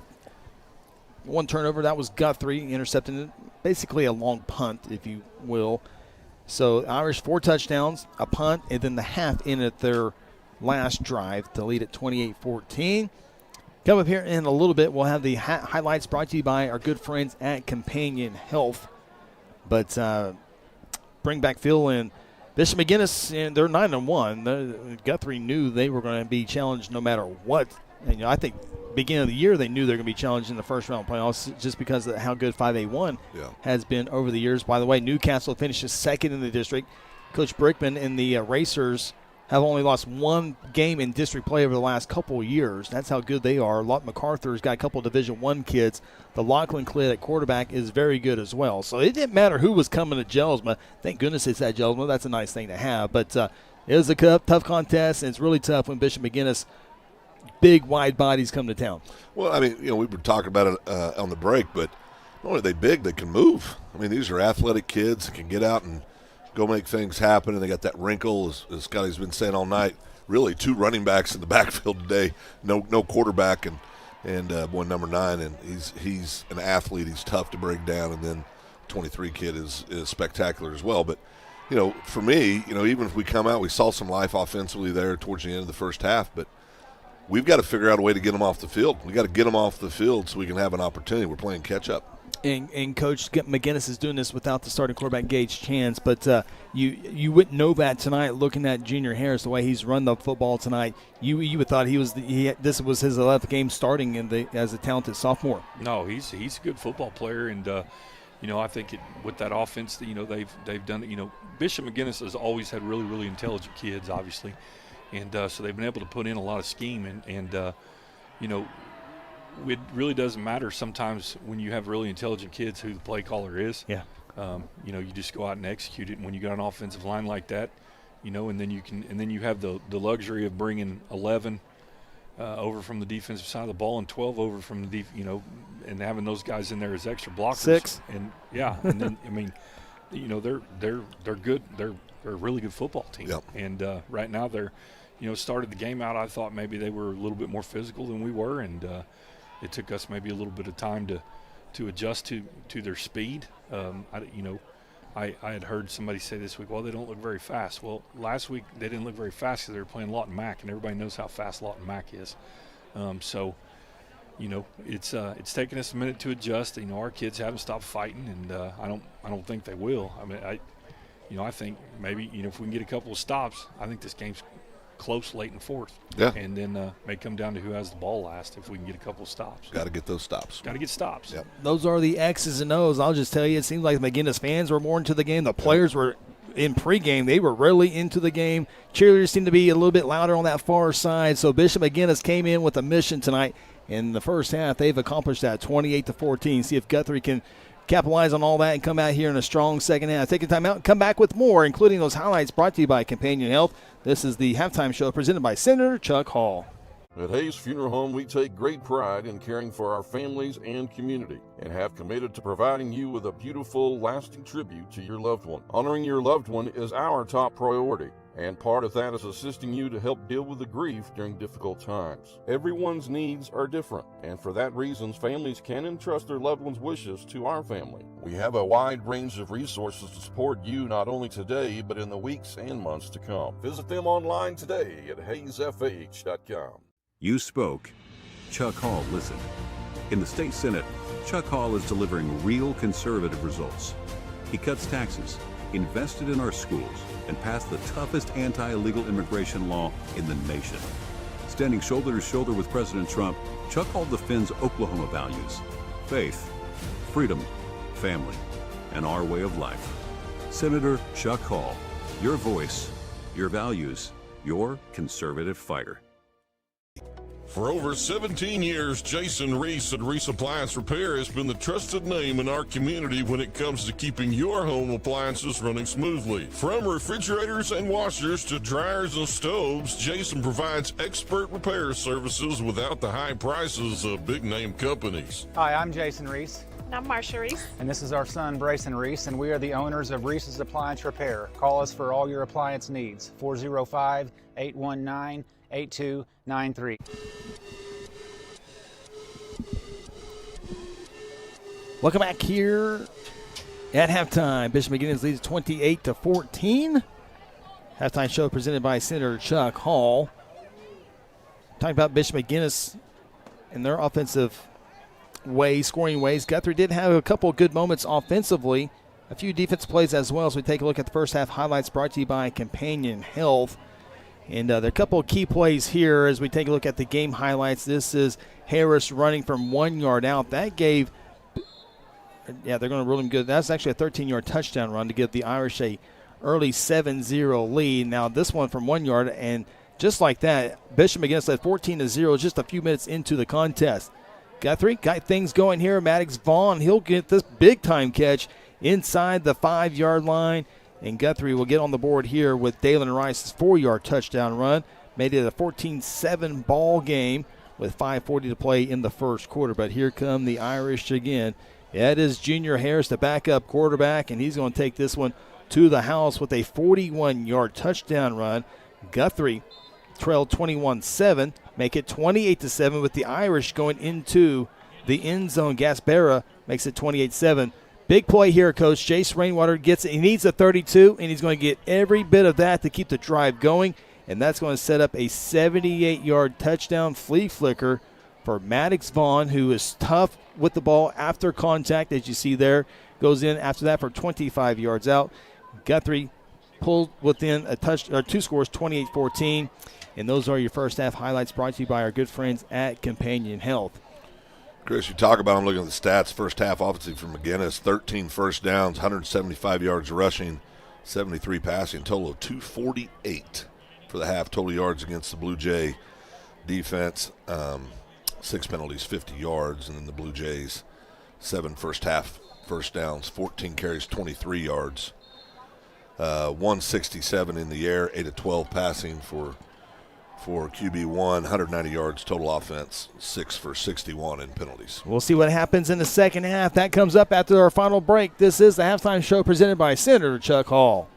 1 turnover, that was Guthrie intercepting it. Basically a long punt, if you will. So Irish 4 touchdowns, a punt, and then the half ended their last drive to lead at 28-14. Come up here in a little bit, we'll have the highlights brought to you by our good friends at Companion Health. But bring back Phil and Bishop McGuinness, and they're 9-1. Guthrie knew they were going to be challenged no matter what. And, I think beginning of the year they knew they were going to be challenged in the first round playoffs just because of how good 5A1 has been over the years. By the way, Newcastle finishes second in the district. Coach Brickman and the Racers have only lost 1 game in district play over the last couple of years. That's how good they are. Lott MacArthur's got a couple of Division I kids. The Lachlan kid at quarterback is very good as well. So it didn't matter who was coming to Jelsma. Thank goodness it's at Jelsma. That's a nice thing to have. But it was a tough contest, and it's really tough when Bishop McGuinness, big, wide bodies come to town. Well, I mean, we were talking about it on the break, but not only are they big, they can move. I mean, these are athletic kids that can get out and go make things happen, and they got that wrinkle, as Scotty's been saying all night. Really, 2 running backs in the backfield today, no quarterback, and boy, number 9, and he's an athlete. He's tough to break down, and then 23 kid is spectacular as well. But for me, even if we come out, we saw some life offensively there towards the end of the first half, but we've got to figure out a way to get them off the field. We got to get them off the field so we can have an opportunity. We're playing catch up. And Coach McGuinness is doing this without the starting quarterback, Gage Chance. But you wouldn't know that tonight looking at Junior Harris, the way he's run the football tonight. You would thought this was his 11th game starting as a talented sophomore. No, he's a good football player, and I think with that offense, they've done it. Bishop McGuinness has always had really, really intelligent kids, obviously, and so they've been able to put in a lot of scheme, and it really doesn't matter sometimes when you have really intelligent kids who the play caller is. Yeah. You just go out and execute it. And when you got an offensive line like that, and then you have the luxury of bringing 11 over from the defensive side of the ball and 12 over from the and having those guys in there as extra blockers. 6. And and then they're good. They're a really good football team. Yep. And right now they're started the game out. I thought maybe they were a little bit more physical than we were, and it took us maybe a little bit of time to adjust to their speed. I had heard somebody say this week, well, they don't look very fast. Well, last week they didn't look very fast because they were playing Lawton Mack, and everybody knows how fast Lawton Mack is. It's taken us a minute to adjust. Our kids haven't stopped fighting, and I don't think they will. I mean, I think maybe if we can get a couple of stops, I think this game's close late in the fourth. Yeah. And then may come down to who has the ball last if we can get a couple of stops. Got to get those stops. Got to get stops. Yep. Those are the X's and O's. I'll just tell you, it seems like the McGuinness fans were more into the game. The players were in pregame. They were really into the game. Cheerleaders seemed to be a little bit louder on that far side. So Bishop McGuinness came in with a mission tonight. In the first half, they've accomplished that 28-14. See if Guthrie can capitalize on all that and come out here in a strong second half. Take a time out and come back with more, including those highlights brought to you by Companion Health. This is the halftime show presented by Senator Chuck Hall. At Hayes Funeral Home, we take great pride in caring for our families and community and have committed to providing you with a beautiful, lasting tribute to your loved one. Honoring your loved one is our top priority, and part of that is assisting you to help deal with the grief during difficult times. Everyone's needs are different, and for that reason, families can entrust their loved one's wishes to our family. We have a wide range of resources to support you not only today, but in the weeks and months to come. Visit them online today at hayesfh.com. You spoke, Chuck Hall listened. In the state Senate, Chuck Hall is delivering real conservative results. He cuts taxes, invested in our schools, and passed the toughest anti-illegal immigration law in the nation. Standing shoulder to shoulder with President Trump, Chuck Hall defends Oklahoma values: faith, freedom, family, and our way of life. Senator Chuck Hall, your voice, your values, your conservative fighter. For over 17 years, Jason Reese at Reese Appliance Repair has been the trusted name in our community when it comes to keeping your home appliances running smoothly. From refrigerators and washers to dryers and stoves, Jason provides expert repair services without the high prices of big-name companies. Hi, I'm Jason Reese. And I'm Marsha Reese. And this is our son, Brayson Reese, and we are the owners of Reese's Appliance Repair. Call us for all your appliance needs, 405-819-8293. Welcome back here at halftime. Bishop McGuinness leads 28-14. Halftime show presented by Senator Chuck Hall. Talking about Bishop McGuinness and their offensive ways, scoring ways. Guthrie did have a couple of good moments offensively, a few defense plays as well. As we take a look at the first half highlights brought to you by Companion Health. And there are a couple of key plays here as we take a look at the game highlights. This is Harris running from 1 yard out. That gave, they're going to rule him good. That's actually a 13-yard touchdown run to give the Irish a early 7-0 lead. Now this one from 1 yard, and just like that, Bishop McGuinness led 14-0 just a few minutes into the contest. Guthrie got things going here. Maddox Vaughn, he'll get this big-time catch inside the 5-yard line. And Guthrie will get on the board here with Dalen Rice's 4-yard touchdown run. Made it a 14-7 ball game with 5:40 to play in the first quarter. But here come the Irish again. That is Junior Harris, the backup quarterback, and he's going to take this one to the house with a 41-yard touchdown run. Guthrie trailed 21-7, make it 28-7 with the Irish going into the end zone. Gaspera makes it 28-7. Big play here, Coach. Jace Rainwater gets it. He needs a 32, and he's going to get every bit of that to keep the drive going, and that's going to set up a 78-yard touchdown flea flicker for Maddox Vaughn, who is tough with the ball after contact, as you see there. Goes in after that for 25 yards out. Guthrie pulled within a two scores, 28-14, and those are your first half highlights brought to you by our good friends at Companion Health. Chris, you talk about, I'm looking at the stats, first half offensive for McGuinness, 13 first downs, 175 yards rushing, 73 passing, total of 248 for the half total yards against the Blue Jay defense. 6 penalties, 50 yards, and then the Blue Jays, 7 first half first downs, 14 carries, 23 yards, 167 in the air, 8 of 12 passing for QB1, 190 yards total offense, 6 for 61 in penalties. We'll see what happens in the second half. That comes up after our final break. This is the halftime show presented by Senator Chuck Hall.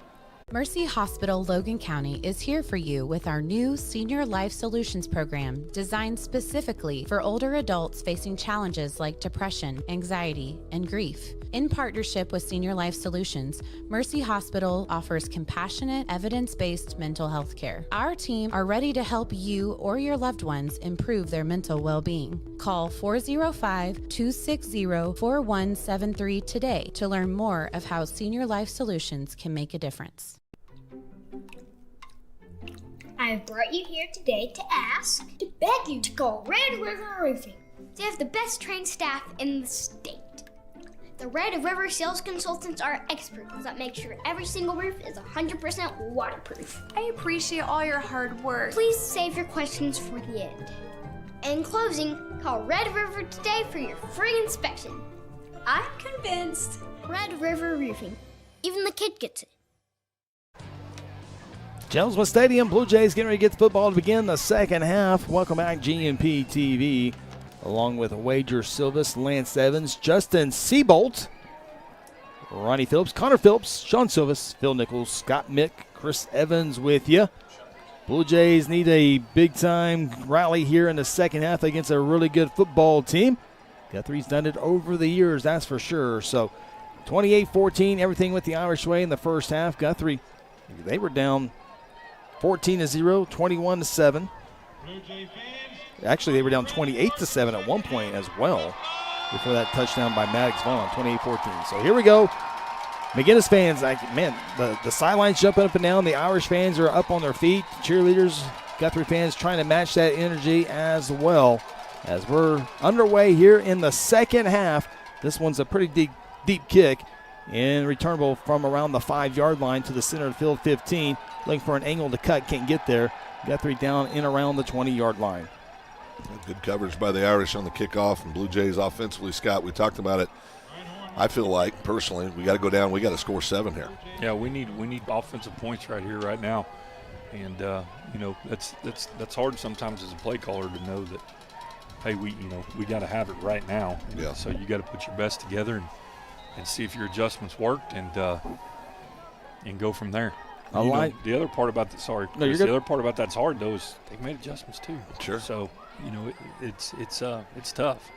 Mercy Hospital Logan County is here for you with our new Senior Life Solutions program designed specifically for older adults facing challenges like depression, anxiety, and grief. In partnership with Senior Life Solutions, Mercy Hospital offers compassionate, evidence-based mental health care. Our team are ready to help you or your loved ones improve their mental well-being. Call 405-260-4173 today to learn more of how Senior Life Solutions can make a difference. I have brought you here today to beg you to call Red River Roofing. They have the best trained staff in the state. The Red River sales consultants are experts that make sure every single roof is 100% waterproof. I appreciate all your hard work. Please save your questions for the end. In closing, call Red River today for your free inspection. I'm convinced. Red River Roofing. Even the kid gets it. Jelsma Stadium, Blue Jays getting ready to get the football to begin the second half. Welcome back, GNP TV, along with Wager Silvis, Lance Evans, Justin Seabolt, Ronnie Phillips, Connor Phillips, Sean Silvis, Phil Nichols, Scott Mick, Chris Evans with you. Blue Jays need a big-time rally here in the second half against a really good football team. Guthrie's done it over the years, that's for sure. So 28-14, everything with the Irish way in the first half. Guthrie, they were down 14-0, 21-7. Actually, they were down 28-7 at one point as well before that touchdown by Maddox Vaughn, 28-14. So here we go. McGuinness fans, the sidelines jumping up and down. The Irish fans are up on their feet. Cheerleaders, Guthrie fans trying to match that energy as well as we're underway here in the second half. This one's a pretty deep kick and returnable from around the 5-yard line to the center of the field, 15. Looking for an angle to cut, can't get there. Guthrie down in around the 20-yard line. Good coverage by the Irish on the kickoff, and Blue Jays offensively, Scott, we talked about it. I feel like, personally, we got to go down. We got to score 7 here. Yeah, we need offensive points right here, right now. And, that's hard sometimes as a play caller to know that, hey, we got to have it right now. Yeah. So you got to put your best together and see if your adjustments worked and go from there. The other part about the other part about that's hard though is they've made adjustments too. Sure. So it's tough.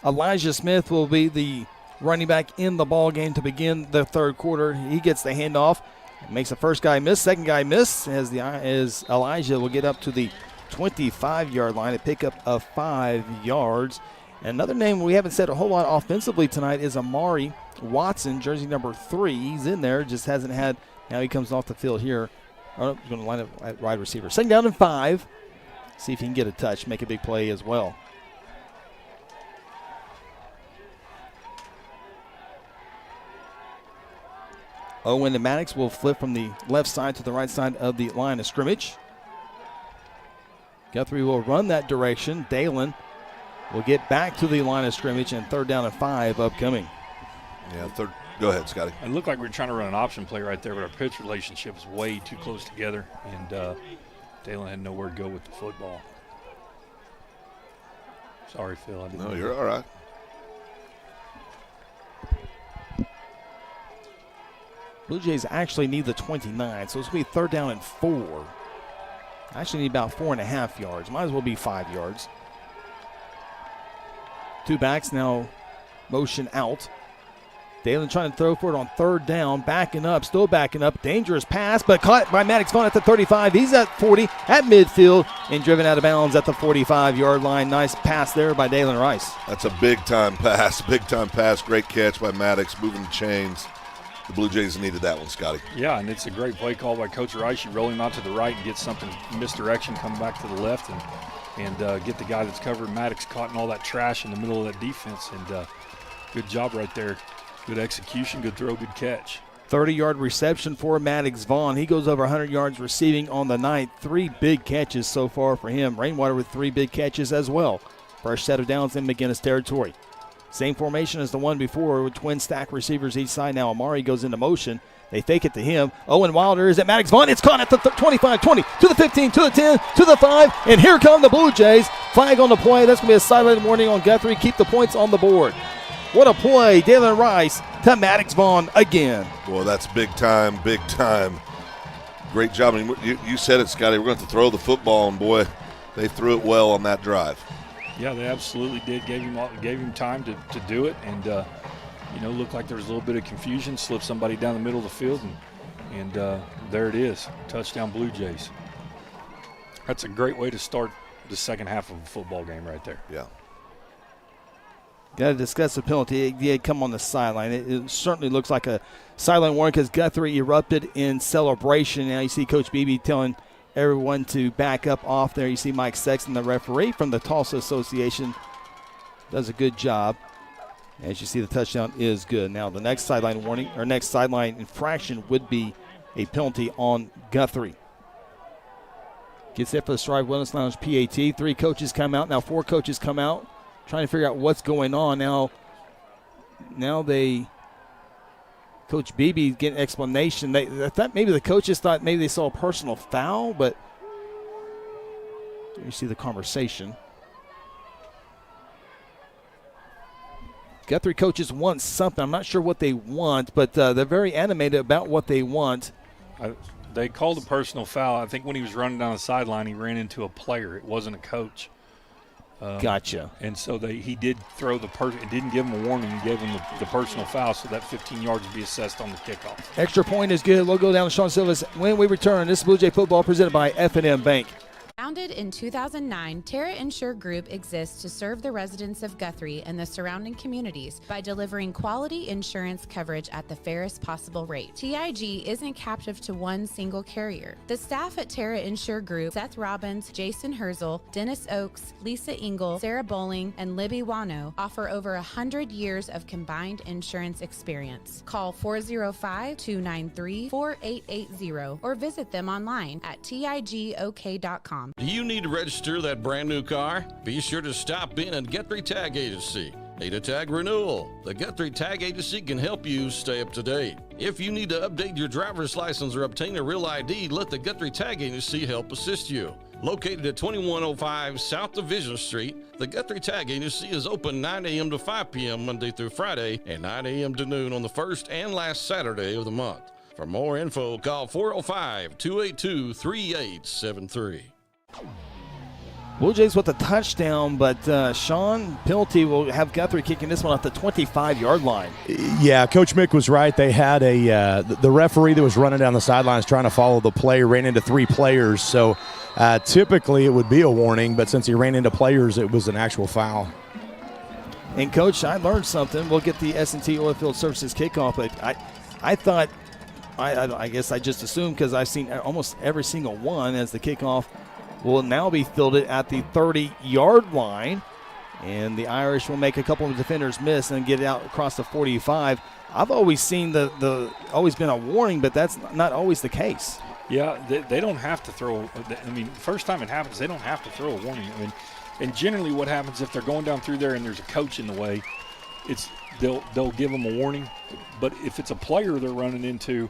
Elijah Smith will be the running back in the ball game to begin the third quarter. He gets the handoff, makes the first guy miss, second guy miss as Elijah will get up to the 25-yard line, a pickup of 5 yards. Another name we haven't said a whole lot offensively tonight is Amari Watson, jersey number 3. He's in there, just hasn't had. Now he comes off the field here. He's going to line up at wide receiver. 2nd down and 5. See if he can get a touch, make a big play as well. Owen and Maddox will flip from the left side to the right side of the line of scrimmage. Guthrie will run that direction. Dalen will get back to the line of scrimmage, and 3rd down and 5 upcoming. Yeah, go ahead, Scotty. It looked like we were trying to run an option play right there, but our pitch relationship was way too close together, and Dalen had nowhere to go with the football. Sorry, Phil. No, you're all right. Blue Jays actually need the 29, so it's going to be 3rd down and 4. Actually need about 4.5 yards. Might as well be 5 yards. 2 backs now motion out. Dalen trying to throw for it on 3rd down, backing up, still backing up. Dangerous pass, but caught by Maddox Vaughn at the 35. He's at 40 at midfield and driven out of bounds at the 45-yard line. Nice pass there by Dalen Rice. That's a big-time pass, Great catch by Maddox, moving the chains. The Blue Jays needed that one, Scotty. Yeah, and it's a great play call by Coach Rice. You roll him out to the right and get something misdirection, come back to the left and get the guy that's covered. Maddox caught in all that trash in the middle of that defense, and good job right there. Good execution, good throw, good catch. 30-yard reception for Maddox Vaughn. He goes over 100 yards receiving on the night. 3 big catches so far for him. Rainwater with 3 big catches as well. First set of downs in McGuinness territory. Same formation as the one before with twin stack receivers each side. Now Amari goes into motion. They fake it to him. Owen Wilder is at Maddox Vaughn. It's caught at the 25, 20, to the 15, to the 10, to the 5. And here come the Blue Jays. Flag on the play. That's going to be a sideline warning on Guthrie. Keep the points on the board. What a play. Dalen Rice to Maddox Vaughn again. Boy, that's big time. Great job. I mean, you said it, Scotty. We're going to throw the football, and boy, they threw it well on that drive. Yeah, they absolutely did. Gave him time to do it, and looked like there was a little bit of confusion. Slipped somebody down the middle of the field, and there it is. Touchdown, Blue Jays. That's a great way to start the second half of a football game right there. Yeah. Got to discuss the penalty. It did come on the sideline. It certainly looks like a sideline warning because Guthrie erupted in celebration. Now you see Coach Beebe telling everyone to back up off there. You see Mike Sexton, the referee from the Tulsa Association, does a good job. As you see, the touchdown is good. Now the next sideline warning, or next sideline infraction would be a penalty on Guthrie. Gets there for the Strive Wellness Lounge PAT. 3 coaches come out. Now 4 coaches come out trying to figure out what's going on. Now Coach Beebe getting an explanation. I thought maybe the coaches thought maybe they saw a personal foul, but you see the conversation. Guthrie coaches want something. I'm not sure what they want, but they're very animated about what they want. They called a personal foul. I think when he was running down the sideline, he ran into a player. It wasn't a coach. Gotcha. And so he did throw the person. It didn't give him a warning. He gave him the personal foul, so that 15 yards would be assessed on the kickoff. Extra point is good. We'll go down to Sean Silva's when we return. This is Blue Jay football presented by F&M Bank. Founded in 2009, Terra Insure Group exists to serve the residents of Guthrie and the surrounding communities by delivering quality insurance coverage at the fairest possible rate. TIG isn't captive to one single carrier. The staff at Terra Insure Group, Seth Robbins, Jason Herzl, Dennis Oakes, Lisa Engel, Sarah Bowling, and Libby Wano, offer over 100 years of combined insurance experience. Call 405-293-4880 or visit them online at tigok.com. Do you need to register that brand new car? Be sure to stop in at Guthrie Tag Agency. Need a tag renewal? The Guthrie Tag Agency can help you stay up to date. If you need to update your driver's license or obtain a real ID, let the Guthrie Tag Agency help assist you. Located at 2105 South Division Street, the Guthrie Tag Agency is open 9 a.m. to 5 p.m. Monday through Friday and 9 a.m. to noon on the first and last Saturday of the month. For more info, call 405-282-3873. Blue Jays with a touchdown, but Sean, penalty will have Guthrie kicking this one off the 25-yard line. Yeah, Coach Mick was right. They had the referee that was running down the sidelines trying to follow the play ran into 3 players. So typically it would be a warning, but since he ran into players, it was an actual foul. And, Coach, I learned something. We'll get the S&T Oilfield Services kickoff, but I thought, I guess I just assumed because I've seen almost every single one as the kickoff will now be fielded at the 30-yard line, and the Irish will make a couple of defenders miss and get it out across the 45. I've always seen always been a warning, but that's not always the case. Yeah, they don't have to throw. I mean, first time it happens, they don't have to throw a warning. I mean, and generally what happens if they're going down through there and there's a coach in the way, they'll give them a warning. But if it's a player they're running into,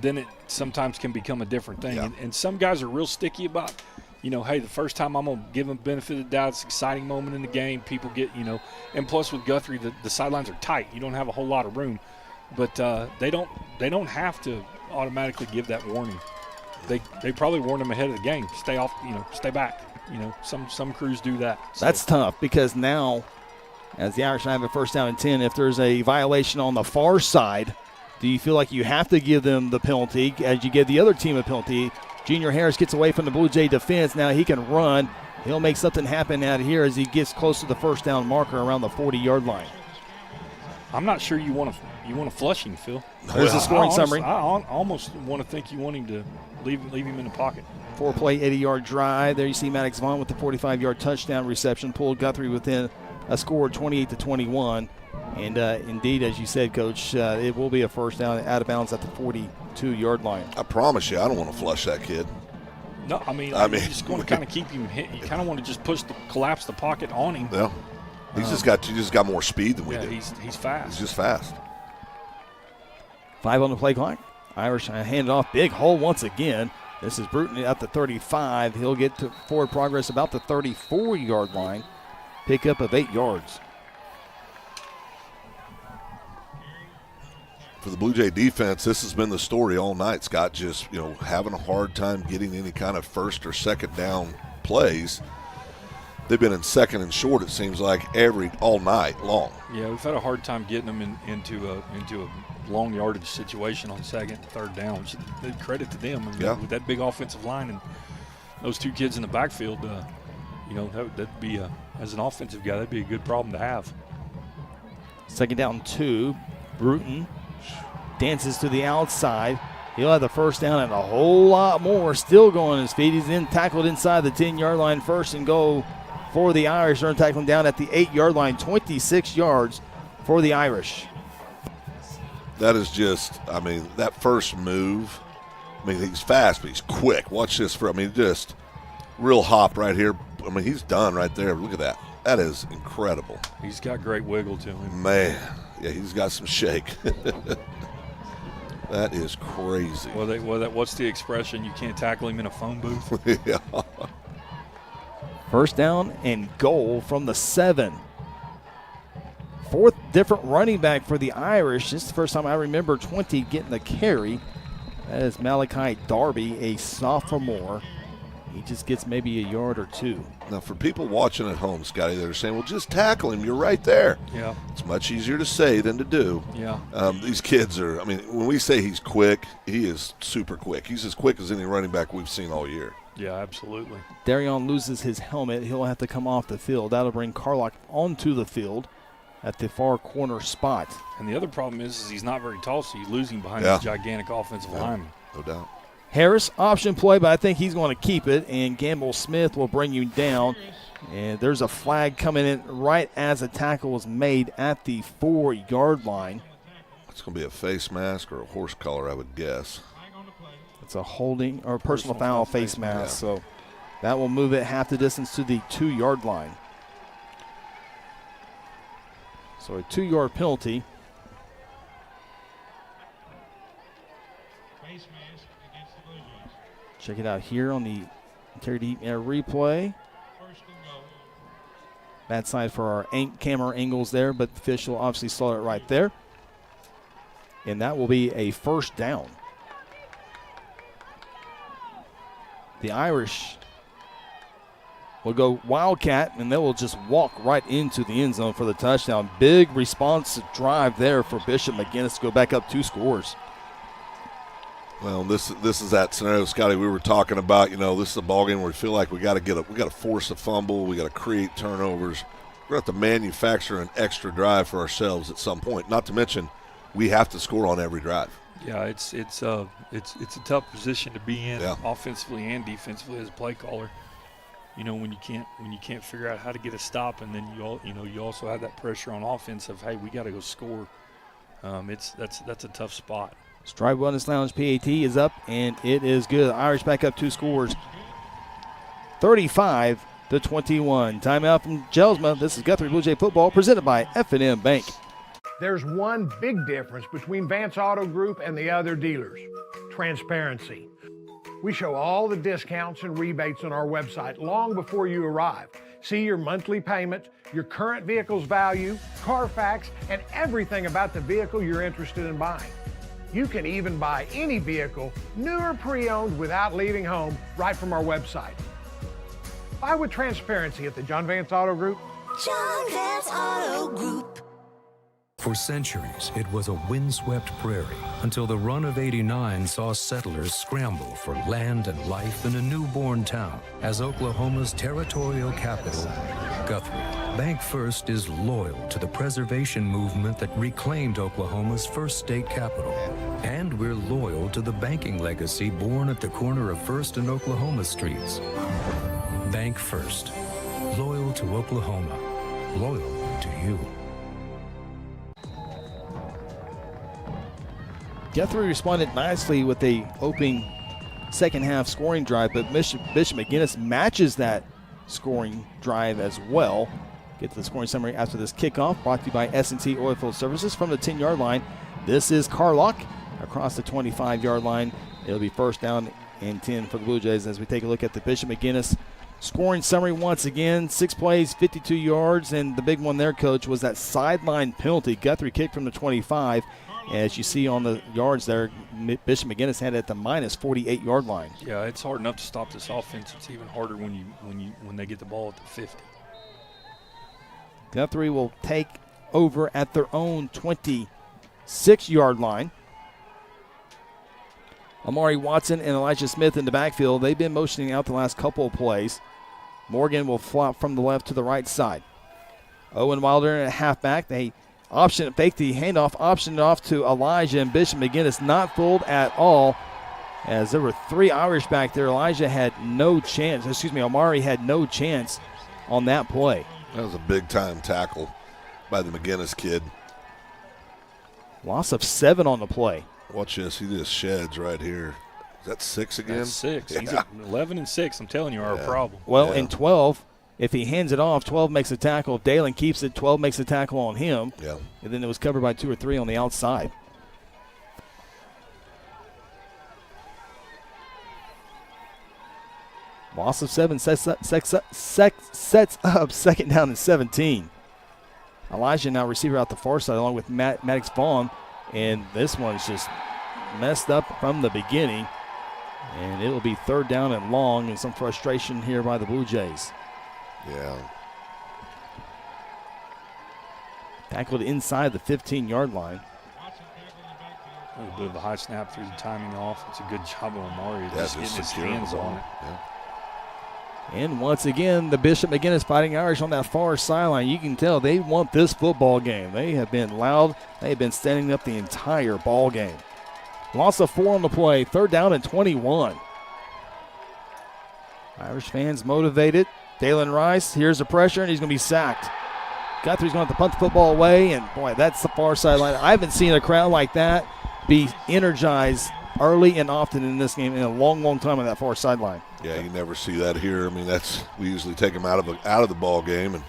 then it sometimes can become a different thing. Yeah. And some guys are real sticky about, hey, the first time I'm going to give them benefit of the doubt. It's an exciting moment in the game. People get, and plus with Guthrie, the sidelines are tight. You don't have a whole lot of room. But they don't have to automatically give that warning. They probably warn them ahead of the game. Stay off, stay back. Some crews do that. So. That's tough because now, as the Irish have a first down and 10, if there's a violation on the far side, do you feel like you have to give them the penalty as you give the other team a penalty? Junior Harris gets away from the Blue Jay defense. Now he can run. He'll make something happen out here as he gets close to the first down marker around the 40-yard line. I'm not sure you want to flush him, Phil. There's the scoring summary. I almost want to think you want him to leave him in the pocket. 4-play, 80-yard drive. There you see Maddox Vaughn with the 45-yard touchdown reception. Pulled Guthrie within a score of 28-21. And indeed, as you said, Coach, it will be a first down out of bounds at the 42-yard line. I promise you, I don't want to flush that kid. No, I mean, you just want to kind of keep him hit. You kind of want to just collapse the pocket on him. Yeah, he just got more speed than we do. He's fast. He's just fast. 5 on the play clock. Irish hand it off. Big hole once again. This is Bruton at the 35. He'll get to forward progress about the 34-yard line. Pickup of 8 yards. For the Blue Jay defense, this has been the story all night, Scott, just, having a hard time getting any kind of first or second down plays. They've been in second and short, it seems like, all night long. Yeah, we've had a hard time getting them into a long yardage situation on second and third down, which credit to them. I mean, with that big offensive line and those 2 kids in the backfield, that'd be as an offensive guy, that'd be a good problem to have. Second down 2, Bruton dances to the outside. He'll have the first down and a whole lot more. Still going on his feet. He's then tackled inside the 10-yard line. First and goal for the Irish. They're tackling down at the 8-yard line. 26 yards for the Irish. That is just, I mean, that first move. I mean, he's fast, but he's quick. Watch this just real hop right here. I mean, he's done right there. Look at that. That is incredible. He's got great wiggle to him. Man, yeah, he's got some shake. That is crazy. What's the expression? You can't tackle him in a phone booth? Yeah. First down and goal from the 7. Fourth different running back for the Irish. This is the first time I remember 20 getting the carry. That is Malachi Darby, a sophomore. He just gets maybe a yard or two. Now, for people watching at home, Scotty, they're saying, well, just tackle him. You're right there. Yeah. It's much easier to say than to do. Yeah. These kids are, I mean, when we say he's quick, he is super quick. He's as quick as any running back we've seen all year. Yeah, absolutely. Darion loses his helmet. He'll have to come off the field. That'll bring Carlock onto the field at the far corner spot. And the other problem is he's not very tall, so he's losing behind this gigantic offensive lineman. No doubt. Harris, option play, but I think he's going to keep it, and Gamble Smith will bring you down. And there's a flag coming in right as a tackle was made at the 4-yard line. It's going to be a face mask or a horse collar, I would guess. It's a holding or a personal foul face mask, so that will move it half the distance to the 2-yard line. So a 2-yard penalty. Check it out here on the Terry Deep replay. Bad side for our camera angles there, but the official obviously saw it right there. And that will be a first down. The Irish will go Wildcat, and they will just walk right into the end zone for the touchdown. Big responsive drive there for Bishop McGuinness to go back up 2 scores. Well, this is that scenario, Scotty, we were talking about. You know, this is a ball game where we feel like we got to force a fumble, we got to create turnovers. We're going to have to manufacture an extra drive for ourselves at some point. Not to mention, we have to score on every drive. Yeah, it's a tough position to be in, Yeah. offensively and defensively as a play caller. You know, when you can't figure out how to get a stop, and then you also have that pressure on offense of, hey, we got to go score. That's a tough spot. Strive Wellness Lounge PAT is up, and it is good. Irish back up 2 scores, 35-21. Timeout from Jelsma. This is Guthrie Bluejay football presented by F&M Bank. There's one big difference between Vance Auto Group and the other dealers: transparency. We show all the discounts and rebates on our website long before you arrive. See your monthly payment, your current vehicle's value, Carfax, and everything about the vehicle you're interested in buying. You can even buy any vehicle, new or pre-owned, without leaving home, right from our website. Buy with transparency at the John Vance Auto Group. John Vance Auto Group. For centuries, it was a windswept prairie until the run of '89 saw settlers scramble for land and life in a newborn town. As Oklahoma's territorial capital, Guthrie, Bank First is loyal to the preservation movement that reclaimed Oklahoma's first state capital. And we're loyal to the banking legacy born at the corner of First and Oklahoma streets. Bank First, loyal to Oklahoma, loyal to you. Guthrie responded nicely with a opening second half scoring drive, but Bishop McGuinness matches that scoring drive as well. Get to the scoring summary after this kickoff, brought to you by S&T Oilfield Services from the 10-yard line. This is Carlock across the 25-yard line. It'll be first down and 10 for the Blue Jays as we take a look at the Bishop McGuinness scoring summary once again. 6 plays, 52 yards, and the big one there, Coach, was that sideline penalty. Guthrie kicked from the 25. As you see on the yards there, Bishop McGuinness had it at the minus 48-yard line. Yeah, it's hard enough to stop this offense. It's even harder when they get the ball at the 50. Guthrie will take over at their own 26-yard line. Amari Watson and Elijah Smith in the backfield. They've been motioning out the last couple of plays. Morgan will flop from the left to the right side. Owen Wilder at halfback. They fake the handoff, option it off to Elijah, and Bishop McGuinness not fooled at all. As there were 3 Irish back there, Elijah had no chance. Omari had no chance on that play. That was a big-time tackle by the McGuinness kid. Loss of 7 on the play. Watch this. He just sheds right here. Is that 6 again? That's 6. Yeah. He's at 11 and 6. I'm telling you, are a problem. Well, in 12, if he hands it off, 12 makes a tackle. If Dalen keeps it, 12 makes a tackle on him. Yeah. And then it was covered by 2 or 3 on the outside. Loss of 7 sets up second down and 17. Elijah now receiver out the far side along with Maddox Vaughn. And this one's just messed up from the beginning. And it'll be 3rd down and long, and some frustration here by the Blue Jays. Yeah. Tackled inside the 15-yard line. A little bit of a high snap through the timing off. It's a good job of Omari just getting his securing hands the ball. on it. Yeah. And once again, the Bishop McGuinness Fighting Irish on that far sideline. You can tell they want this football game. They have been loud. They have been standing up the entire ball game. Loss of 4 on the play. 3rd down and 21. Irish fans motivated. Dalen Rice, here's the pressure, and he's going to be sacked. Guthrie's going to have to punt the football away, and boy, that's the far sideline. I haven't seen a crowd like that be energized early and often in this game in a long, long time on that far sideline. Yeah, you never see that here. I mean, we usually take them out of the ball game, and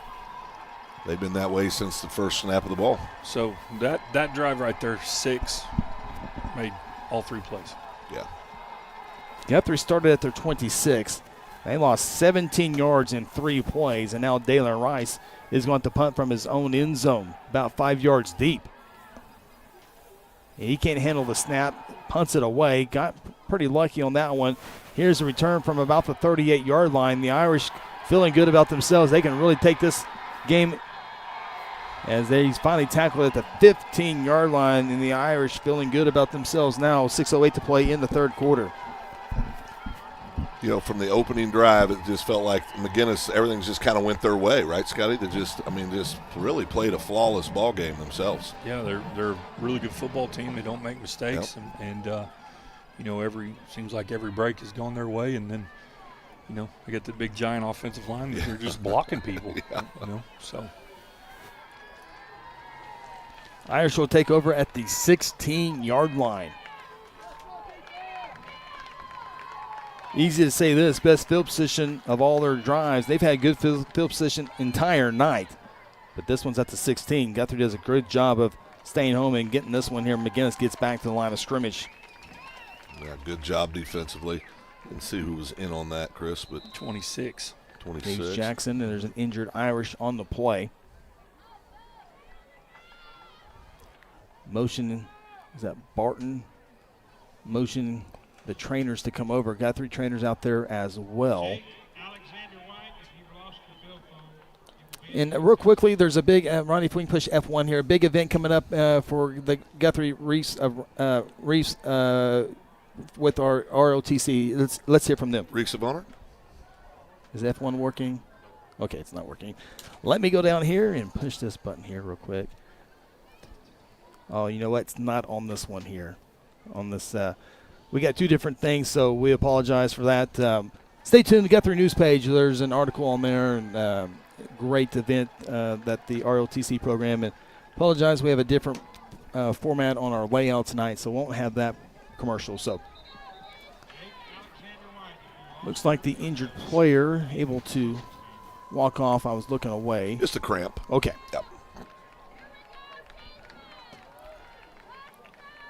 they've been that way since the first snap of the ball. So that drive right there, 6, made all 3 plays. Yeah. Guthrie started at their 26. They lost 17 yards in 3 plays, and now Dalen Rice is going to punt from his own end zone, about 5 yards deep. He can't handle the snap, punts it away. Got pretty lucky on that one. Here's a return from about the 38-yard line. The Irish feeling good about themselves. They can really take this game as he's finally tackled at the 15-yard line, and the Irish feeling good about themselves now. 6:08 to play in the 3rd quarter. You know, from the opening drive, it just felt like McGuinness, everything just kind of went their way, right, Scotty? They just really played a flawless ball game themselves. Yeah, they're a really good football team. They don't make mistakes, and seems like every break has gone their way, and then, they get the big giant offensive line that they're just blocking people. So Irish will take over at the 16-yard line. Easy to say this, best field position of all their drives. They've had good field position entire night, but this one's at the 16. Guthrie does a good job of staying home and getting this one here. McGuinness gets back to the line of scrimmage. Yeah, good job defensively. Didn't see who was in on that, Chris, but 26. James Jackson, and there's an injured Irish on the play. Motion, is that Barton? Motion the trainers to come over. Guthrie trainers out there as well. And real quickly, there's a big, Ronnie, if we can push F1 here, a big event coming up for the Guthrie Reefs with our ROTC. Let's hear from them. Reefs of Honor? Is F1 working? Okay, it's not working. Let me go down here and push this button here real quick. Oh, you know what? It's not on this one here. On this, we got 2 different things, so we apologize for that. Stay tuned to the Guthrie News page. There's an article on there, and great event that the ROTC program. And apologize, we have a different format on our layout tonight, so won't have that commercial. So looks like the injured player able to walk off. I was looking away. Just a cramp. Okay. Yep.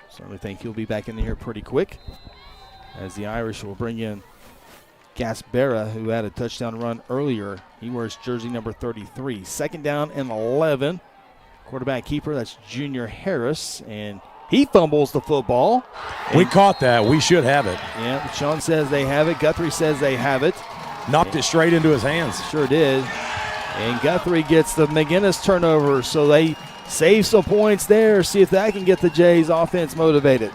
Certainly think he'll be back in here pretty quick, as the Irish will bring in Gaspera, who had a touchdown run earlier. He wears jersey number 33. 2nd down and 11. Quarterback keeper, that's Junior Harris, and he fumbles the football. We caught that. We should have it. Yeah, Sean says they have it. Guthrie says they have it. Knocked it straight into his hands. Sure did. And Guthrie gets the McGuinness turnover, so they save some points there. See if that can get the Jays offense motivated.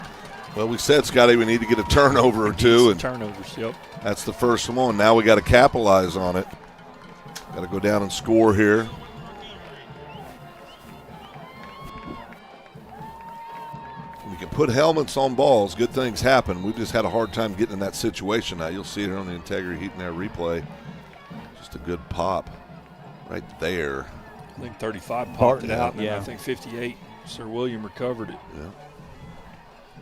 Well, we said, Scotty, we need to get a turnover or 2. And turnovers, yep. That's the first one. Now we got to capitalize on it. Got to go down and score here. We can put helmets on balls, good things happen. We just had a hard time getting in that situation. Now you'll see it on the Integrity Heat and Air replay. Just a good pop right there. I think 35 popped it out, and yeah. then I think 58, Sir William recovered it. Yeah.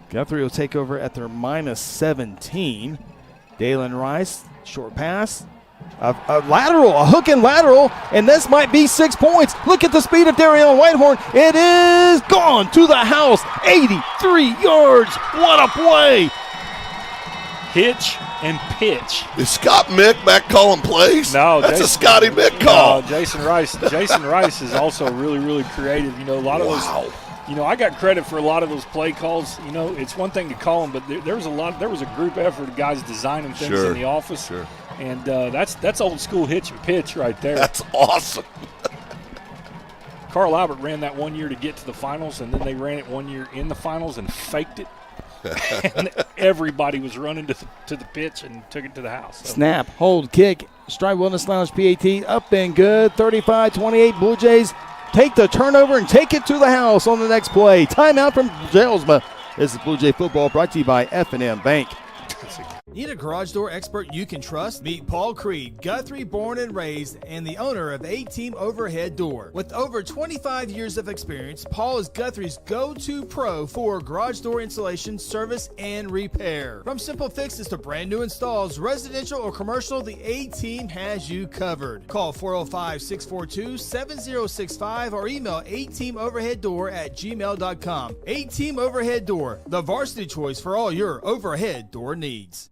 Guthrie will take over at their -17. Dalen Rice, short pass. A lateral, a hook and lateral, and this might be 6 points. Look at the speed of Darion Whitehorn. It is gone to the house, 83 yards. What a play. Hitch and pitch. Is Scott Mick back calling plays? No, that's a Scotty Mick call. No, Jason Rice. Jason Rice is also really, really creative. You know, a lot of those. You know, I got credit for a lot of those play calls. You know, it's one thing to call them, but there was a group effort of guys designing things in the office. Sure. And that's old school hitch and pitch right there. That's awesome. Carl Albert ran that 1 year to get to the finals, and then they ran it 1 year in the finals and faked it. And everybody was running to the pitch and took it to the house. So. Snap, hold, kick, Stride Wellness Lounge PAT, up and good. 35-28 Blue Jays take the turnover and take it to the house on the next play. Timeout from Jelsma. This is Blue Jay Football brought to you by F&M Bank. Need a garage door expert you can trust? Meet Paul Creed, Guthrie born and raised, and the owner of A-Team Overhead Door. With over 25 years of experience, Paul is Guthrie's go-to pro for garage door installation, service, and repair. From simple fixes to brand new installs, residential or commercial, the A-Team has you covered. Call 405-642-7065 or email ateamoverheaddoor@gmail.com. A-Team Overhead Door, the varsity choice for all your overhead door needs.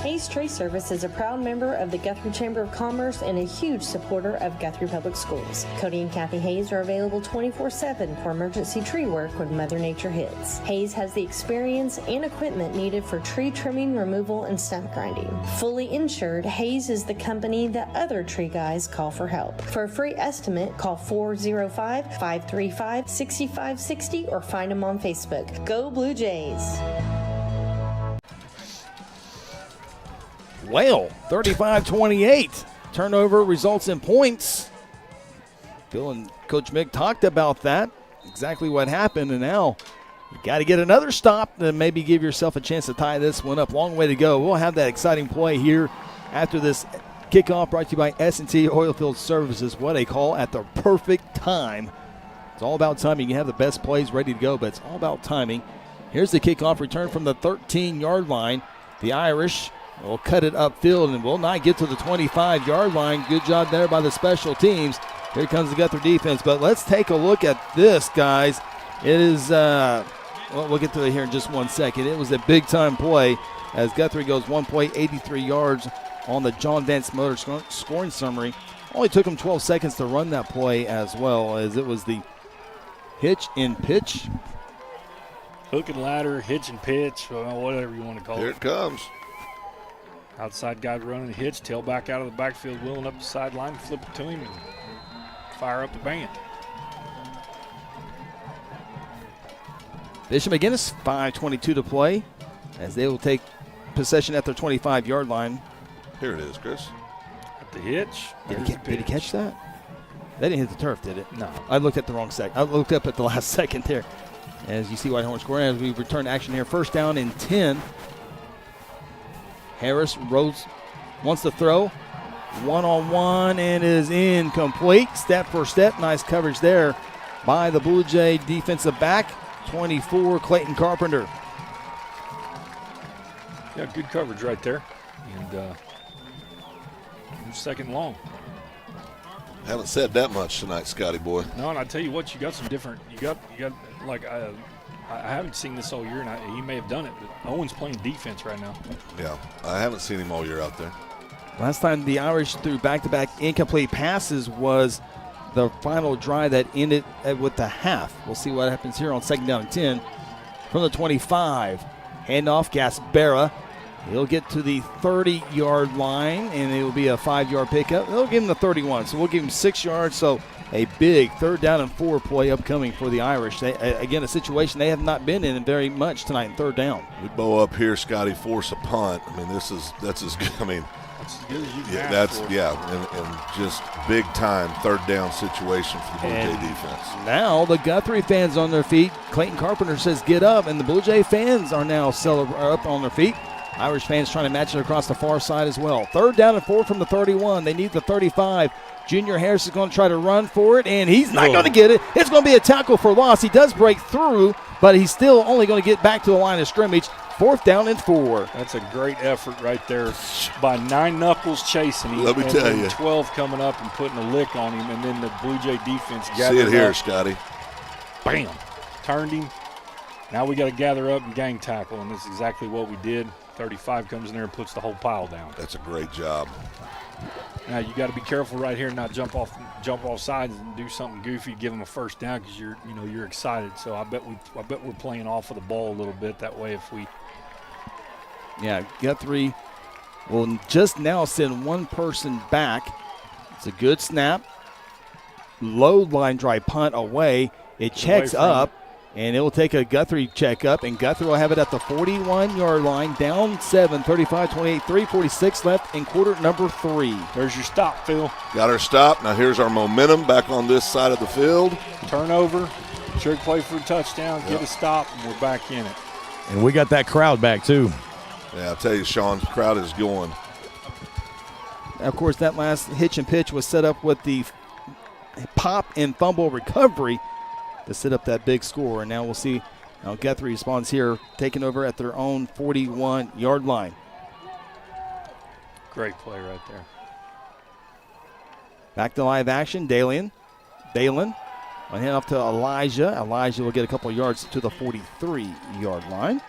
Hayes Tree Service is a proud member of the Guthrie Chamber of Commerce and a huge supporter of Guthrie Public Schools. Cody and Kathy Hayes are available 24/7 for emergency tree work when Mother Nature hits. Hayes has the experience and equipment needed for tree trimming, removal, and stump grinding. Fully insured, Hayes is the company that other tree guys call for help. For a free estimate, call 405-535-6560 or find them on Facebook. Go Blue Jays! Well, 35-28. Turnover results in points. Bill and Coach Mick talked about that, exactly what happened, and now you got to get another stop and maybe give yourself a chance to tie this one up. Long way to go. We'll have that exciting play here after this kickoff brought to you by S&T Oilfield Services. What a call at the perfect time. It's all about timing. You have the best plays ready to go, but it's all about timing. Here's the kickoff return from the 13-yard line. The Irish will cut it upfield and will not get to the 25-yard line. Good job there by the special teams. Here comes the Guthrie defense. But let's take a look at this, guys. It is, well, we'll get to it here in just 1 second. It was a big-time play as Guthrie goes one play, 83 yards on the John Vance Motor scoring summary. Only took him 12 seconds to run that play as well, as it was the hitch and pitch. Hook and ladder, hitch and pitch, whatever you want to call it. Here it comes. Outside guy running the hitch, tailback out of the backfield, wheeling up the sideline, flip it to him, and fire up the band. Bishop McGuinness, 5:22 to play, as they will take possession at their 25-yard line. Here it is, Chris. At the hitch. Did he catch that? They didn't hit the turf, did it? No. I looked at the wrong second. I looked up at the last second there. As you see Whitehorn scoring, as we return to action here. First down and 10. Harris Rhodes wants to throw. One-on-one and is incomplete. Step for step. Nice coverage there by the Blue Jay defensive back. 24, Clayton Carpenter. Yeah, good coverage right there. And second long. Haven't said that much tonight, Scotty boy. No, and I tell you what, you got some different. You got like I haven't seen this all year, and he may have done it, but Owen's playing defense right now. Yeah, I haven't seen him all year out there. Last time the Irish threw back-to-back incomplete passes was the final drive that ended with the half. We'll see what happens here on second down and 10 from the 25. Handoff, Gaspera. He'll get to the 30-yard line, and it will be a 5-yard pickup. They'll give him the 31, so we'll give him 6 yards. So a big third down and 4 play upcoming for the Irish. Again, a situation they have not been in very much tonight in third down. We bow up here, Scotty, force a punt. I mean, that's as good. I mean, That's as good as you can Yeah, ask for. and just big time third down situation for the Blue Jay defense. Now the Guthrie fans on their feet. Clayton Carpenter says get up, and the Blue Jay fans are now up on their feet. Irish fans trying to match it across the far side as well. 3rd down and 4 from the 31. They need the 35. Junior Harris is going to try to run for it, and he's not going to get it. It's going to be a tackle for loss. He does break through, but he's still only going to get back to the line of scrimmage. 4th down and 4. That's a great effort right there by 9 Knuckles chasing him. Let me tell you. 12 coming up and putting a lick on him, and then the Blue Jay defense gathered See it here, up. Scotty. Bam. Turned him. Now we got to gather up and gang tackle, and that's exactly what we did. 35 comes in there and puts the whole pile down. That's a great job. Now you got to be careful right here and not jump off sides and do something goofy, give them a first down because you're excited. So I bet we're playing off of the ball a little bit that way if we. Yeah, Guthrie will just now send one person back. It's a good snap. Low line drive punt away. It checks up, and it will take a Guthrie check up, and Guthrie will have it at the 41-yard line, down 7, 35, 28, 3:46 left in quarter number 3. There's your stop, Phil. Got our stop. Now here's our momentum back on this side of the field. Turnover, trick play for a touchdown, get a stop, and we're back in it. And we got that crowd back, too. Yeah, I'll tell you, Sean's crowd is going. Of course, that last hitch and pitch was set up with the pop and fumble recovery to set up that big score. And now we'll see how Guthrie responds here, taking over at their own 41-yard line. Great play right there. Back to live action, Dalen. On hand off to Elijah. Elijah will get a couple yards to the 43-yard line.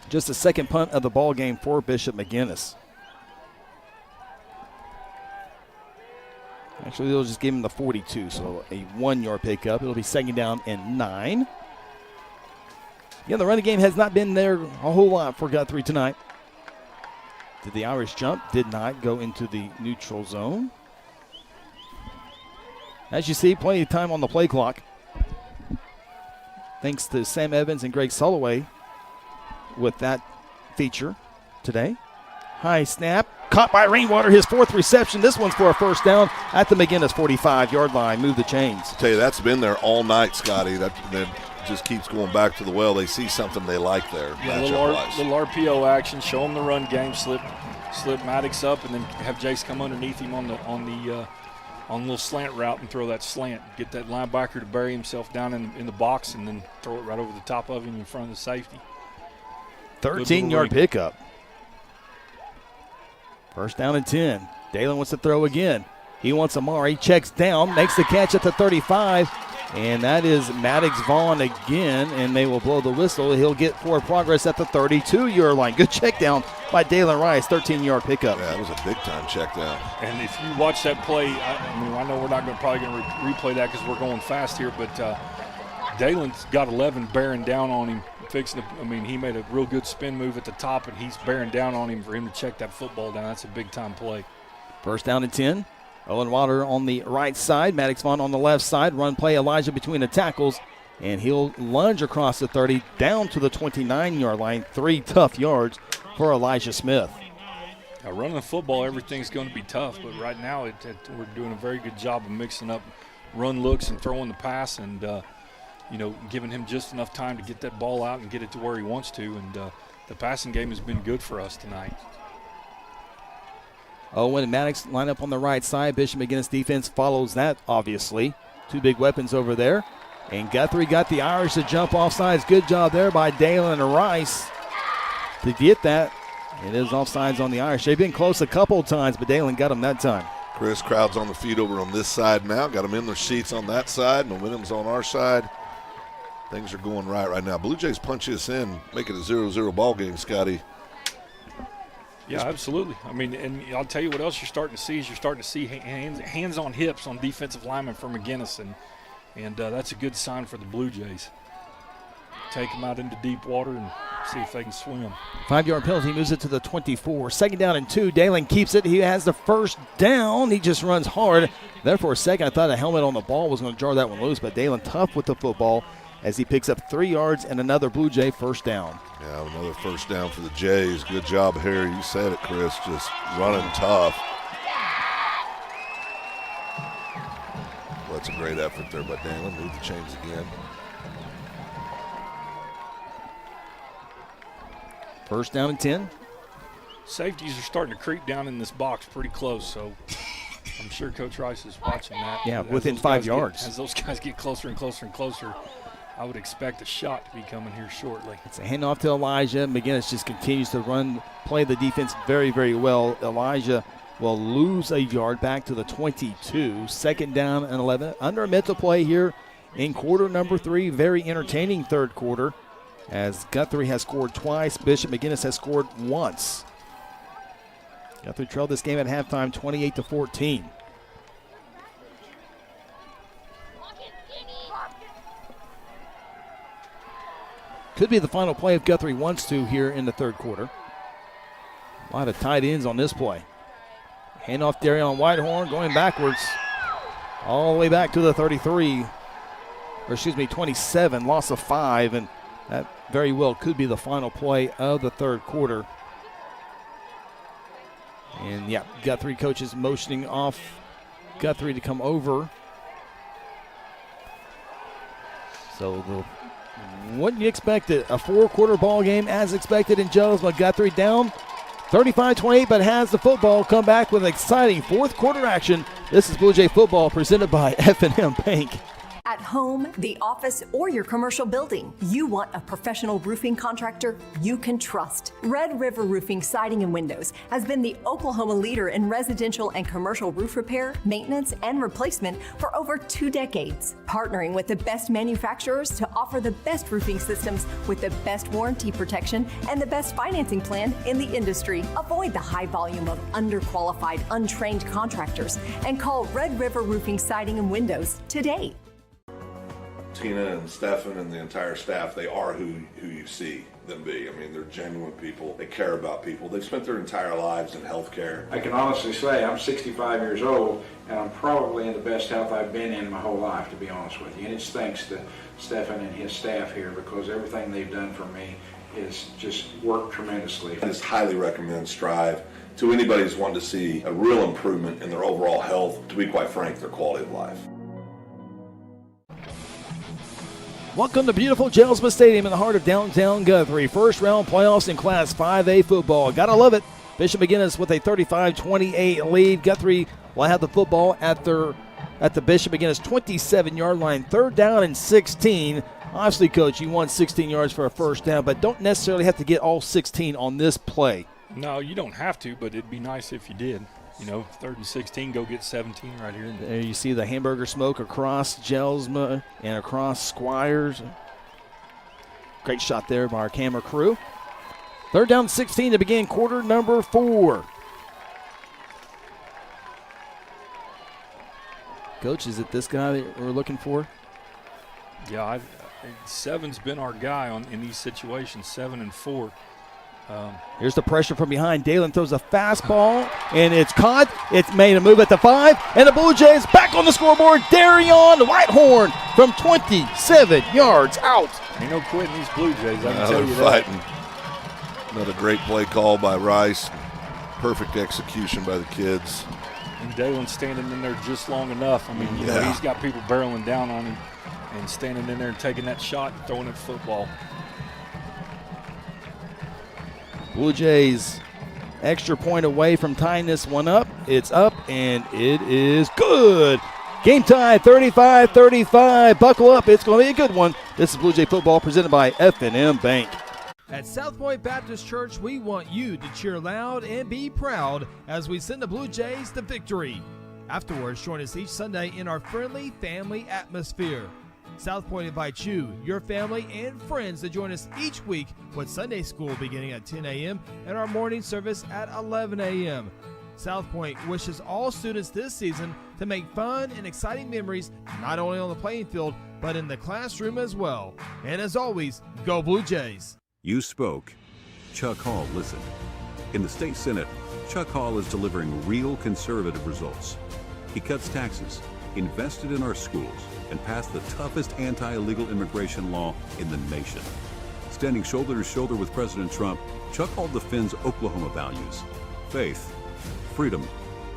Just the second punt of the ball game for Bishop McGuinness. Actually, they'll just give him the 42, so a 1-yard pickup. It'll be 2nd down and 9. Yeah, the running game has not been there a whole lot for Guthrie tonight. Did the Irish jump? Did not go into the neutral zone. As you see, plenty of time on the play clock. Thanks to Sam Evans and Greg Soloway with that feature today. High snap. Caught by Rainwater, his 4th reception. This one's for a 1st down at the McGuinness 45-yard line. Move the chains. I tell you, that's been there all night, Scotty. That just keeps going back to the well. They see something they like there. Yeah, little RPO action. Show them the run game. Slip Maddox up, and then have Jace come underneath him on the little slant route and throw that slant. Get that linebacker to bury himself down in the box, and then throw it right over the top of him in front of the safety. 13-yard pickup. 1st down and 10. Dalen wants to throw again. He wants Amari. Checks down. Makes the catch at the 35. And that is Maddox Vaughn again. And they will blow the whistle. He'll get forward progress at the 32-yard line. Good check down by Dalen Rice. 13-yard pickup. Yeah, that was a big-time check down. And if you watch that play, I know we're not probably going to replay that because we're going fast here, but Dalen's got 11 bearing down on him. He made a real good spin move at the top, and he's bearing down on him for him to check that football down. That's a big-time play. 1st down and 10. Owen Water on the right side. Maddox Vaughn on the left side. Run play, Elijah between the tackles, and he'll lunge across the 30 down to the 29-yard line. 3 tough yards for Elijah Smith. Now, running the football, everything's going to be tough, but right now we're doing a very good job of mixing up run looks and throwing the pass and giving him just enough time to get that ball out and get it to where he wants to. And the passing game has been good for us tonight. Owen and Maddox line up on the right side. Bishop McGuinness defense follows that, obviously. 2 big weapons over there. And Guthrie got the Irish to jump off sides. Good job there by Dalen Rice to get that. It is offsides on the Irish. They've been close a couple times, but Dalen got them that time. Chris, crowd's on the feet over on this side now. Got them in their seats on that side. Momentum's on our side. Things are going right now. Blue Jays punch this in, make it a 0-0 ball game, Scotty. Yeah, absolutely. And I'll tell you what else you're starting to see is hands on hips on defensive linemen for McGuinness, and that's a good sign for the Blue Jays. Take them out into deep water and see if they can swim. 5-yard penalty, moves it to the 24. 2nd down and 2. Dalen keeps it. He has the 1st down. He just runs hard. There for a second, I thought a helmet on the ball was going to jar that one loose, but Dalen tough with the football. as he picks up 3 yards and another Blue Jay first down. Yeah, another first down for the Jays. Good job, Harry. You said it, Chris. Just running tough. Well, that's a great effort there by Dalen. Move the chains again. First down and 10. Safeties are starting to creep down in this box pretty close, so I'm sure Coach Rice is watching that. Yeah, As within those 5 guys yards. As those guys get closer and closer and closer, I would expect a shot to be coming here shortly. It's a handoff to Elijah. McGuinness just continues to play the defense very, very well. Elijah will lose a yard back to the 22. Second down and 11. Under a minute to play here in quarter number 3. Very entertaining third quarter, as Guthrie has scored twice. Bishop McGuinness has scored once. Guthrie trailed this game at halftime 28-14. Could be the final play if Guthrie wants to here in the third quarter. A lot of tight ends on this play. Handoff Darion Whitehorn going backwards all the way back to the 27, loss of 5, and that very well could be the final play of the third quarter. And yeah, Guthrie coaches motioning off Guthrie to come over. So wouldn't you expect it? A 4-quarter ball game as expected in Jelsma. Guthrie down 35-28, but has the football. Come back with an exciting fourth quarter action. This is Blue Jay football presented by F&M Bank. At home, the office, or your commercial building, you want a professional roofing contractor you can trust. Red River Roofing Siding and Windows has been the Oklahoma leader in residential and commercial roof repair, maintenance, and replacement for over 2 decades. Partnering with the best manufacturers to offer the best roofing systems with the best warranty protection and the best financing plan in the industry. Avoid the high volume of underqualified, untrained contractors and call Red River Roofing Siding and Windows today. Tina and Stefan and the entire staff, they are who you see them be. I mean, they're genuine people. They care about people. They've spent their entire lives in healthcare. I can honestly say I'm 65 years old, and I'm probably in the best health I've been in my whole life, to be honest with you. And it's thanks to Stefan and his staff here, because everything they've done for me is just worked tremendously. I just highly recommend Strive to anybody who's wanting to see a real improvement in their overall health, to be quite frank, their quality of life. Welcome to beautiful Jelsma Stadium in the heart of downtown Guthrie. First round playoffs in Class 5A football. Gotta love it. Bishop McGuinness with a 35-28 lead. Guthrie will have the football at the Bishop McGuinness 27-yard line. Third down and 16. Obviously, Coach, you want 16 yards for a first down, but don't necessarily have to get all 16 on this play. No, you don't have to, but it'd be nice if you did. You know, 3rd and 16, go get 17 right here. There you see the hamburger smoke across Jelsma and across Squires. Great shot there by our camera crew. Third down 16 to begin quarter number 4. Coach, is it this guy that we're looking for? Yeah, 7's been our guy in these situations, 7 and 4. Here's the pressure from behind. Dalen throws a fastball, and it's caught. It's made a move at the 5, and the Blue Jays back on the scoreboard. Darion Whitehorn from 27 yards out. Ain't no quitting these Blue Jays, I can tell you that. Fighting. Another great play call by Rice. Perfect execution by the kids. And Dalen's standing in there just long enough. I mean, you know, he's got people barreling down on him and standing in there and taking that shot and throwing that football. Blue Jays extra point away from tying this one up. It's up, and it is good. Game tie, 35-35. Buckle up. It's going to be a good one. This is Blue Jay football presented by F&M Bank. At South Point Baptist Church, we want you to cheer loud and be proud as we send the Blue Jays to victory. Afterwards, join us each Sunday in our friendly family atmosphere. South Point invites you, your family, and friends to join us each week with Sunday school beginning at 10 a.m. and our morning service at 11 a.m. South Point wishes all students this season to make fun and exciting memories not only on the playing field, but in the classroom as well. And as always, go Blue Jays. You spoke. Chuck Hall listened. In the state Senate, Chuck Hall is delivering real conservative results. He cuts taxes, invested in our schools, and passed the toughest anti-illegal immigration law in the nation. Standing shoulder to shoulder with President Trump, Chuck Hall defends Oklahoma values: faith, freedom,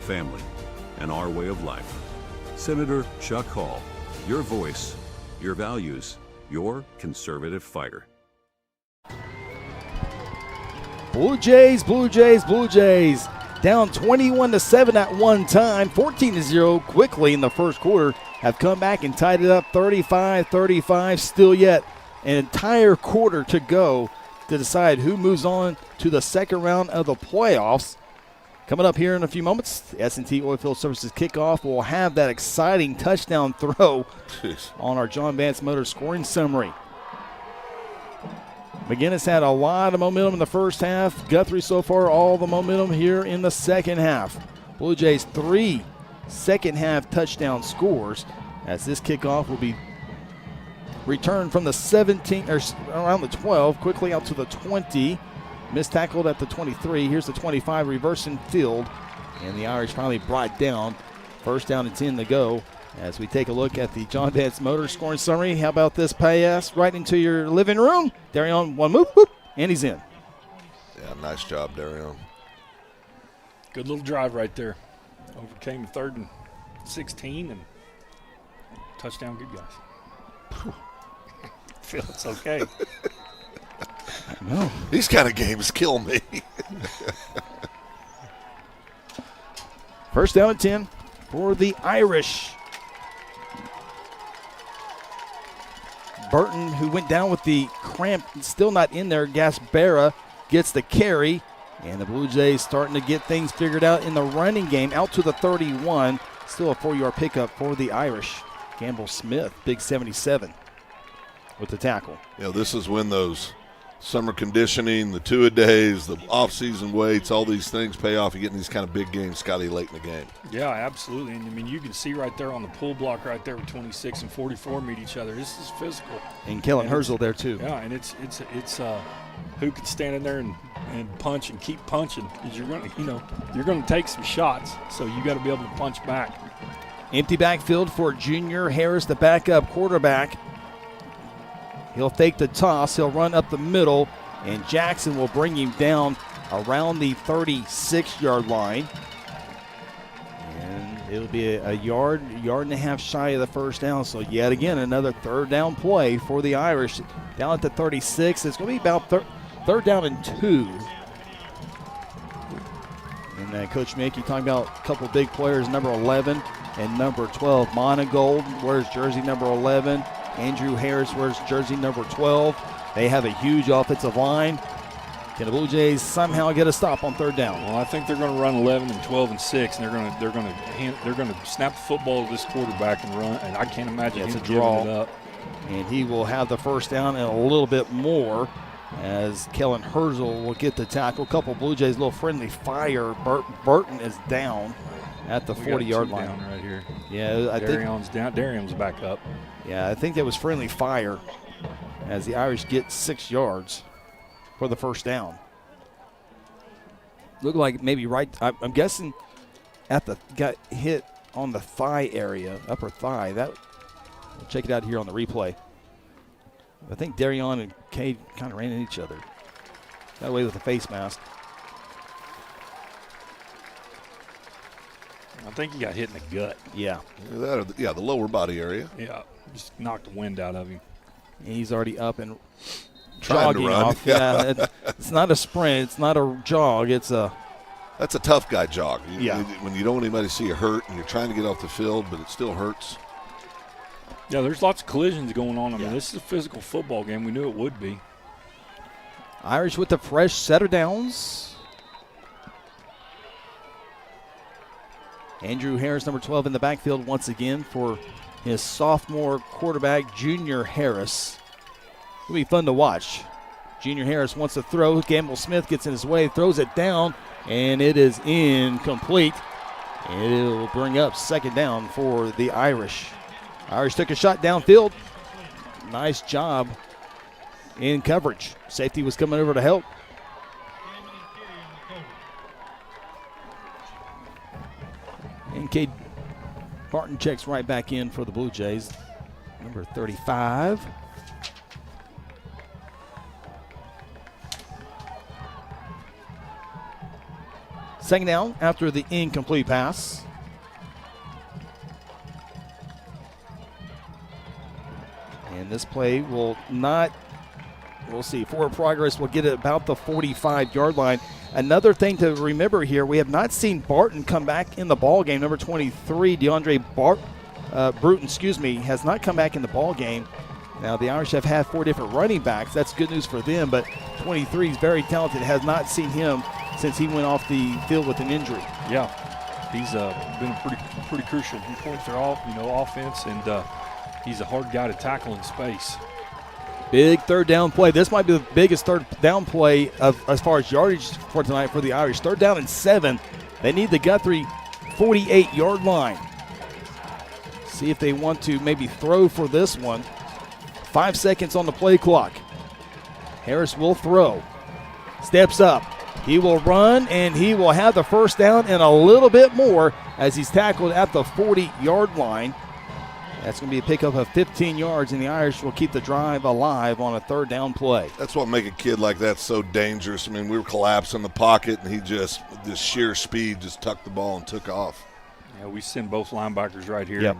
family, and our way of life. Senator Chuck Hall, your voice, your values, your conservative fighter. Blue Jays, Blue Jays, Blue Jays. Down 21-7 at one time, 14-0 quickly in the first quarter. Have come back and tied it up 35-35. Still yet an entire quarter to go to decide who moves on to the second round of the playoffs. Coming up here in a few moments, the S&T Oilfield Services kickoff will have that exciting touchdown throw on our John Vance Motors scoring summary. McGuinness had a lot of momentum in the first half. Guthrie so far all the momentum here in the second half. Blue Jays 3 second half touchdown scores as this kickoff will be returned from the 17 or around the 12, quickly out to the 20. Missed tackled at the 23. Here's the 25, reversing field, and the Irish finally brought down. First down and 10 to go. As we take a look at the John Vance Motors scoring summary, how about this pass right into your living room? Darion, one move, whoop, and he's in. Yeah, nice job, Darion. Good little drive right there. Overcame 3rd and 16 and touchdown, good guys. Feel it's okay. No. These kind of games kill me. First down and 10 for the Irish. Burton, who went down with the cramp, still not in there. Gaspera gets the carry, and the Blue Jays starting to get things figured out in the running game. Out to the 31, still a 4-yard pickup for the Irish. Campbell Smith, big 77 with the tackle. You know, this is when those summer conditioning, the two-a-days, the off-season weights, all these things pay off. You get in these kind of big games, Scotty, late in the game. Yeah, absolutely. And, I mean, you can see right there on the pull block right there where 26 and 44 meet each other. This is physical. And Kellen Herzl there, too. Yeah, and it's who can stand in there and punch and keep punching, because you're going to take some shots, so you got to be able to punch back. Empty backfield for Junior Harris, the backup quarterback. He'll fake the toss. He'll run up the middle, and Jackson will bring him down around the 36-yard line. And it'll be a yard and a half shy of the first down. So yet again, another third down play for the Irish. Down at the 36. It's going to be about third down and 2. And Coach Mickey talking about a couple of big players, number 11 and number 12. Monagold wears jersey number 11. Andrew Harris wears jersey number 12. They have a huge offensive line. Can the Blue Jays somehow get a stop on third down? Well, I think they're going to run 11 and 12 and 6, and they're going to snap the football to this quarterback and run. And I can't imagine him giving it up. And he will have the first down and a little bit more as Kellen Herzl will get the tackle. A couple Blue Jays, a little friendly fire. Burton is down at the 40-yard line. Down right here. Yeah, I think Darion's down. Darion's back up. Yeah, I think that was friendly fire as the Irish get 6 yards for the first down. Looked like maybe right, I'm guessing got hit on the thigh area, upper thigh. We'll check it out here on the replay. I think Darion and Cade kind of ran into each other. Got away with the face mask. I think he got hit in the gut. Yeah. The lower body area. Yeah, just knocked the wind out of him. And he's already up and trying jogging to run. off. Yeah, it's not a sprint. It's not a jog. That's a tough guy jog. When you don't want anybody to see you hurt and you're trying to get off the field, but it still hurts. Yeah, there's lots of collisions going on. I mean, this is a physical football game. We knew it would be. Irish with the fresh setter downs. Andrew Harris, number 12, in the backfield once again for his sophomore quarterback, Junior Harris. It'll be fun to watch. Junior Harris wants to throw. Campbell Smith gets in his way, throws it down, and it is incomplete. And it will bring up second down for the Irish. Irish took a shot downfield. Nice job in coverage. Safety was coming over to help. And Cade Barton checks right back in for the Blue Jays. Number 35. Second down after the incomplete pass. And this play will not, we'll see, forward progress will get it about the 45-yard line. Another thing to remember here, we have not seen Barton come back in the ball game. Number 23, DeAndre Bruton, has not come back in the ball game. Now, the Irish have had 4 different running backs. That's good news for them, but 23 is very talented. Has not seen him since he went off the field with an injury. Yeah, he's been pretty crucial. He points their offense, and he's a hard guy to tackle in space. Big third down play. This might be the biggest third down play as far as yardage for tonight for the Irish. 3rd down and 7. They need the Guthrie 48-yard line. See if they want to maybe throw for this one. 5 seconds on the play clock. Harris will throw. Steps up. He will run, and he will have the first down and a little bit more as he's tackled at the 40-yard line. That's going to be a pickup of 15 yards, and the Irish will keep the drive alive on a 3rd down play. That's what makes a kid like that so dangerous. I mean, we were collapsing the pocket, and he just, with this sheer speed, just tucked the ball and took off. Yeah, we send both linebackers right here. Yep.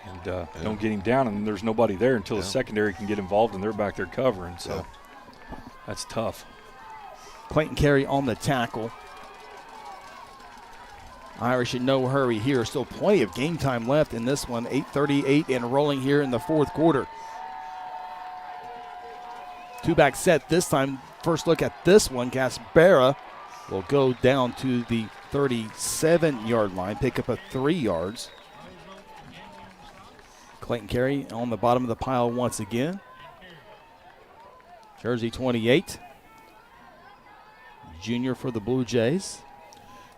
And don't get him down, and there's nobody there until the secondary can get involved, and they're back there covering. So that's tough. Clayton Carey on the tackle. Irish in no hurry here. Still plenty of game time left in this one. 8:38 and rolling here in the 4th quarter. 2-back set this time. First look at this one. Gaspera will go down to the 37-yard line. Pick up 3 yards. Clayton Carey on the bottom of the pile once again. Jersey 28. Junior for the Blue Jays.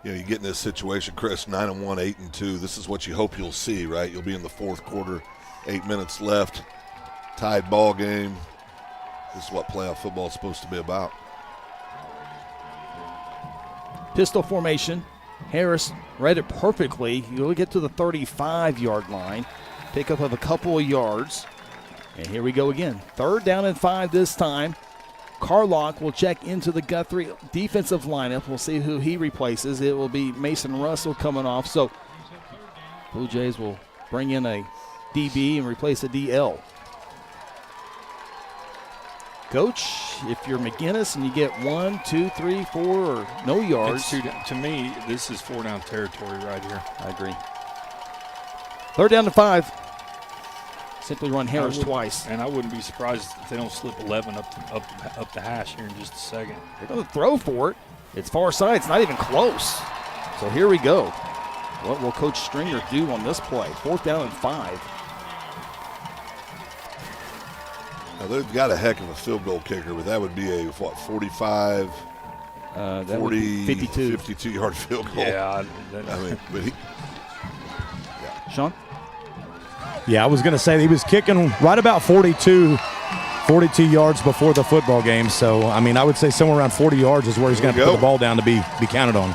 You know, you get in this situation, Chris, 9-1, 8-2. This is what you hope you'll see, right? You'll be in the 4th quarter, 8 minutes left, tied ball game. This is what playoff football is supposed to be about. Pistol formation. Harris read it perfectly. You'll get to the 35-yard line. Pickup of a couple of yards. And here we go again. 3rd down and 5 this time. Carlock will check into the Guthrie defensive lineup. We'll see who he replaces. It will be Mason Russell coming off. So Blue Jays will bring in a DB and replace a DL. Coach, if you're McGuinness and you get 1, 2, 3, 4, or no yards. To me, this is 4-down territory right here. I agree. 3rd down to 5. Simply run Harris twice. And I wouldn't be surprised if they don't slip 11 up the hash here in just a second. They're going to throw for it. It's far side. It's not even close. So here we go. What will Coach Stringer do on this play? 4th down and 5. Now, they've got a heck of a field goal kicker, but that would be a, 45, 40, 52-yard field goal. Yeah. I mean, but Sean? Yeah, I was going to say he was kicking right about 42 yards before the football game. So, I mean, I would say somewhere around 40 yards is where he's going to put the ball down to be counted on.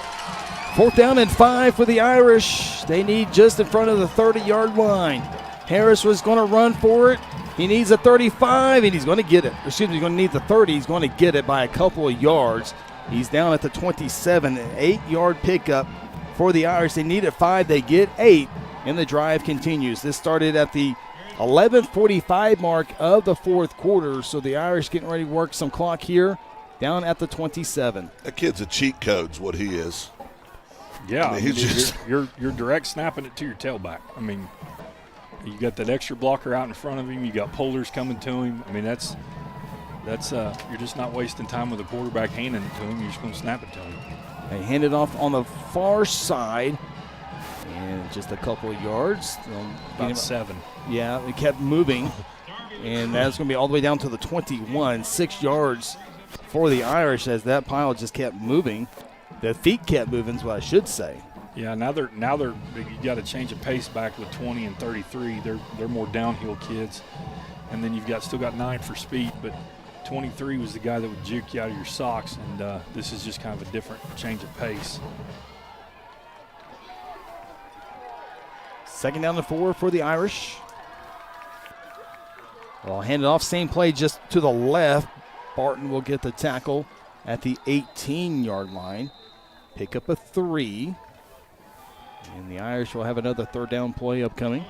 4th down and 5 for the Irish. They need just in front of the 30-yard line. Harris was going to run for it. He needs a 35, and he's going to get it. Excuse me, he's going to need the 30. He's going to get it by a couple of yards. He's down at the 27, an 8-yard pickup for the Irish. They needed 5. They get 8. And the drive continues. This started at the 11:45 mark of the 4th quarter, so the Irish getting ready to work some clock here down at the 27. That kid's a cheat code's what he is. Yeah, I mean, you're direct snapping it to your tailback. I mean, you got that extra blocker out in front of him. You got pullers coming to him. I mean, that's you're just not wasting time with the quarterback handing it to him. You're just going to snap it to him. They hand it off on the far side. And just a couple of yards. About 7. Yeah, it kept moving. And that's going to be all the way down to the 21. 6 yards for the Irish as that pile just kept moving. The feet kept moving is what I should say. Yeah, now they're you got to change of pace back with 20 and 33. They're more downhill kids. And then you've still got 9 for speed, but 23 was the guy that would juke you out of your socks, and this is just kind of a different change of pace. Second down and 4 for the Irish. Well, hand it off, same play just to the left. Barton will get the tackle at the 18-yard line. Pick up a 3. And the Irish will have another third down play upcoming.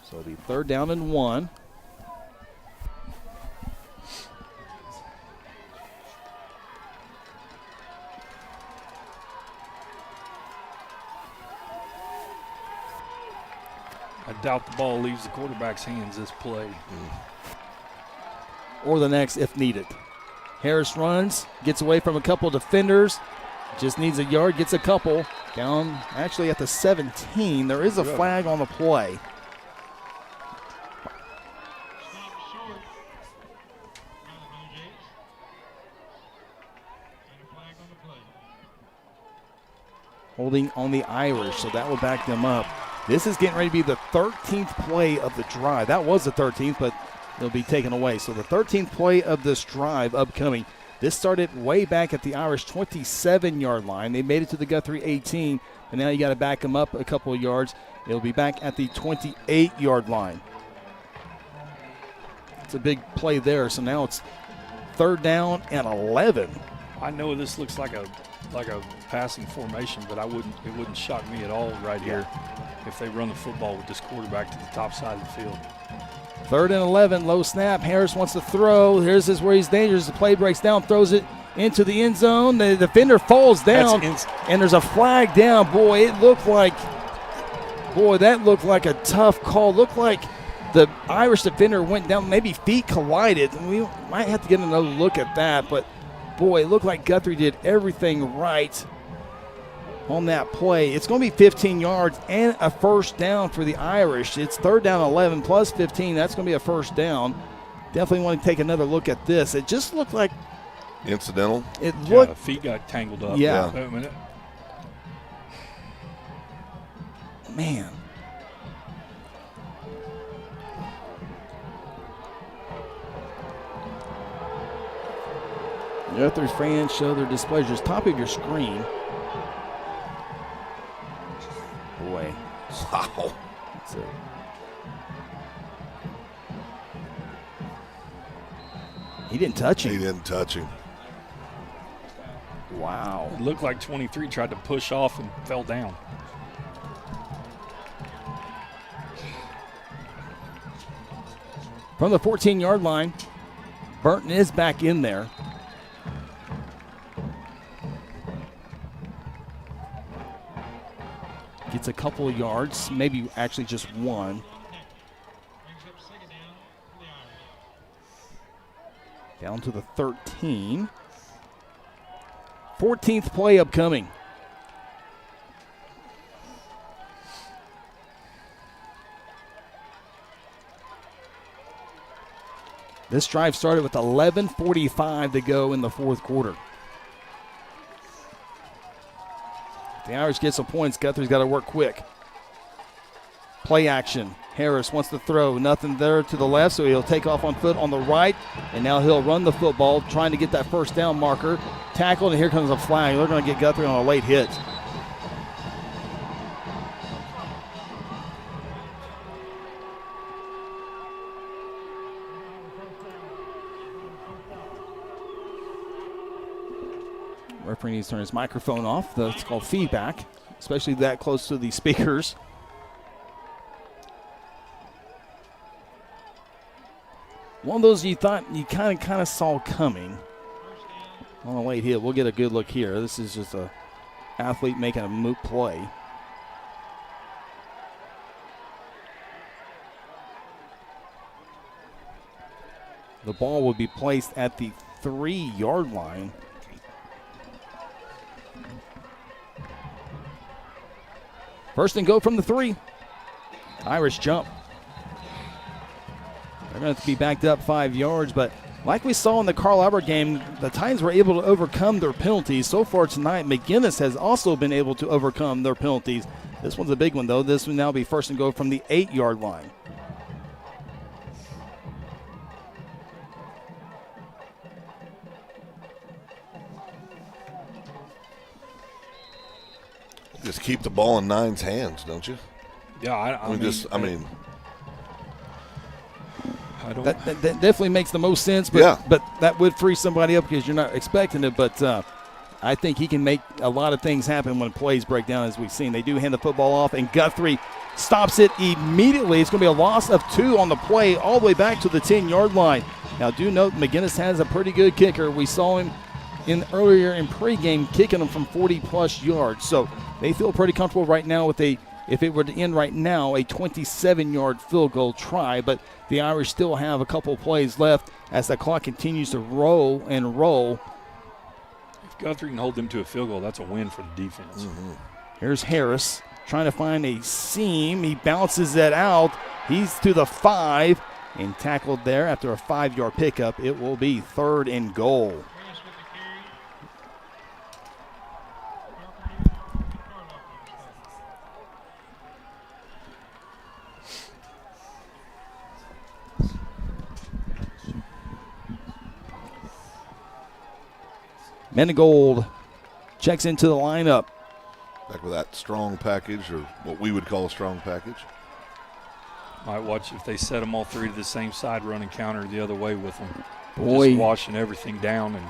So it'll be third down and 1. I doubt the ball leaves the quarterback's hands this play. Or the next if needed. Harris runs, gets away from a couple defenders, just needs a yard, gets a couple. Down actually at the 17. There is a flag on the play. Holding on the Irish, so that will back them up. This is getting ready to be the 13th play of the drive. That was the 13th, but it'll be taken away. So the 13th play of this drive upcoming. This started way back at the Irish 27-yard line. They made it to the Guthrie 18, and now you got to back them up a couple of yards. It'll be back at the 28-yard line. It's a big play there, so now it's third down and 11. I know this looks like a passing formation, but it wouldn't shock me at all right here if they run the football with this quarterback to the top side of the field. Third and 11, low snap. Harris wants to throw. Here's where he's dangerous. The play breaks down, throws it into the end zone. The defender falls down, and there's a flag down. That looked like a tough call. Looked like the Irish defender went down, maybe feet collided. We might have to get another look at that, but boy, it looked like Guthrie did everything right on that play. It's going to be 15 yards and a first down for the Irish. It's third down 11 plus 15. That's going to be a first down. Definitely want to take another look at this. It just looked like incidental. It looked. The feet got tangled up. Yeah. Wait a minute. Man. Guthrie fans show their displeasure. Top of your screen. Boy. Wow. That's it. He didn't touch him. He didn't touch him. Wow. It looked like 23 tried to push off and fell down. From the 14-yard line, Burton is back in there. Gets a couple of yards, maybe actually just one. Down to the 13. 14th play upcoming. This drive started with 11:45 to go in the fourth quarter. If the Irish get some points, Guthrie's got to work quick. Play action. Harris wants to throw. Nothing there to the left, so he'll take off on foot on the right, and now he'll run the football, trying to get that first down marker. Tackled, and here comes a flag. They're going to get Guthrie on a late hit. Referee needs to turn his microphone off. That's called feedback, especially that close to the speakers. One of those you thought you kind of saw coming on a late hit. We'll get a good look here. This is just a athlete making a moot play. The ball will be placed at the 3-yard line. First and go from the 3. Irish jump. They're going to have to be backed up 5 yards, but like we saw in the Carl Albert game, the Titans were able to overcome their penalties. So far tonight, McGuinness has also been able to overcome their penalties. This one's a big one, though. This will now be first and go from the 8-yard line. just keep the ball in Nine's hands, don't you? Yeah, I mean, That definitely makes the most sense, but that would free somebody up because you're not expecting it. But I think he can make a lot of things happen when plays break down, as we've seen. They do hand the football off, and Guthrie stops it immediately. It's going to be a loss of 2 on the play all the way back to the 10-yard line. Now, do note McGuinness has a pretty good kicker. We saw him earlier in pregame kicking them from 40-plus yards. So they feel pretty comfortable right now with if it were to end right now, a 27-yard field goal try. But the Irish still have a couple plays left as the clock continues to roll and roll. If Guthrie can hold them to a field goal, that's a win for the defense. Here's Harris trying to find a seam. He bounces it out. He's to the 5 and tackled there after a 5-yard pickup. It will be 3rd and goal. Menegold checks into the lineup. Back with that strong package, or what we would call a strong package. Might watch if they set them all 3 to the same side, run and counter the other way with them. Boy. Just washing everything down and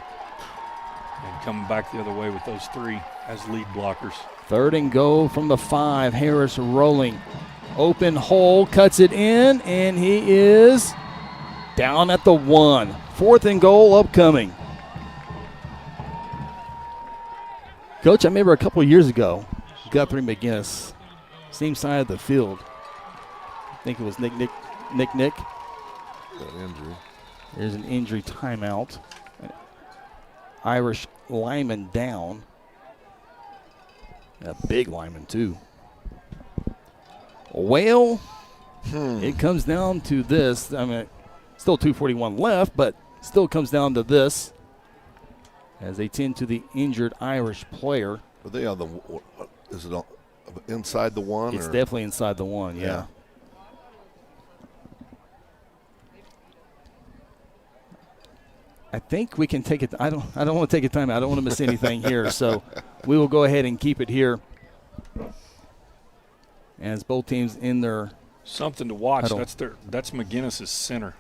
coming back the other way with those 3 as lead blockers. 3rd and goal from the 5. Harris rolling. Open hole, cuts it in, and he is down at the 1. 4th and goal upcoming. Coach, I remember a couple of years ago, Guthrie McGuinness, same side of the field. I think it was Nick. Got an injury. There's an injury timeout. Irish lineman down. A big lineman, too. Well, it comes down to this. I mean, still 2:41 left, but still comes down to this as they tend to the injured Irish player. Are they on the? Is it on, inside the 1? It's definitely inside the 1. Yeah. I think we can take it. I don't want to take a timeout. I don't want to miss anything here. So we will go ahead and keep it here as both teams in their something to watch. huddle. That's McGuinness's center.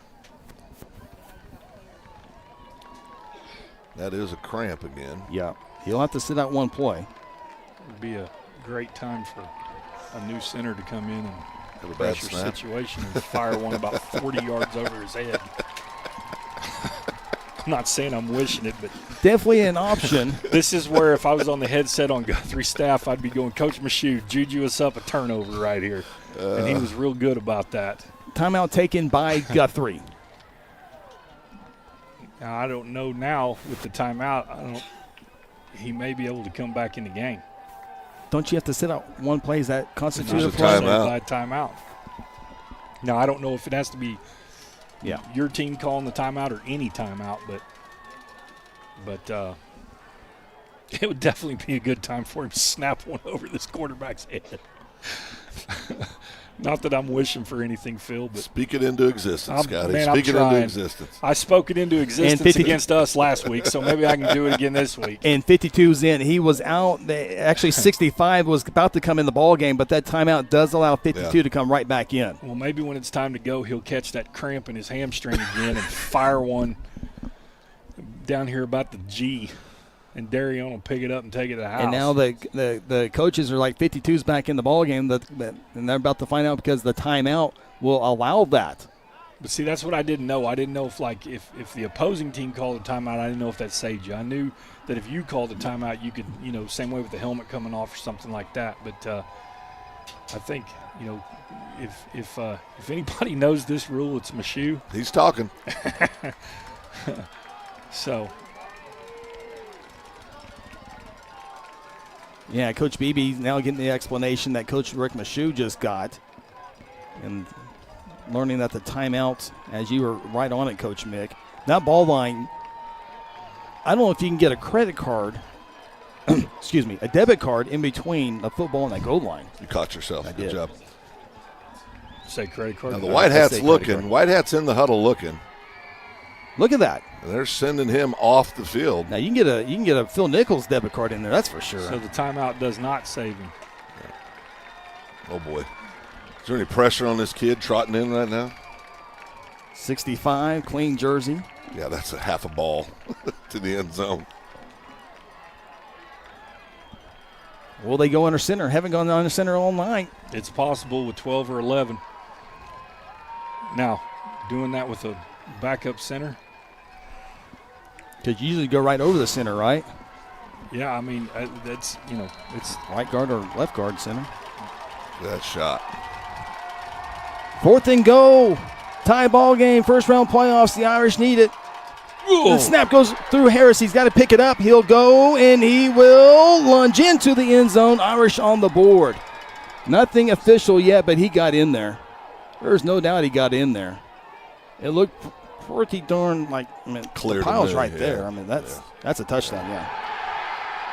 That is a cramp again. Yeah. He'll have to sit out 1 play. It would be a great time for a new center to come in and have a pressure bad snap situation and fire one about 40 yards over his head. I'm not saying I'm wishing it, but definitely an option. This is where if I was on the headset on Guthrie's staff, I'd be going, Coach Mashew, juju us up a turnover right here. And he was real good about that. Timeout taken by Guthrie. Now, I don't know now with the timeout. He may be able to come back in the game. Don't you have to sit out 1 play? Is that constitute a timeout? Now, I don't know if it has to be your team calling the timeout or any timeout, but it would definitely be a good time for him to snap one over this quarterback's head. Not that I'm wishing for anything, Phil, but speak it into existence, Scotty. Speak it into existence. I spoke it into existence against us last week, so maybe I can do it again this week. And 52's in. He was out. Actually, 65 was about to come in the ball game, but that timeout does allow 52 to come right back in. Well, maybe when it's time to go, he'll catch that cramp in his hamstring again and fire one down here about the G. And Darion will pick it up and take it to the house. And now the coaches are like 52's back in the ball game, and they're about to find out because the timeout will allow that. But see, that's what I didn't know. I didn't know if the opposing team called a timeout, I didn't know if that saved you. I knew that if you called a timeout, you could, same way with the helmet coming off or something like that. But I think, if anybody knows this rule, it's Mashew. He's talking. So. Yeah, Coach Beebe now getting the explanation that Coach Rick Mashew just got, and learning that the timeout, as you were right on it, Coach Mick, that ball line, I don't know if you can get a credit card, excuse me, a debit card in between the football and that goal line. You caught yourself. Good job. Say credit card. Now the White Hat's looking. White Hat's in the huddle looking. Look at that. And they're sending him off the field. Now you can get a Phil Nichols debit card in there. That's for sure. So the timeout does not save him. Oh, boy. Is there any pressure on this kid trotting in right now? 65, clean jersey. Yeah, that's a half a ball to the end zone. Will they go under center? Haven't gone under center all night. It's possible with 12 or 11. Now, doing that with a backup center. Because you usually go right over the center, right? Yeah, I mean, that's, it's right guard or left guard center. That shot. 4th and goal. Tie ball game, first round playoffs. The Irish need it. The snap goes through Harris. He's got to pick it up. He'll go, and he will lunge into the end zone. Irish on the board. Nothing official yet, but he got in there. There's no doubt he got in there. It looked pretty darn clear. The pile's right there. I mean, that's a touchdown, yeah.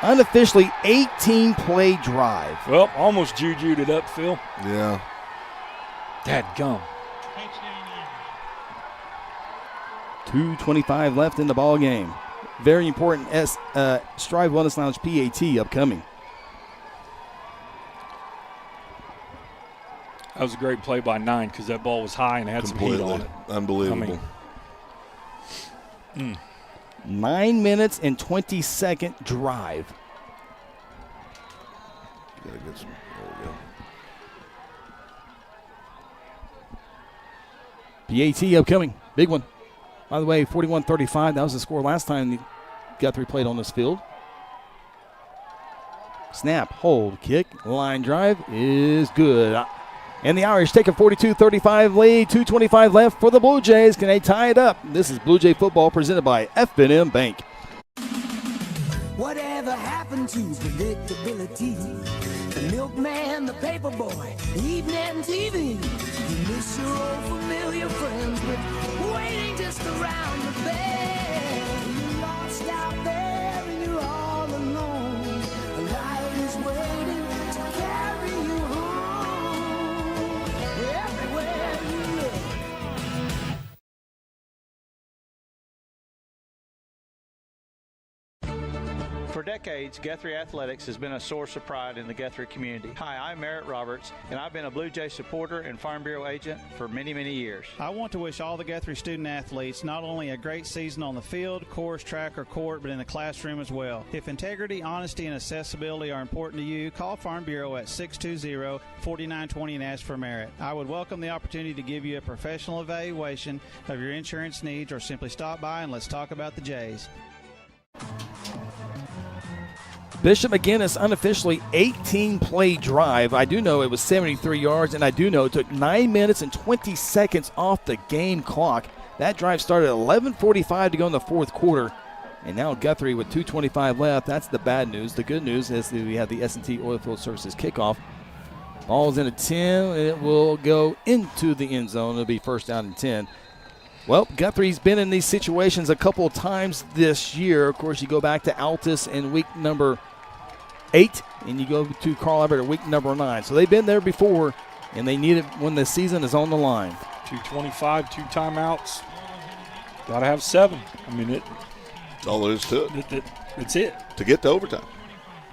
Unofficially 18-play drive. Well, almost juju'd it up, Phil. Yeah. Dadgum. 2:25 left in the ball game. Very important Strive Wellness Lounge PAT upcoming. That was a great play by 9 because that ball was high and had some heat on it. Unbelievable. 9 minutes and 20-second drive. Gotta get some. There we go. PAT upcoming. Big one. By the way, 41-35. That was the score last time Guthrie played on this field. Snap, hold, kick, line drive is good. And the Irish take a 42-35 lead. 2:25 left for the Blue Jays. Can they tie it up? This is Blue Jay football presented by F&M Bank. Whatever happened to predictability? The milkman, the paper boy, evening TV. You miss your old familiar friends, but waiting just around the bend. You're lost out there and you're all alone. A light is waiting to carry you home. Everywhere you look. For decades, Guthrie Athletics has been a source of pride in the Guthrie community. Hi, I'm Merritt Roberts, and I've been a Blue Jay supporter and Farm Bureau agent for many, many years. I want to wish all the Guthrie student athletes not only a great season on the field, course, track, or court, but in the classroom as well. If integrity, honesty, and accessibility are important to you, call Farm Bureau at 620-4920 and ask for Merritt. I would welcome the opportunity to give you a professional evaluation of your insurance needs, or simply stop by and let's talk about the Jays. Bishop McGuinness unofficially 18-play drive. I do know it was 73 yards, and I do know it took 9 minutes and 20 seconds off the game clock. That drive started at 11:45 to go in the fourth quarter, and now Guthrie with 2:25 left. That's the bad news. The good news is that we have the S&T Oilfield Services kickoff. Ball's in a 10. It will go into the end zone. It'll be first down and 10. Well, Guthrie's been in these situations a couple of times this year. Of course, you go back to Altus in week number 8, and you go to Carl Albert at week number 9. So they've been there before, and they need it when the season is on the line. 2:25, 2 timeouts. Got to have 7. I mean, that's all there is to it. It's it. To get to overtime.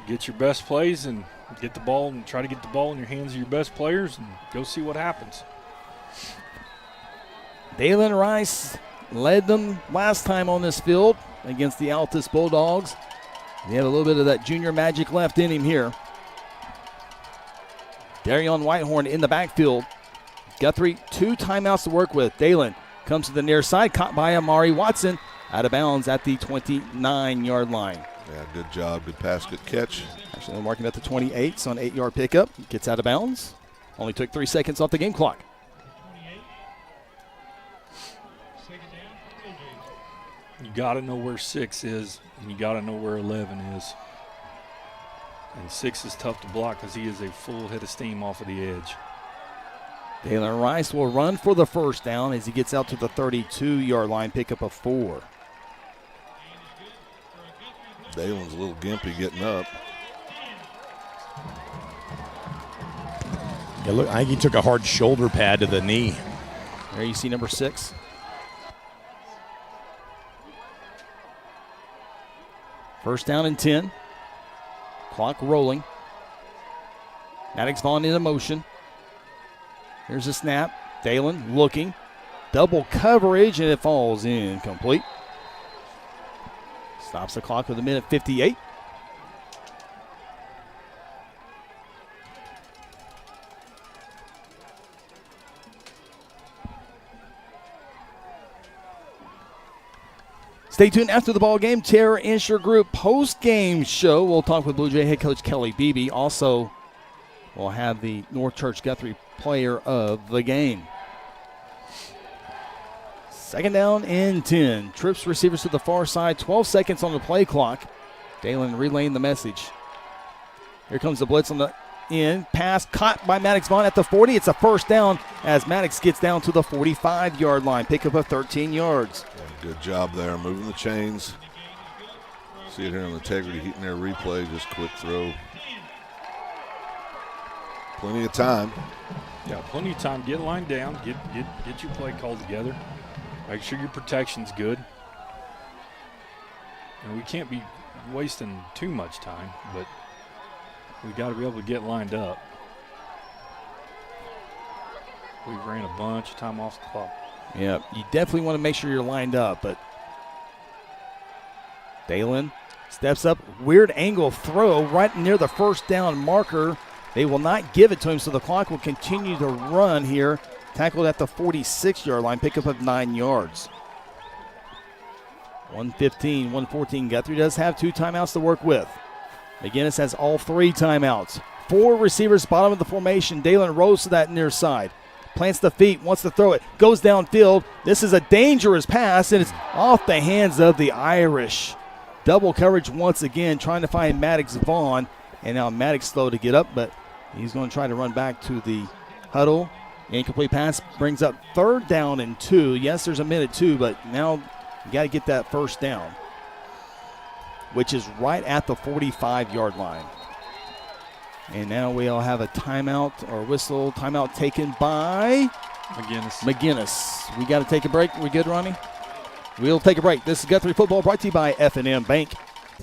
Get your best plays and get the ball and try to get the ball in your hands of your best players and go see what happens. Dalen Rice led them last time on this field against the Altus Bulldogs. He had a little bit of that junior magic left in him here. Darion Whitehorn in the backfield. Guthrie 2 timeouts to work with. Dalen comes to the near side, caught by Amari Watson, out of bounds at the 29-yard line. Yeah, good job, good pass, good catch. Actually, they're marking at the 28, so an 8-yard pickup. Gets out of bounds. Only took 3 seconds off the game clock. You got to know where 6 is, and you got to know where 11 is. And 6 is tough to block because he is a full head of steam off of the edge. Dalen Rice will run for the first down as he gets out to the 32-yard line, pickup of 4. Dalen's a little gimpy getting up. Yeah, look, I think he took a hard shoulder pad to the knee. There you see number 6. First down and 10. Clock rolling. Maddox Vaughn into motion. Here's a snap. Dalen looking. Double coverage, and it falls incomplete. Stops the clock with 1:58. Stay tuned after the ball game. Terra Insure Group post-game show. We'll talk with Blue Jay head coach Kelly Beebe. Also, we'll have the North Church Guthrie player of the game. Second down and 10. Trips receivers to the far side. 12 seconds on the play clock. Dalen relaying the message. Here comes the blitz on the end. Pass caught by Maddox Vaughn at the 40. It's a first down as Maddox gets down to the 45-yard line. Pick up of 13 yards. Good job there, moving the chains. See it here on Integrity, heating their replay, just quick throw. Plenty of time. Yeah, plenty of time. Get lined down, get your play called together. Make sure your protection's good. And we can't be wasting too much time, but we got to be able to get lined up. We ran a bunch of time off the clock. Yeah, you definitely want to make sure you're lined up, but Dalen steps up, weird angle throw right near the first down marker. They will not give it to him, so the clock will continue to run here. Tackled at the 46-yard line, pickup of 9 yards. 1:15, 1:14. Guthrie does have 2 timeouts to work with. McGuinness has all 3 timeouts. 4 receivers, bottom of the formation. Dalen rose to that near side. Plants the feet, wants to throw it, goes downfield. This is a dangerous pass, and it's off the hands of the Irish. Double coverage once again, trying to find Maddox Vaughn. And now Maddox slow to get up, but he's going to try to run back to the huddle. Incomplete pass brings up 3rd down and 2. Yes, there's a minute 2, but now you got to get that first down, which is right at the 45-yard line. And now we'll have a timeout or whistle. Timeout taken by McGuinness. We got to take a break. We good, Ronnie? We'll take a break. This is Guthrie Football brought to you by F&M Bank.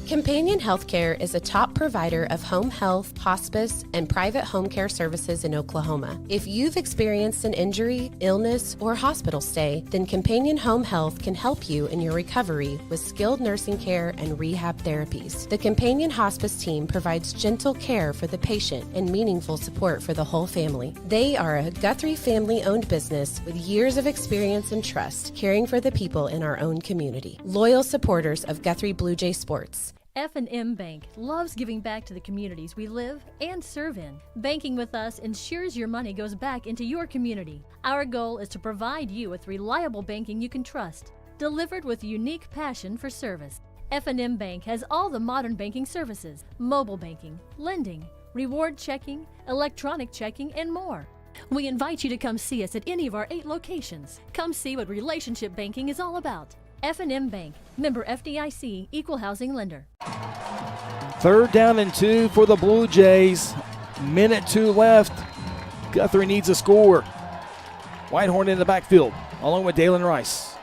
Companion Healthcare is a top provider of home health, hospice, and private home care services in Oklahoma. If you've experienced an injury, illness, or hospital stay, then Companion Home Health can help you in your recovery with skilled nursing care and rehab therapies. The Companion Hospice team provides gentle care for the patient and meaningful support for the whole family. They are a Guthrie family-owned business with years of experience and trust, caring for the people in our own community. Loyal supporters of Guthrie Bluejays sports. F&M Bank loves giving back to the communities we live and serve in. Banking with us ensures your money goes back into your community. Our goal is to provide you with reliable banking you can trust, delivered with unique passion for service. F&M Bank has all the modern banking services: mobile banking, lending, reward checking, electronic checking, and more. We invite you to come see us at any of our 8 locations. Come see what relationship banking is all about. F&M Bank, member FDIC, equal housing lender. 3rd down and 2 for the Blue Jays. Minute 2 left. Guthrie needs a score. Whitehorn in the backfield, along with Dalen Rice.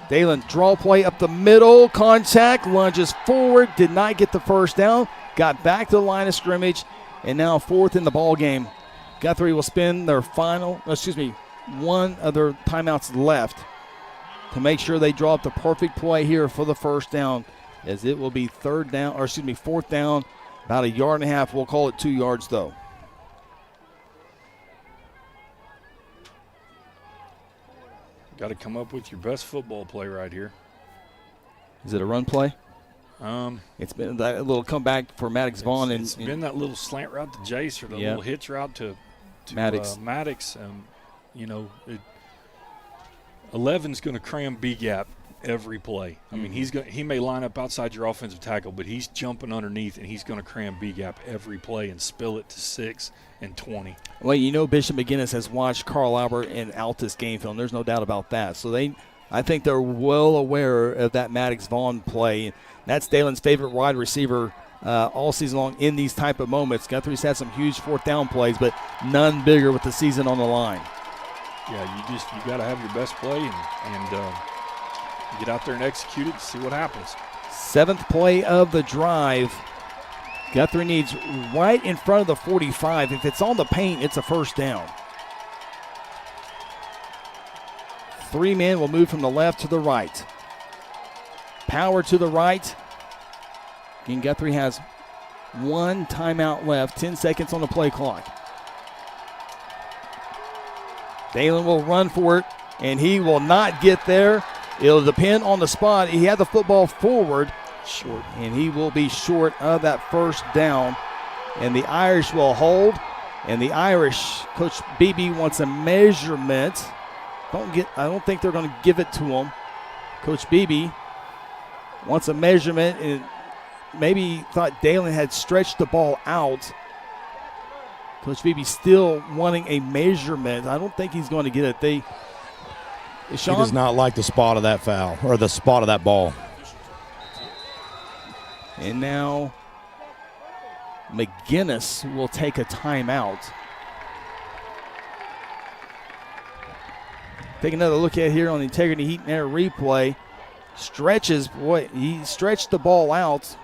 Dalen, draw play up the middle, contact, lunges forward, did not get the first down, got back to the line of scrimmage, and now 4th in the ball game. Guthrie will spend their one of their timeouts left to make sure they draw up the perfect play here for the first down, as it will be 4th down, about 1.5 yards. We'll call it 2 yards, though. Got to come up with your best football play right here. Is it a run play? It's been that little comeback for Maddox Vaughn. It's been that little slant route to Jace, or the little hitch route to Maddox. 11's going to cram B-gap every play. I mean, he may line up outside your offensive tackle, but he's jumping underneath, and he's going to cram B-gap every play and spill it to 6 and 20. Well, you know Bishop McGuinness has watched Carl Albert and Altus game film. There's no doubt about that. So I think they're well aware of that Maddox Vaughn play. That's Dalen's favorite wide receiver all season long in these type of moments. Guthrie's had some huge 4th down plays, but none bigger with the season on the line. Yeah, you got to have your best play and get out there and execute it and see what happens. 7th play of the drive. Guthrie needs right in front of the 45. If it's on the paint, it's a first down. three men will move from the left to the right. Power to the right. Again, Guthrie has one timeout left, 10 seconds on the play clock. Dalen will run for it, and he will not get there. It'll depend on the spot. He had the football forward, short, and he will be short of that first down. And the Irish will hold, and the Irish, Coach Beebe wants a measurement. I don't think they're going to give it to him. Coach Beebe wants a measurement, and maybe thought Dalen had stretched the ball out. Coach Beebe still wanting a measurement. I don't think he's going to get it. He does not like the spot of that foul, or the spot of that ball. And now McGuinness will take a timeout. Take another look at here on the Integrity Heat and Air replay. Stretches, boy, he stretched the ball out.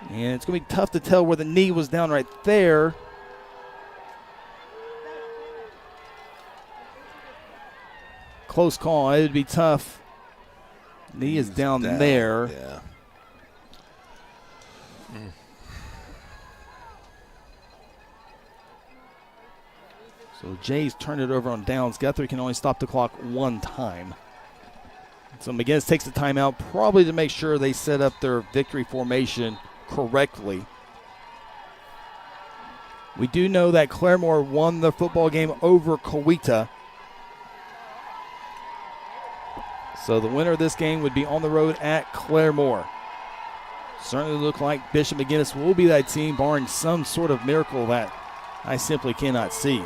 And it's going to be tough to tell where the knee was down right there. Close call. It would be tough. Knee is down there. Yeah. So Jays turned it over on downs. Guthrie can only stop the clock one time. So McGuinness takes the timeout probably to make sure they set up their victory formation correctly. We do know that Claremore won the football game over Coweta. So the winner of this game would be on the road at Claremore. Certainly look like Bishop McGuinness will be that team, barring some sort of miracle that I simply cannot see.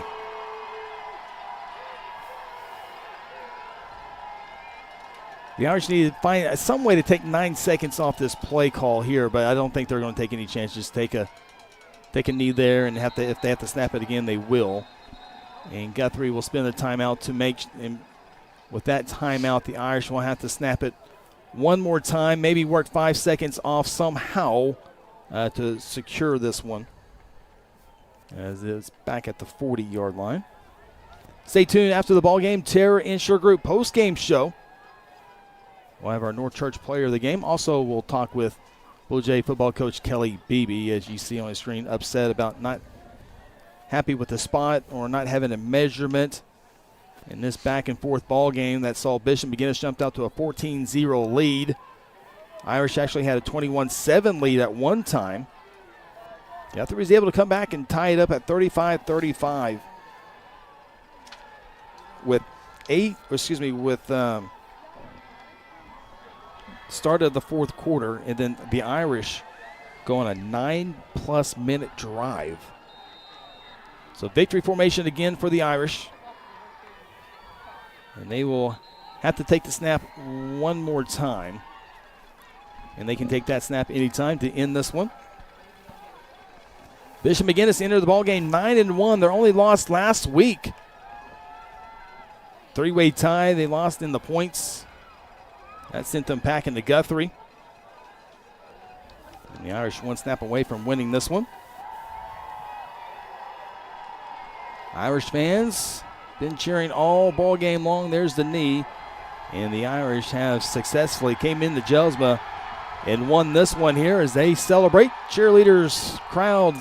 The Irish need to find some way to take 9 seconds off this play call here, but I don't think they're going to take any chances. Just take a knee there, and if they have to snap it again, they will. And Guthrie will spend a timeout to make. And with that timeout, the Irish will have to snap it one more time, maybe work 5 seconds off somehow to secure this one, as it's back at the 40-yard line. Stay tuned after the ball game. Terra Insure Group post-game show. We'll have our North Church player of the game. Also, we'll talk with Blue Jay football coach Kelly Beebe, as you see on the screen, upset about not happy with the spot or not having a measurement in this back-and-forth ball game that saw Bishop McGuinness jumped out to a 14-0 lead. Irish actually had a 21-7 lead at one time. Guthrie was able to come back and tie it up at 35-35 with start of the fourth quarter, and then the Irish go on a 9+ minute drive. So victory formation again for the Irish. And they will have to take the snap one more time. And they can take that snap anytime to end this one. Bishop McGuinness entered the ballgame 9-1. Their only loss last week. Three-way tie. They lost in the points. That sent them packing to Guthrie. And the Irish one snap away from winning this one. Irish fans been cheering all ball game long. There's the knee. And the Irish have successfully came into Jelsma and won this one here as they celebrate. Cheerleaders, crowd,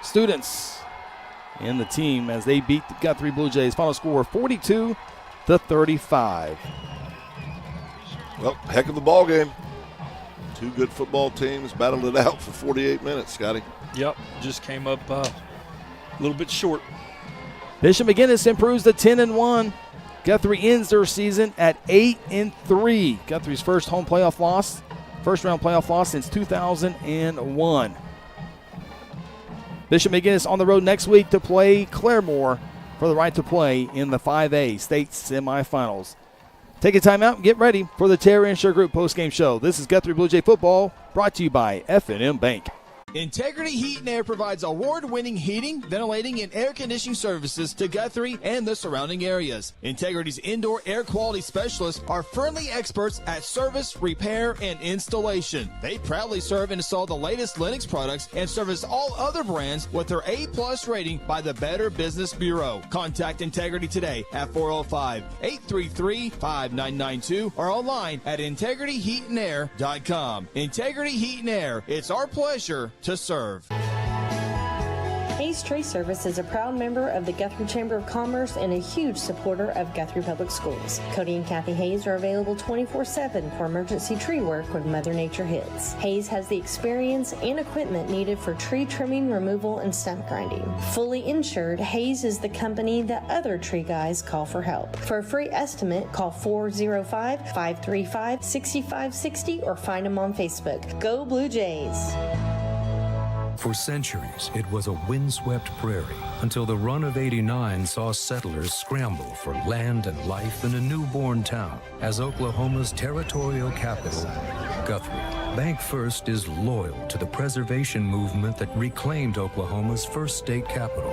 students, and the team as they beat the Guthrie Bluejays. Final score 42-35. Well, heck of a ball game. Two good football teams battled it out for 48 minutes, Scotty. Yep, just came up a little bit short. Bishop McGuinness improves to 10-1. Guthrie ends their season at 8-3. Guthrie's first round playoff loss since 2001. Bishop McGuinness on the road next week to play Claremore for the right to play in the 5A state semifinals. Take a timeout and get ready for the Terra Insure Group postgame show. This is Guthrie Blue Jay football brought to you by F&M Bank. Integrity Heat and Air provides award-winning heating, ventilating, and air conditioning services to Guthrie and the surrounding areas. Integrity's indoor air quality specialists are friendly experts at service, repair, and installation. They proudly serve and install the latest Linux products and service all other brands with their A+ rating by the Better Business Bureau. Contact Integrity today at 405-833-5992 or online at integrityheatandair.com. Integrity Heat and Air. It's our pleasure to serve. Hayes Tree Service is a proud member of the Guthrie Chamber of Commerce and a huge supporter of Guthrie Public Schools. Cody and Kathy Hayes are available 24/7 for emergency tree work when Mother Nature hits. Hayes has the experience and equipment needed for tree trimming, removal, and stump grinding. Fully insured, Hayes is the company that other tree guys call for help. For a free estimate, call 405-535-6560 or find them on Facebook. Go Blue Jays! For centuries, it was a windswept prairie until the run of '89 saw settlers scramble for land and life in a newborn town as Oklahoma's territorial capital, Guthrie. Bank First is loyal to the preservation movement that reclaimed Oklahoma's first state capital.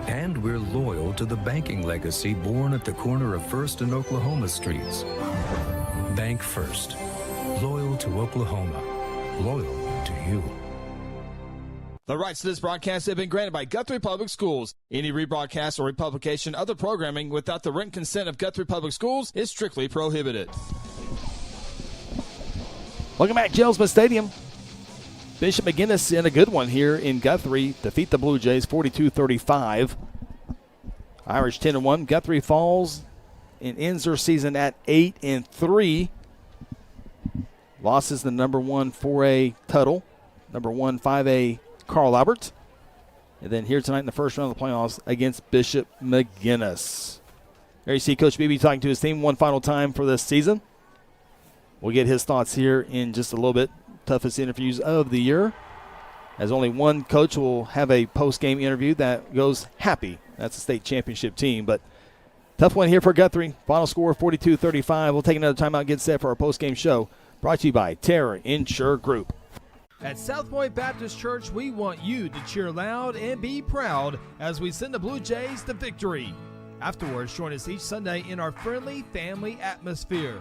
And we're loyal to the banking legacy born at the corner of First and Oklahoma Streets. Bank First. Loyal to Oklahoma. Loyal to you. The rights to this broadcast have been granted by Guthrie Public Schools. Any rebroadcast or republication of the programming without the written consent of Guthrie Public Schools is strictly prohibited. Welcome back, Jelsma Stadium. Bishop McGuinness in a good one here in Guthrie. Defeat the Blue Jays 42-35. Irish 10-1. Guthrie falls and ends their season at 8-3. Losses the number 1 4A Tuttle, number 1 5A Carl Albert. And then here tonight in the first round of the playoffs against Bishop McGuinness. There you see Coach Beebe talking to his team one final time for this season. We'll get his thoughts here in just a little bit. Toughest interviews of the year, as only one coach will have a post-game interview that goes happy. That's a state championship team. But tough one here for Guthrie. Final score 42-35. We'll take another timeout, get set for our post-game show. Brought to you by Terra Insure Group. At South Point Baptist Church, we want you to cheer loud and be proud as we send the Blue Jays to victory. Afterwards, join us each Sunday in our friendly family atmosphere.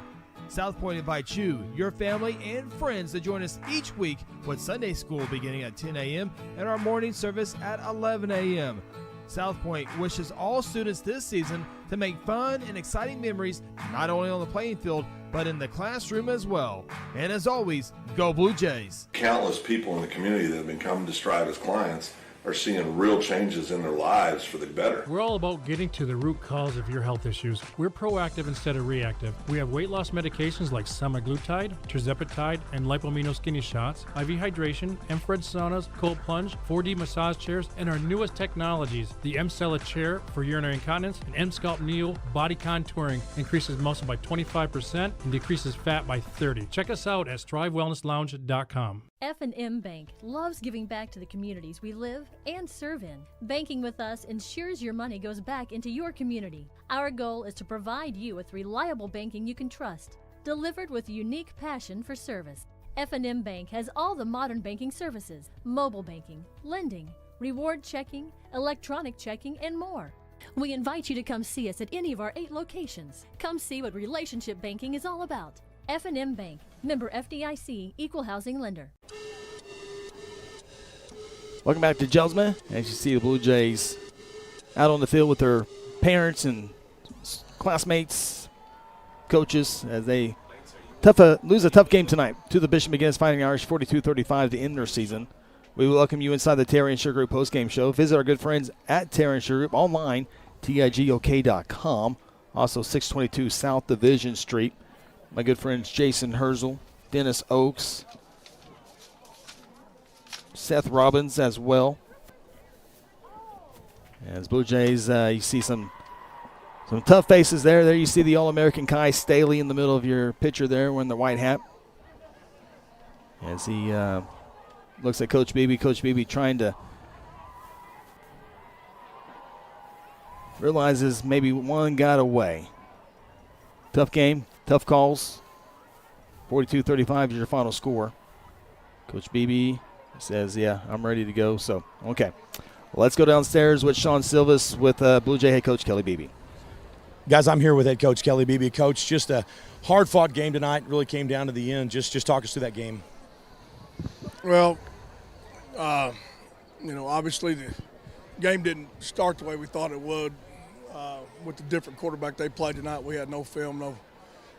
South Point invites you, your family, and friends to join us each week with Sunday school beginning at 10 a.m. and our morning service at 11 a.m. South Point wishes all students this season to make fun and exciting memories not only on the playing field, but in the classroom as well. And as always, go Blue Jays. Countless people in the community that have been coming to Strive as clients are seeing real changes in their lives for the better. We're all about getting to the root cause of your health issues. We're proactive instead of reactive. We have weight loss medications like semaglutide, tirzepatide, and lipomino skinny shots, IV hydration, infrared saunas, cold plunge, 4D massage chairs, and our newest technologies, the M-Cella chair for urinary incontinence and M-Sculpt Neo body contouring increases muscle by 25% and decreases fat by 30%. Check us out at strivewellnesslounge.com. F&M Bank loves giving back to the communities we live and serve in. Banking with us ensures your money goes back into your community. Our goal is to provide you with reliable banking you can trust, delivered with unique passion for service. F&M Bank has all the modern banking services, mobile banking, lending, reward checking, electronic checking, and more. We invite you to come see us at any of our 8 locations. Come see what relationship banking is all about. F&M Bank, member FDIC, equal housing lender. Welcome back to Jelsma. As you see the Blue Jays out on the field with their parents and classmates, coaches, as they lose a tough game tonight to the Bishop McGuinness Fightin Irish 42-35 to end their season. We welcome you inside the Terra Insure Group postgame show. Visit our good friends at Terra Insure Group online, TIGOK.com. Also 622 South Division Street. My good friends Jason Herzl, Dennis Oakes, Seth Robbins as well. As Blue Jays, you see some tough faces there. There you see the All-American Kai Staley in the middle of your picture there wearing the white hat. As he looks at Coach Beebe. Coach Beebe trying to realizes maybe one got away. Tough game, tough calls. 42-35 is your final score. Coach Beebe says, yeah, I'm ready to go. So, okay. Let's go downstairs with Sean Silvas with Blue Jay head coach Kelly Beebe. Guys, I'm here with head coach Kelly Beebe. Coach, just a hard-fought game tonight. Really came down to the end. Just talk us through that game. Well, obviously the game didn't start the way we thought it would. With the different quarterback they played tonight, we had no film,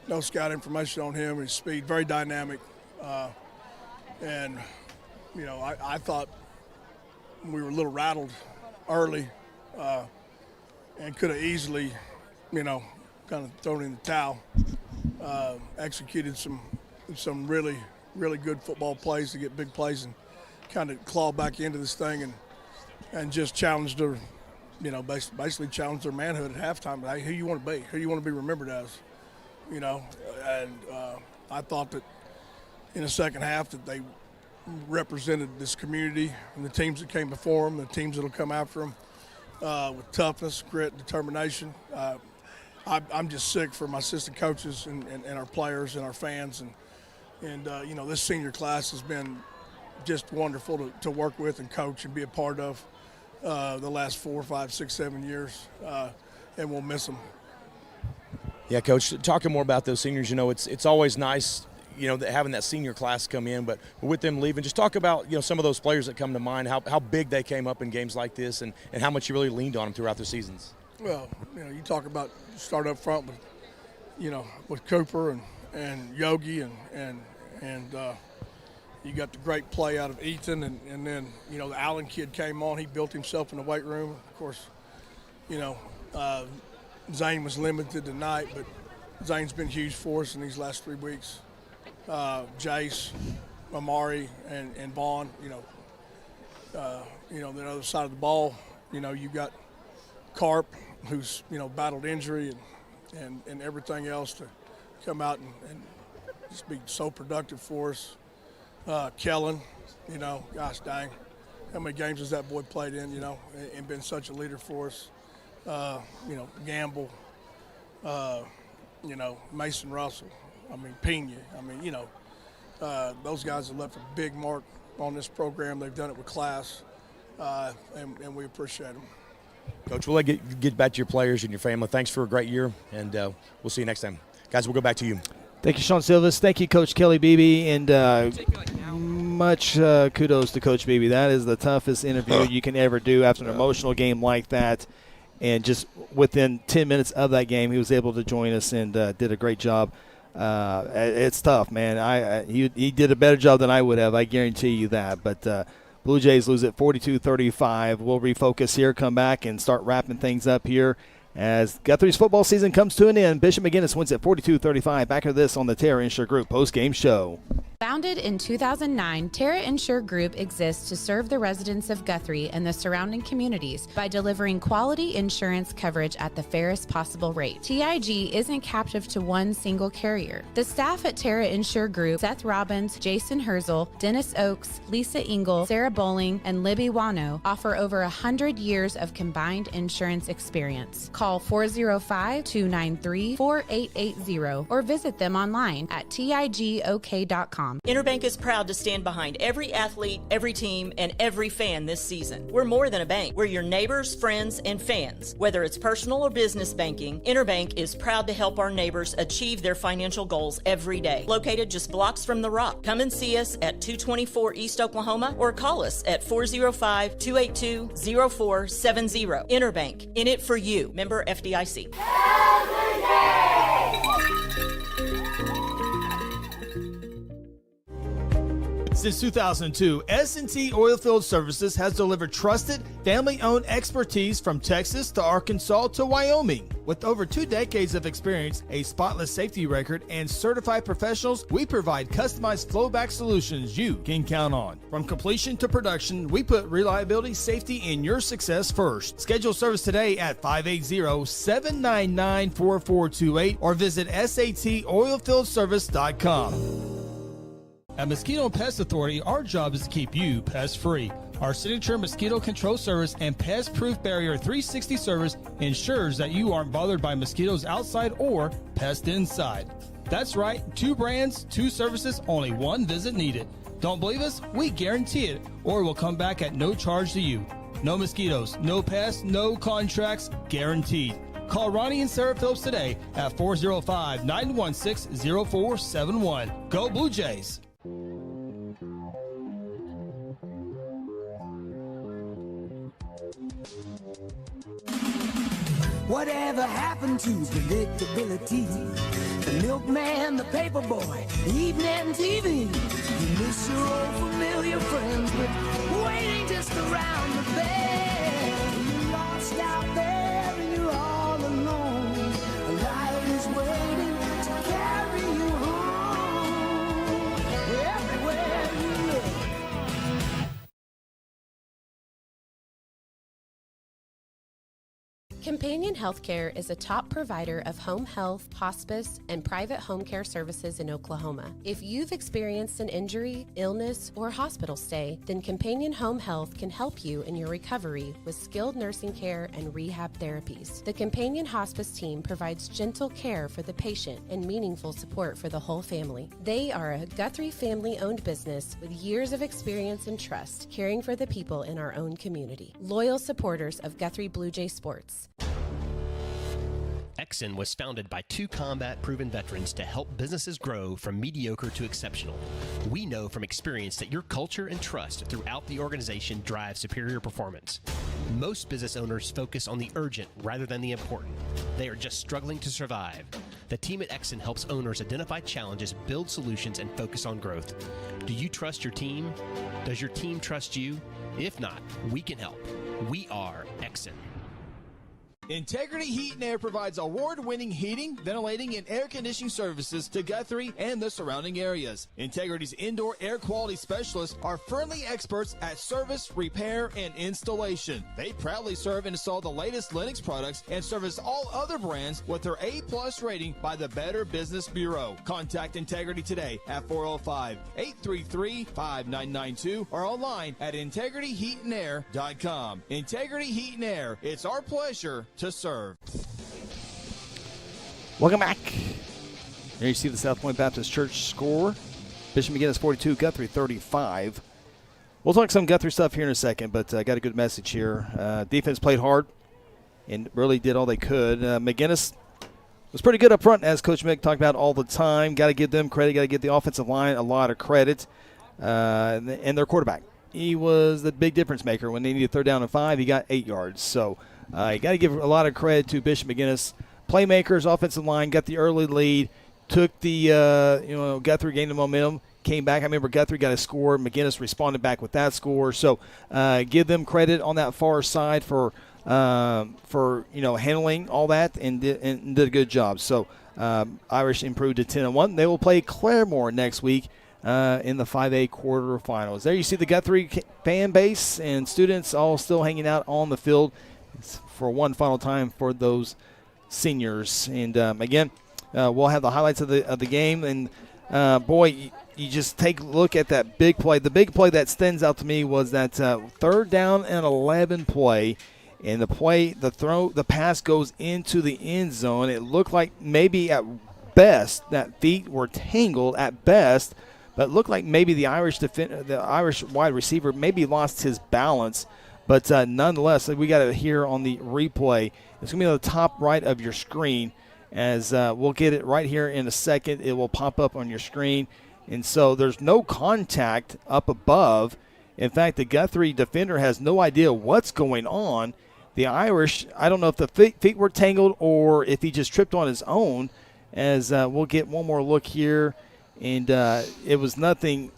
no scout information on him. His speed, very dynamic. I thought we were a little rattled early and could have easily, kind of thrown in the towel. Executed some really, really good football plays to get big plays and kind of claw back into this thing and just challenged their, basically challenged their manhood at halftime. Hey, who you want to be? Who you want to be remembered as? I thought that in the second half that they represented this community and the teams that came before them, the teams that will come after them with toughness, grit, determination. I'm just sick for my assistant coaches and our players and our fans. And this senior class has been just wonderful to work with and coach and be a part of the last 4, 5, 6, 7 years. And we'll miss them. Yeah, Coach, talking more about those seniors, it's always nice, having that senior class come in, but with them leaving, just talk about, some of those players that come to mind, how big they came up in games like this and how much you really leaned on them throughout their seasons. Well, you talk about start up front with Cooper and Yogi and you got the great play out of Ethan and then, the Allen kid came on. He built himself in the weight room. Of course, Zane was limited tonight, but Zane's been huge for us in these last 3 weeks. Jace, Amari, and Vaughn, the other side of the ball, you got Carp, who's, battled injury and everything else to come out and just be so productive for us. Kellen, gosh dang, how many games has that boy played in, and been such a leader for us. Gamble, Mason Russell, Pena. Those guys have left a big mark on this program. They've done it with class, and we appreciate them. Coach, we'll get back to your players and your family. Thanks for a great year, and we'll see you next time. Guys, we'll go back to you. Thank you, Sean Silvas. Thank you, Coach Kelly Beebe, and much kudos to Coach Beebe. That is the toughest interview you can ever do after an emotional game like that. And just within 10 minutes of that game, he was able to join us and did a great job. It's tough, man. He did a better job than I would have, I guarantee you that. But Blue Jays lose at 42-35. We'll refocus here, come back, and start wrapping things up here as Guthrie's football season comes to an end. Bishop McGuinness wins at 42-35. Back to this on the Terra Insure Group Postgame Show. Founded in 2009, Terra Insure Group exists to serve the residents of Guthrie and the surrounding communities by delivering quality insurance coverage at the fairest possible rate. TIG isn't captive to one single carrier. The staff at Terra Insure Group, Seth Robbins, Jason Herzl, Dennis Oakes, Lisa Engel, Sarah Bowling, and Libby Wano, offer over 100 years of combined insurance experience. Call 405-293-4880 or visit them online at tigok.com. Interbank is proud to stand behind every athlete, every team, and every fan this season. We're more than a bank. We're your neighbors, friends, and fans. Whether it's personal or business banking, Interbank is proud to help our neighbors achieve their financial goals every day. Located just blocks from the Rock. Come and see us at 224 East Oklahoma or call us at 405-282-0470. Interbank, in it for you. Member FDIC. Since 2002, S&T Oilfield Services has delivered trusted, family-owned expertise from Texas to Arkansas to Wyoming. With over 2 decades of experience, a spotless safety record, and certified professionals, we provide customized flowback solutions you can count on. From completion to production, we put reliability, safety, and your success first. Schedule service today at 580-799-4428 or visit satoilfieldservice.com. At Mosquito Pest Authority, our job is to keep you pest-free. Our signature mosquito control service and pest-proof barrier 360 service ensures that you aren't bothered by mosquitoes outside or pests inside. That's right, 2 brands, 2 services, only 1 visit needed. Don't believe us? We guarantee it, or we'll come back at no charge to you. No mosquitoes, no pests, no contracts, guaranteed. Call Ronnie and Sarah Phillips today at 405-916-0471. Go Blue Jays! Whatever happened to predictability? The milkman, the paper boy, evening TV. You miss your old familiar friends, but waiting just around the bend. You're lost out there and you're all alone. A light is waiting to carry you home. Everywhere you look. Companion Healthcare is a top provider of home health, hospice, and private home care services in Oklahoma. If you've experienced an injury, illness, or hospital stay, then Companion Home Health can help you in your recovery with skilled nursing care and rehab therapies. The Companion Hospice team provides gentle care for the patient and meaningful support for the whole family. They are a Guthrie family-owned business with years of experience and trust caring for the people in our own community. Loyal supporters of Guthrie Bluejays sports. Exxon was founded by two combat-proven veterans to help businesses grow from mediocre to exceptional. We know from experience that your culture and trust throughout the organization drive superior performance. Most business owners focus on the urgent rather than the important. They are just struggling to survive. The team at Exxon helps owners identify challenges, build solutions, and focus on growth. Do you trust your team? Does your team trust you? If not, we can help. We are Exxon. Integrity Heat and Air provides award-winning heating, ventilating, and air conditioning services to Guthrie and the surrounding areas. Integrity's indoor air quality specialists are friendly experts at service, repair, and installation. They proudly serve and install the latest Linux products and service all other brands with their A+ rating by the Better Business Bureau. Contact Integrity today at 405-833-5992 or online at integrityheatandair.com. Integrity Heat and Air, it's our pleasure to serve. Welcome back. Here you see the South Point Baptist Church score. Bishop McGuinness 42, Guthrie 35. We'll talk some Guthrie stuff here in a second, but I got a good message here. Defense played hard and really did all they could. McGuinness was pretty good up front, as Coach Mick talked about all the time. Got to give them credit. Got to give the offensive line a lot of credit. And their quarterback. He was the big difference maker. When they needed 3rd down and 5, he got 8 yards. So you got to give a lot of credit to Bishop McGuinness. Playmakers, offensive line, got the early lead, took the, Guthrie gained the momentum, came back. I remember Guthrie got a score. McGuinness responded back with that score. So give them credit on that far side for handling all that and did a good job. So Irish improved to 10-1. They will play Claremore next week in the 5A quarterfinals. There you see the Guthrie fan base and students all still hanging out on the field for one final time for those seniors. And again, we'll have the highlights of the game. And boy, you just take a look at that big play. The big play that stands out to me was that 3rd down and 11 play. And the pass goes into the end zone. It looked like maybe at best that feet were tangled at best, but it looked like maybe the Irish wide receiver maybe lost his balance. But nonetheless, we got it here on the replay. It's going to be on the top right of your screen, as we'll get it right here in a second. It will pop up on your screen. And so there's no contact up above. In fact, the Guthrie defender has no idea what's going on. The Irish, I don't know if the feet were tangled or if he just tripped on his own, as we'll get one more look here. And it was nothing.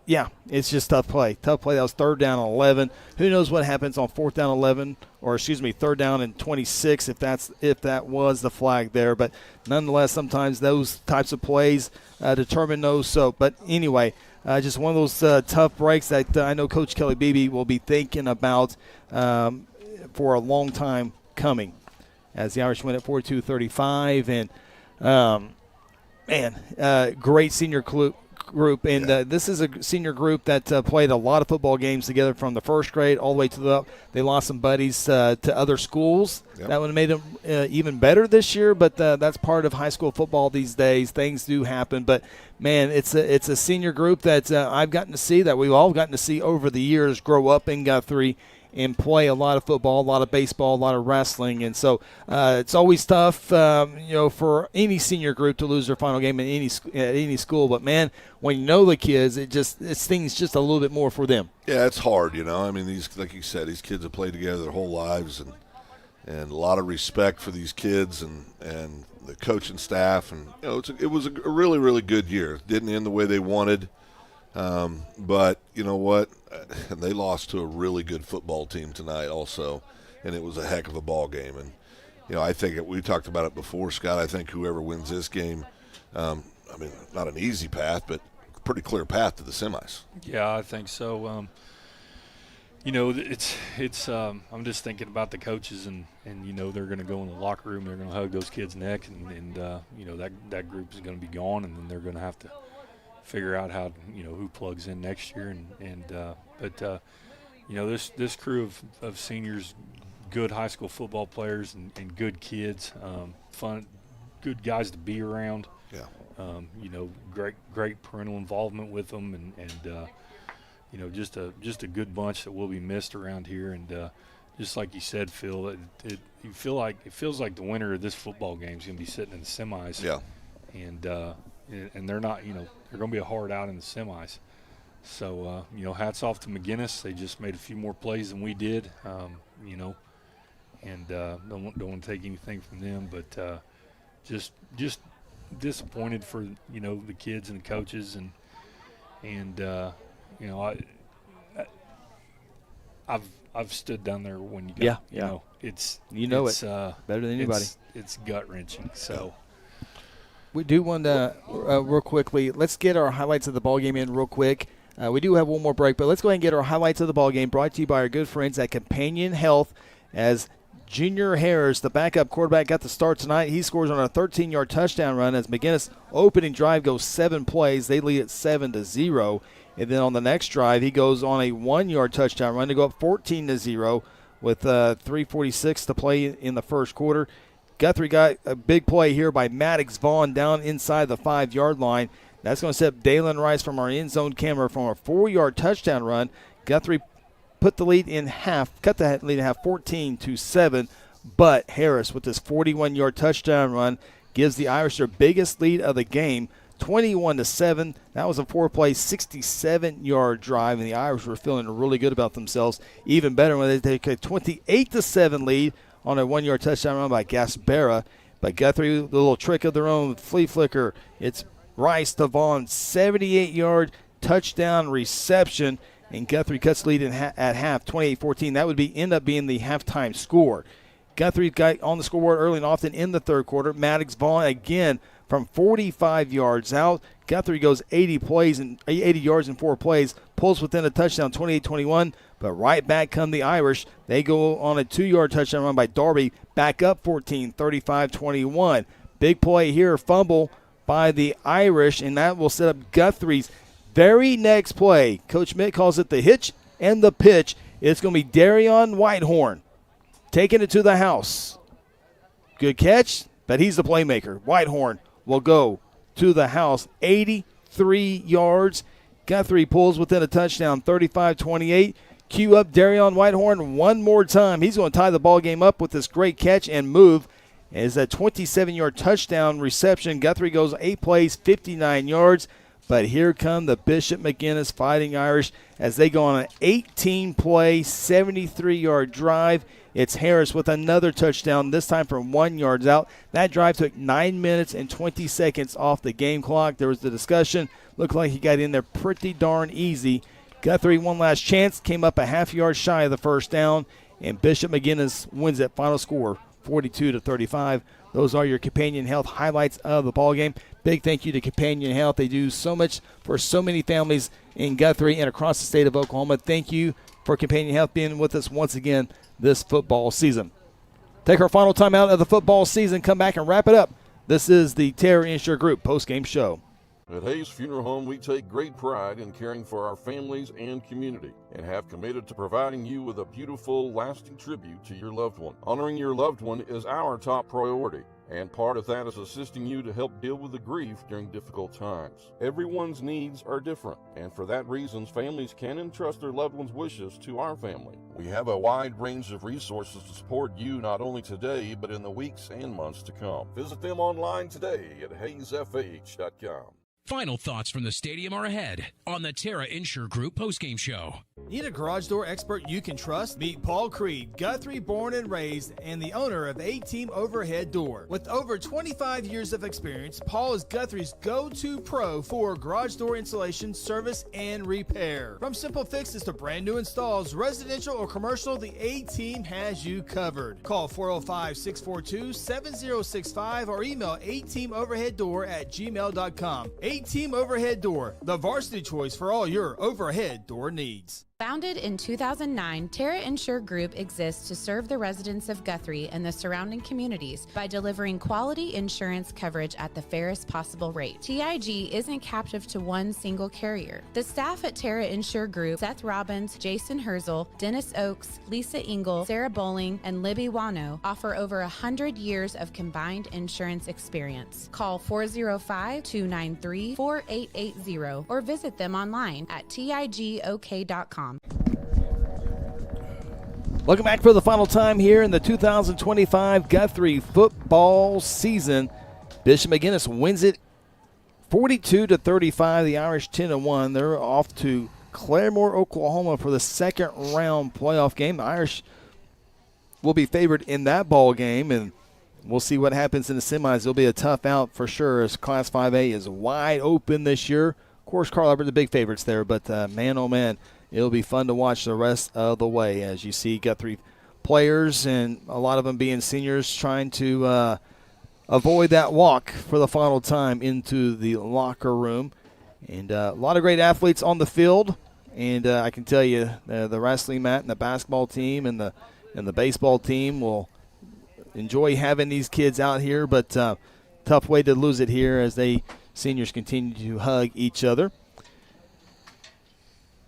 Yeah, it's just tough play. Tough play. That was 3rd down and 11. Who knows what happens on 4th down 11, or 3rd down and 26 if that was the flag there. But nonetheless, sometimes those types of plays determine those. So, but anyway, just one of those tough breaks that I know Coach Kelly Beebe will be thinking about for a long time coming, as the Irish win at 42-35. And great senior group, and this is a senior group that played a lot of football games together from the first grade all the way to the. They lost some buddies to other schools. Yep. That would have made them even better this year, but that's part of high school football these days. Things do happen, but man, it's a senior group that I've gotten to see, that we've all gotten to see over the years grow up in Guthrie and play a lot of football, a lot of baseball, a lot of wrestling. And so it's always tough, for any senior group to lose their final game at any school. But, man, when you know the kids, it's things just a little bit more for them. Yeah, it's hard, I mean, these, like you said, these kids have played together their whole lives, and a lot of respect for these kids and the coaching staff. And, it was a really, really good year. It didn't end the way they wanted. But you know what? They lost to a really good football team tonight also, and it was a heck of a ball game. And, I think we talked about it before, Scott. I think whoever wins this game, not an easy path, but a pretty clear path to the semis. Yeah, I think so. It's I'm just thinking about the coaches, and they're going to go in the locker room, they're going to hug those kids' neck, and that group is going to be gone, and then they're going to have to figure out how who plugs in next year, but this crew of seniors, good high school football players and good kids, fun, good guys to be around. Yeah. Great parental involvement with them, and just a good bunch that will be missed around here. And just like you said, Phil, it feels like the winner of this football game is going to be sitting in the semis. Yeah. And they're not, they're going to be a hard out in the semis. So, hats off to McGuinness. They just made a few more plays than we did, and don't want to take anything from them, but just disappointed for, the kids and the coaches, and I've stood down there when you got, it's better than anybody. It's gut-wrenching, so. We do want to, real quickly, let's get our highlights of the ballgame in real quick. We do have one more break, but let's go ahead and get our highlights of the ballgame brought to you by our good friends at Companion Health. As Junior Harris, the backup quarterback, got the start tonight. He scores on a 13-yard touchdown run as McGuinness' opening drive goes 7 plays. They lead it 7-0. And then on the next drive, he goes on a 1-yard touchdown run to go up 14-0 with 3:46 to play in the first quarter. Guthrie got a big play here by Maddox Vaughn down inside the 5-yard line. That's going to set Dalen Rice from our end zone camera from a 4-yard touchdown run. Guthrie put the lead in half, cut the lead in half 14-7. But Harris with this 41-yard touchdown run gives the Irish their biggest lead of the game, 21-7. That was a 4-play, 67-yard drive, and the Irish were feeling really good about themselves. Even better when they take a 28-7 lead on a 1-yard touchdown run by Gaspera. But Guthrie, the little trick of their own, flea flicker. It's Rice to Vaughn, 78-yard touchdown reception, and Guthrie cuts lead at half, 28-14. That would end up being the halftime score. Guthrie got on the scoreboard early and often in the third quarter. Maddox Vaughn again from 45 yards out. Guthrie goes 80 yards in 4 plays, pulls within a touchdown, 28-21. But right back come the Irish. They go on a 2-yard touchdown run by Darby, back up 14, 35-21. Big play here, fumble by the Irish, and that will set up Guthrie's very next play. Coach Mitt calls it the hitch and the pitch. It's going to be Darion Whitehorn taking it to the house. Good catch, but he's the playmaker. Whitehorn will go to the house, 83 yards. Guthrie pulls within a touchdown, 35-28. Cue up Darion Whitehorn one more time. He's going to tie the ball game up with this great catch and move. As a 27-yard touchdown reception, Guthrie goes 8 plays, 59 yards. But here come the Bishop McGuinness Fighting Irish as they go on an 18-play, 73-yard drive. It's Harris with another touchdown, this time from 1 yard out. That drive took 9 minutes and 20 seconds off the game clock. There was the discussion. Looked like he got in there pretty darn easy. Guthrie, one last chance, came up a half-yard shy of the first down, and Bishop McGuinness wins that final score, 42-35. Those are your Companion Health highlights of the ballgame. Big thank you to Companion Health. They do so much for so many families in Guthrie and across the state of Oklahoma. Thank you for Companion Health being with us once again this football season. Take our final time out of the football season, come back and wrap it up. This is the Terror Insure Group postgame show. At Hayes Funeral Home, we take great pride in caring for our families and community and have committed to providing you with a beautiful, lasting tribute to your loved one. Honoring your loved one is our top priority, and part of that is assisting you to help deal with the grief during difficult times. Everyone's needs are different, and for that reason, families can entrust their loved ones' wishes to our family. We have a wide range of resources to support you not only today, but in the weeks and months to come. Visit them online today at hayesfh.com. Final thoughts from the stadium are ahead on the Terra Insure Group postgame show. Need a garage door expert you can trust? Meet Paul Creed, Guthrie born and raised, and the owner of A-Team Overhead Door. With over 25 years of experience, Paul is Guthrie's go-to pro for garage door installation, service, and repair. From simple fixes to brand new installs, residential or commercial, the A-Team has you covered. Call 405-642-7065 or email ateamoverheaddoor@gmail.com. A-Team Overhead Door, the varsity choice for all your overhead door needs. Founded in 2009, Terra Insure Group exists to serve the residents of Guthrie and the surrounding communities by delivering quality insurance coverage at the fairest possible rate. TIG isn't captive to one single carrier. The staff at Terra Insure Group, Seth Robbins, Jason Herzl, Dennis Oakes, Lisa Engel, Sarah Bowling, and Libby Wano, offer over 100 years of combined insurance experience. Call 405-293-4880 or visit them online at tigok.com. Welcome back for the final time here in the 2025 Guthrie football season. Bishop McGuinness wins it 42-35. The Irish 10-1. They're off to Claremore, Oklahoma for the second round playoff game. The Irish will be favored in that ball game, and we'll see what happens in the semis. It'll be a tough out for sure as Class 5A is wide open this year. Of course, Carl Albert, the big favorites there, but man, oh man, it'll be fun to watch the rest of the way as you see Guthrie players and a lot of them being seniors trying to avoid that walk for the final time into the locker room. And a lot of great athletes on the field. And I can tell you the wrestling mat and the basketball team and the baseball team will enjoy having these kids out here. But tough way to lose it here as they seniors continue to hug each other.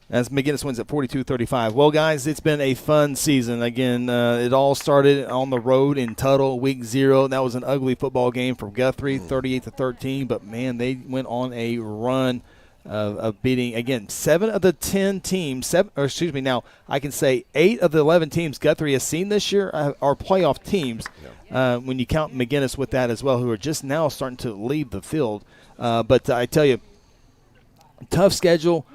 As McGuinness wins at 42-35. Well, guys, it's been a fun season. Again, it all started on the road in Tuttle, week 0. That was an ugly football game for Guthrie, 38-13. But, man, they went on a run of beating, again, 7 of the 10 teams. Now I can say 8 of the 11 teams Guthrie has seen this year are playoff teams. When you count McGuinness with that as well, who are just now starting to leave the field. But I tell you, tough schedule.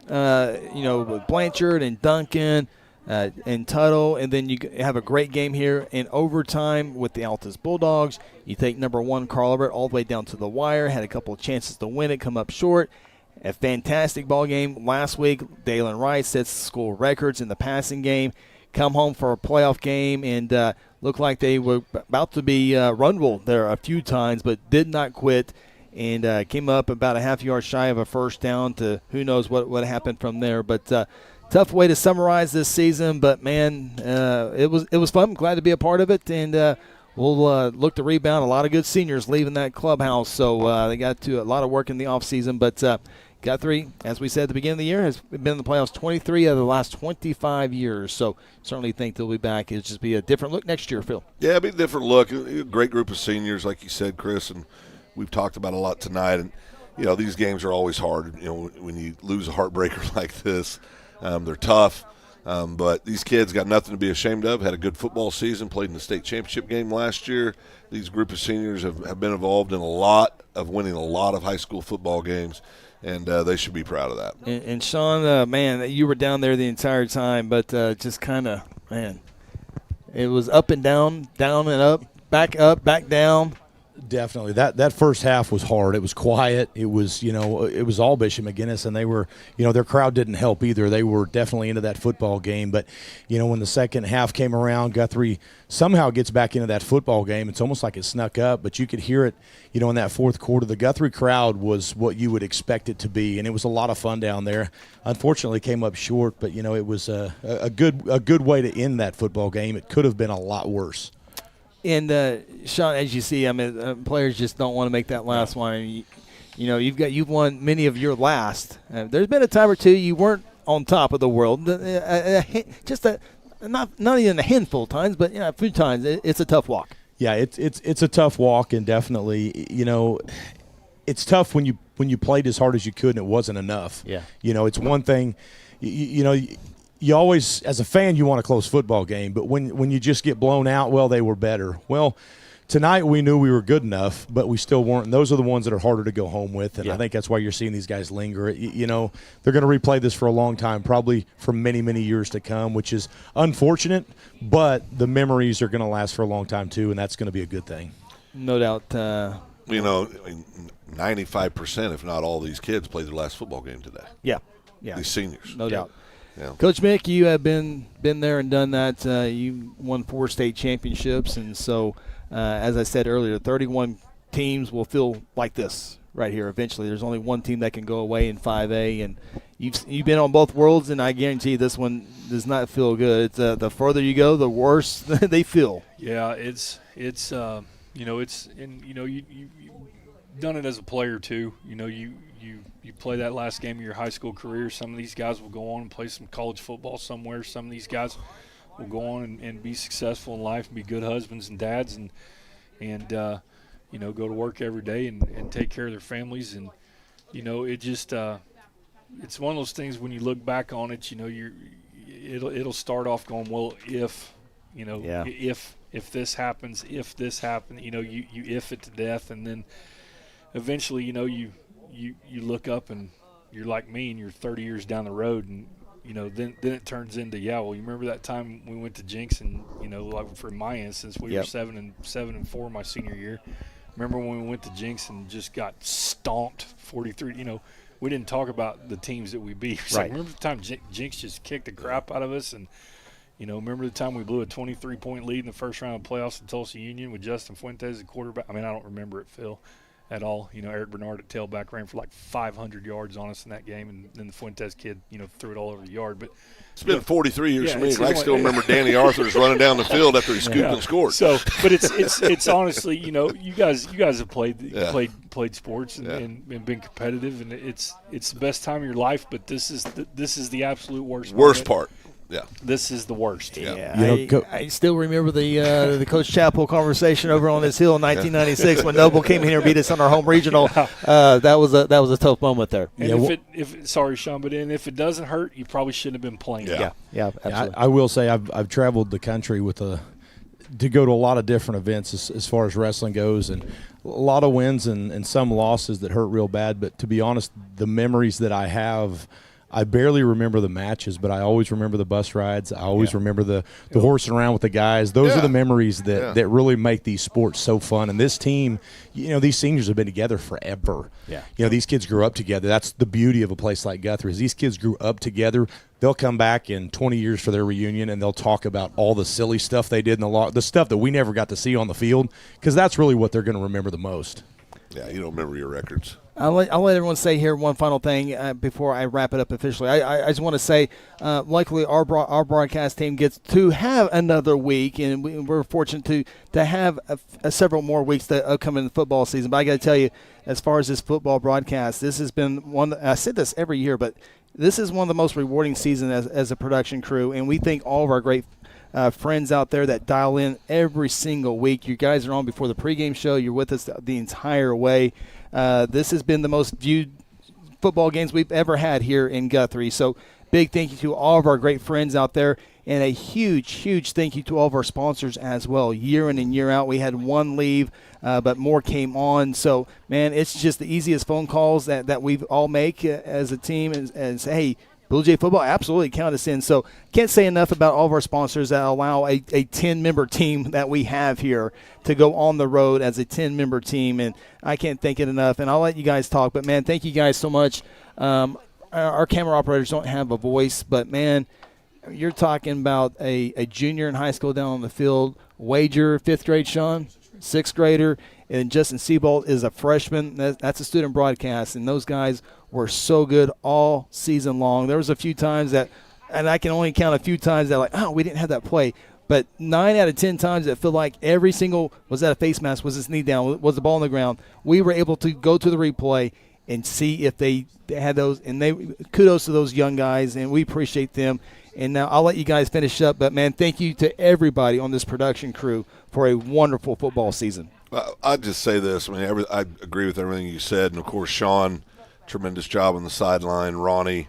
With Blanchard and Duncan and Tuttle, and then you have a great game here in overtime with the Altus Bulldogs. You take number 1 Carl Albert all the way down to the wire, had a couple of chances to win it, come up short. A fantastic ball game last week. Dalen Wright sets school records in the passing game. Come home for a playoff game and looked like they were about to be runable there a few times, but did not quit. And came up about a half yard shy of a first down to who knows what happened from there. But tough way to summarize this season. But, man, it was fun. I'm glad to be a part of it. And we'll look to rebound. A lot of good seniors leaving that clubhouse. So they got to a lot of work in the offseason. But Guthrie, as we said at the beginning of the year, has been in the playoffs 23 out of the last 25 years. So certainly think they'll be back. It'll just be a different look next year, Phil. Yeah, it'll be a different look. A great group of seniors, like you said, Chris, and we've talked about a lot tonight, and these games are always hard. When you lose a heartbreaker like this, they're tough. But these kids got nothing to be ashamed of. Had a good football season. Played in the state championship game last year. These group of seniors have been involved in a lot of winning a lot of high school football games, and they should be proud of that. And Sean, man, you were down there the entire time, but just kind of, man, it was up and down and up, back down. Definitely. That first half was hard. It was quiet. It was, it was all Bishop McGuinness, and they were, their crowd didn't help either. They were definitely into that football game. But, when the second half came around, Guthrie somehow gets back into that football game. It's almost like it snuck up, but you could hear it, in that fourth quarter. The Guthrie crowd was what you would expect it to be, and it was a lot of fun down there. Unfortunately, came up short, but, it was a good way to end that football game. It could have been a lot worse. And, Sean, as you see, players just don't want to make that last one. You know, you've won many of your last. There's been a time or two you weren't on top of the world. Not even a handful of times, but a few times. It's a tough walk. Yeah, it's a tough walk, and definitely, it's tough when you played as hard as you could and it wasn't enough. Yeah. It's one thing, you always, as a fan, you want a close football game, but when you just get blown out, well, they were better. Well, tonight we knew we were good enough, but we still weren't. And those are the ones that are harder to go home with, and I think that's why you're seeing these guys linger. They're going to replay this for a long time, probably for many, many years to come, which is unfortunate, but the memories are going to last for a long time too, and that's going to be a good thing. No doubt. 95%, if not all, these kids played their last football game today. Yeah. These seniors. No doubt. Yeah. Coach Mick, you have been there and done that. You won 4 state championships, and so as I said earlier, 31 teams will feel like this right here eventually. There's only one team that can go away in 5A, and you've been on both worlds, and I guarantee this one does not feel good. It's the further you go, the worse they feel. Yeah, you've done it as a player too. You play that last game of your high school career. Some of these guys will go on and play some college football somewhere. Some of these guys will go on and be successful in life and be good husbands and dads and go to work every day and take care of their families. And it just it's one of those things when you look back on it, it'll start off going, well, if this happens, if this happens, you if it to death, and then eventually you look up and you're like me and you're 30 years down the road, and then it turns into, you remember that time we went to Jinx, and like for my instance, we were 7-4 my senior year. Remember when we went to Jinx and just got stomped 43? We didn't talk about the teams that we beat. So right. Remember the time Jinx just kicked the crap out of us, and remember the time we blew a 23-point lead in the first round of playoffs in Tulsa Union with Justin Fuentes at quarterback? I don't remember it, Phil, at all. Eric Bernard at tailback ran for like 500 yards on us in that game, and then the Fuentes kid, threw it all over the yard. But it's been 43 years for me. I still remember Danny Arthur's running down the field after he scooped and scored. So, but it's honestly, you guys have played sports and been competitive, and it's the best time of your life. But this is the absolute worst part. Yeah, this is the worst. Yeah, I still remember the Coach Chappell conversation over on this hill in 1996 when Noble came in here and beat us on our home regional. That was a tough moment there. And sorry, Sean, but if it doesn't hurt, you probably shouldn't have been playing. Yeah, absolutely. I will say I've traveled the country to go to a lot of different events as far as wrestling goes, and a lot of wins and some losses that hurt real bad. But to be honest, the memories that I have, I barely remember the matches, but I always remember the bus rides. I always remember the horsing around with the guys. Those are the memories that really make these sports so fun. And this team, these seniors have been together forever. Yeah. These kids grew up together. That's the beauty of a place like Guthrie is these kids grew up together. They'll come back in 20 years for their reunion, and they'll talk about all the silly stuff they did in the stuff that we never got to see on the field, because that's really what they're going to remember the most. Yeah, you don't remember your records. I'll let everyone say here one final thing before I wrap it up officially. I just want to say, luckily our broadcast team gets to have another week, and we're fortunate to have several more weeks that come in the football season. But I got to tell you, as far as this football broadcast, this has been one. I said this every year, but this is one of the most rewarding seasons as a production crew, and we thank all of our great friends out there that dial in every single week. You guys are on before the pregame show. You're with us the entire way. This has been the most viewed football games we've ever had here in Guthrie. So big thank you to all of our great friends out there, and a huge, huge thank you to all of our sponsors as well. Year in and year out, we had one leave, but more came on. So, man, it's just the easiest phone calls that we all make as a team and say, hey, Blue Jay football, absolutely count us in. So can't say enough about all of our sponsors that allow a 10-member team that we have here to go on the road as a 10-member team, and I can't thank it enough. And I'll let you guys talk, but, man, thank you guys so much. Our camera operators don't have a voice, but, man, you're talking about a junior in high school down on the field, Wager, 5th grade, Sean, 6th grader, and Justin Seabolt is a freshman. That's a student broadcast, and those guys were so good all season long. There was a few times that, and I can only count a few times that we didn't have that play. But 9 out of 10 times it felt like every single, was that a face mask, was his knee down, was the ball on the ground, we were able to go to the replay and see if they had those. And kudos to those young guys, and we appreciate them. And now I'll let you guys finish up. But, man, thank you to everybody on this production crew for a wonderful football season. I'd just say this. I mean, I agree with everything you said. And, of course, Sean, tremendous job on the sideline. Ronnie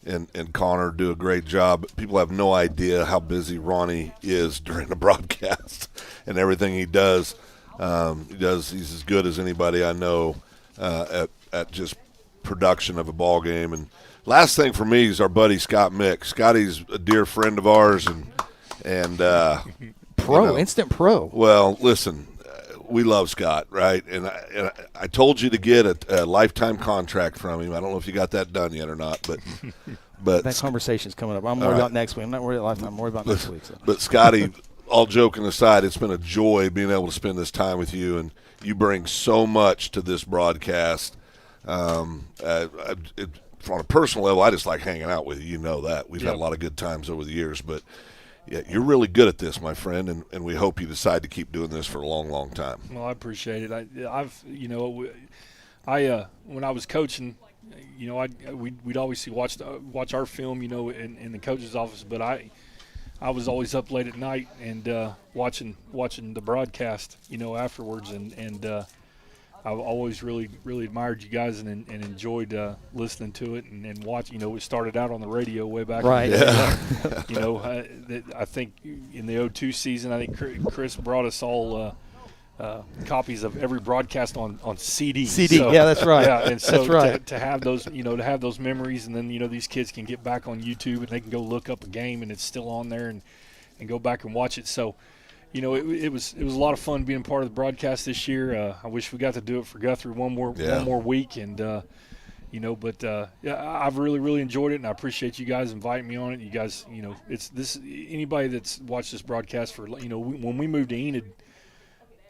and Connor do a great job. People have no idea how busy Ronnie is during the broadcast and everything he does. He's as good as anybody I know at just production of a ball game. And last thing for me is our buddy Scott Mick. Scotty's a dear friend of ours and pro, instant pro. Well, listen, we love Scott, right? And I told you to get a lifetime contract from him. I don't know if you got that done yet or not, but that conversation's coming up. I'm worried about next week. I'm not worried about lifetime. I'm worried about next week. So. But Scotty, all joking aside, it's been a joy being able to spend this time with you, and you bring so much to this broadcast. On a personal level, I just like hanging out with you. You know that. We've had a lot of good times over the years, but yeah, you're really good at this, my friend, and we hope you decide to keep doing this for a long, long time. Well, I appreciate it. When I was coaching, we'd always watch our film, in the coach's office, but I was always up late at night and watching the broadcast, afterwards, and I've always really, really admired you guys and enjoyed listening to it and watching. We started out on the radio way back. Right. In the day. I think in the 2002 season, I think Chris brought us all copies of every broadcast on CD. So, yeah, that's right. Yeah, and so that's right. to have those, to have those memories, and then these kids can get back on YouTube and they can go look up a game and it's still on there and go back and watch it. So. It was a lot of fun being part of the broadcast this year. I wish we got to do it for Guthrie one more week, and I've really, really enjoyed it, and I appreciate you guys inviting me on it. You guys, it's this. Anybody that's watched this broadcast for, when we moved to Enid,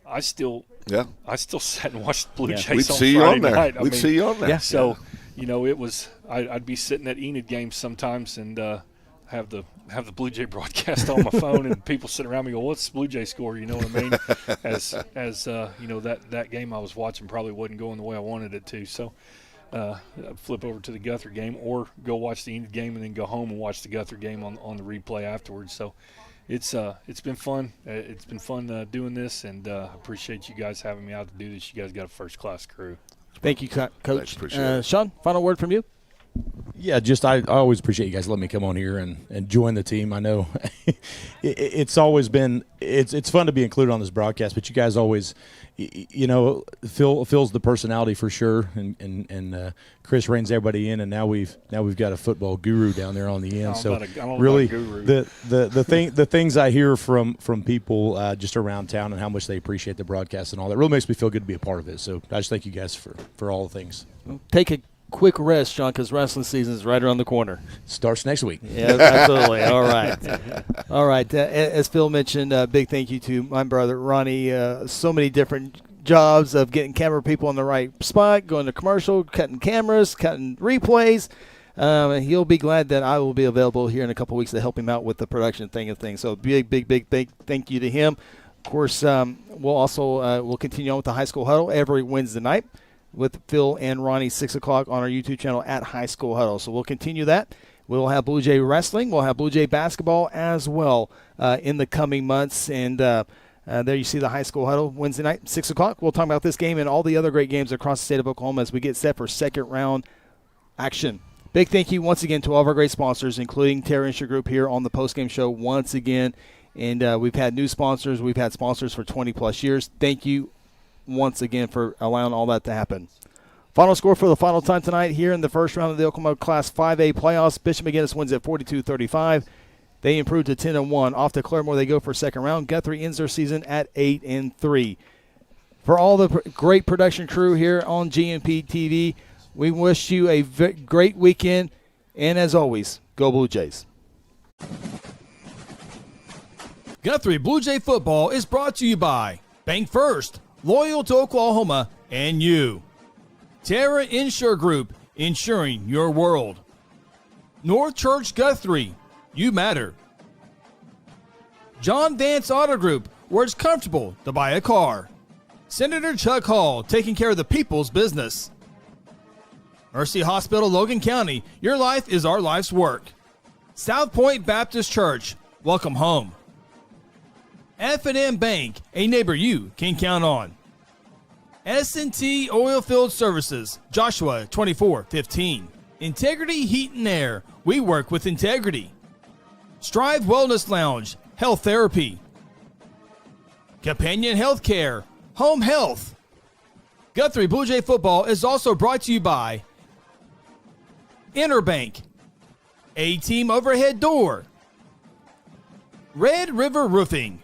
I still sat and watched the Blue Jays on Friday night. We'd see you on there. Yeah. So, it was. I'd be sitting at Enid games sometimes and have the Blue Jay broadcast on my phone, and people sitting around me go, "What's the Blue Jay score?" You know what I mean? As that game I was watching probably wasn't going the way I wanted it to. So I'd flip over to the Guthrie game, or go watch the Enid game and then go home and watch the Guthrie game on the replay afterwards. So it's been fun. It's been fun doing this, and I appreciate you guys having me out to do this. You guys got a first class crew. Thank you, Coach. Appreciate it. Sean, final word from you. Yeah, I always appreciate you guys letting me come on here and join the team. I know it's always been it's fun to be included on this broadcast, but you guys always, Phil feels the personality for sure, and Chris reins everybody in, and now we've got a football guru down there on the end. So really, the things I hear from people just around town and how much they appreciate the broadcast and all that really makes me feel good to be a part of it. So I just thank you guys for all the things. Take a quick rest, Sean, because wrestling season is right around the corner. Starts next week. Yeah, absolutely. All right. As Phil mentioned, big thank you to my brother Ronnie. So many different jobs of getting camera people in the right spot, going to commercial, cutting cameras, cutting replays. He'll be glad that I will be available here in a couple weeks to help him out with the production thing of things. So big thank you to him. Of course, we'll continue on with the high school huddle every Wednesday night with Phil and Ronnie, 6 o'clock on our YouTube channel at High School Huddle. So we'll continue that. We'll have Blue Jay wrestling. We'll have Blue Jay basketball as well in the coming months. And there you see the High School Huddle Wednesday night, 6 o'clock. We'll talk about this game and all the other great games across the state of Oklahoma as we get set for second round action. Big thank you once again to all of our great sponsors, including Terra Insure Group here on the Postgame Show once again. And we've had new sponsors. We've had sponsors for 20-plus years. Thank you once again for allowing all that to happen. Final score for the final time tonight here in the first round of the Oklahoma Class 5A playoffs. Bishop McGuinness wins at 42-35. They improved to 10-1. Off to Claremore they go for second round. Guthrie ends their season at 8-3. For all the great production crew here on GNP TV, we wish you a great weekend. And as always, go Blue Jays. Guthrie Blue Jay football is brought to you by Bank First, loyal to Oklahoma, and you. Terra Insure Group, insuring your world. North Church Guthrie, you matter. John Vance Auto Group, where it's comfortable to buy a car. Senator Chuck Hall, taking care of the people's business. Mercy Hospital, Logan County, your life is our life's work. South Point Baptist Church, welcome home. F&M Bank, a neighbor you can count on. S&T Oilfield Services, Joshua 2415. Integrity Heat and Air, we work with integrity. Strive Wellness Lounge, health therapy. Companion Healthcare, home health. Guthrie Bluejay Football is also brought to you by Interbank, A-Team Overhead Door, Red River Roofing,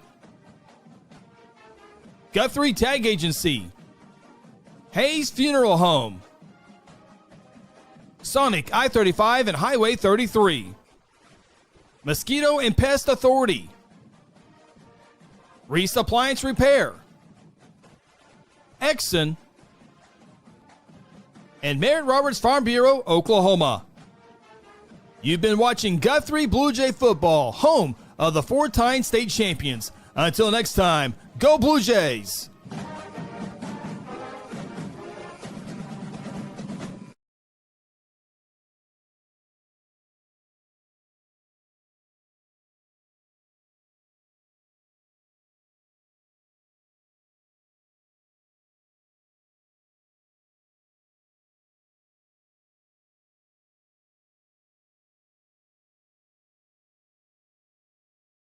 Guthrie Tag Agency, Hayes Funeral Home, Sonic I-35 and Highway 33, Mosquito and Pest Authority, Reese Appliance Repair, Exxon, and Merritt Roberts Farm Bureau, Oklahoma. You've been watching Guthrie Bluejay Football, home of the four-time state champions. Until next time, go Blue Jays!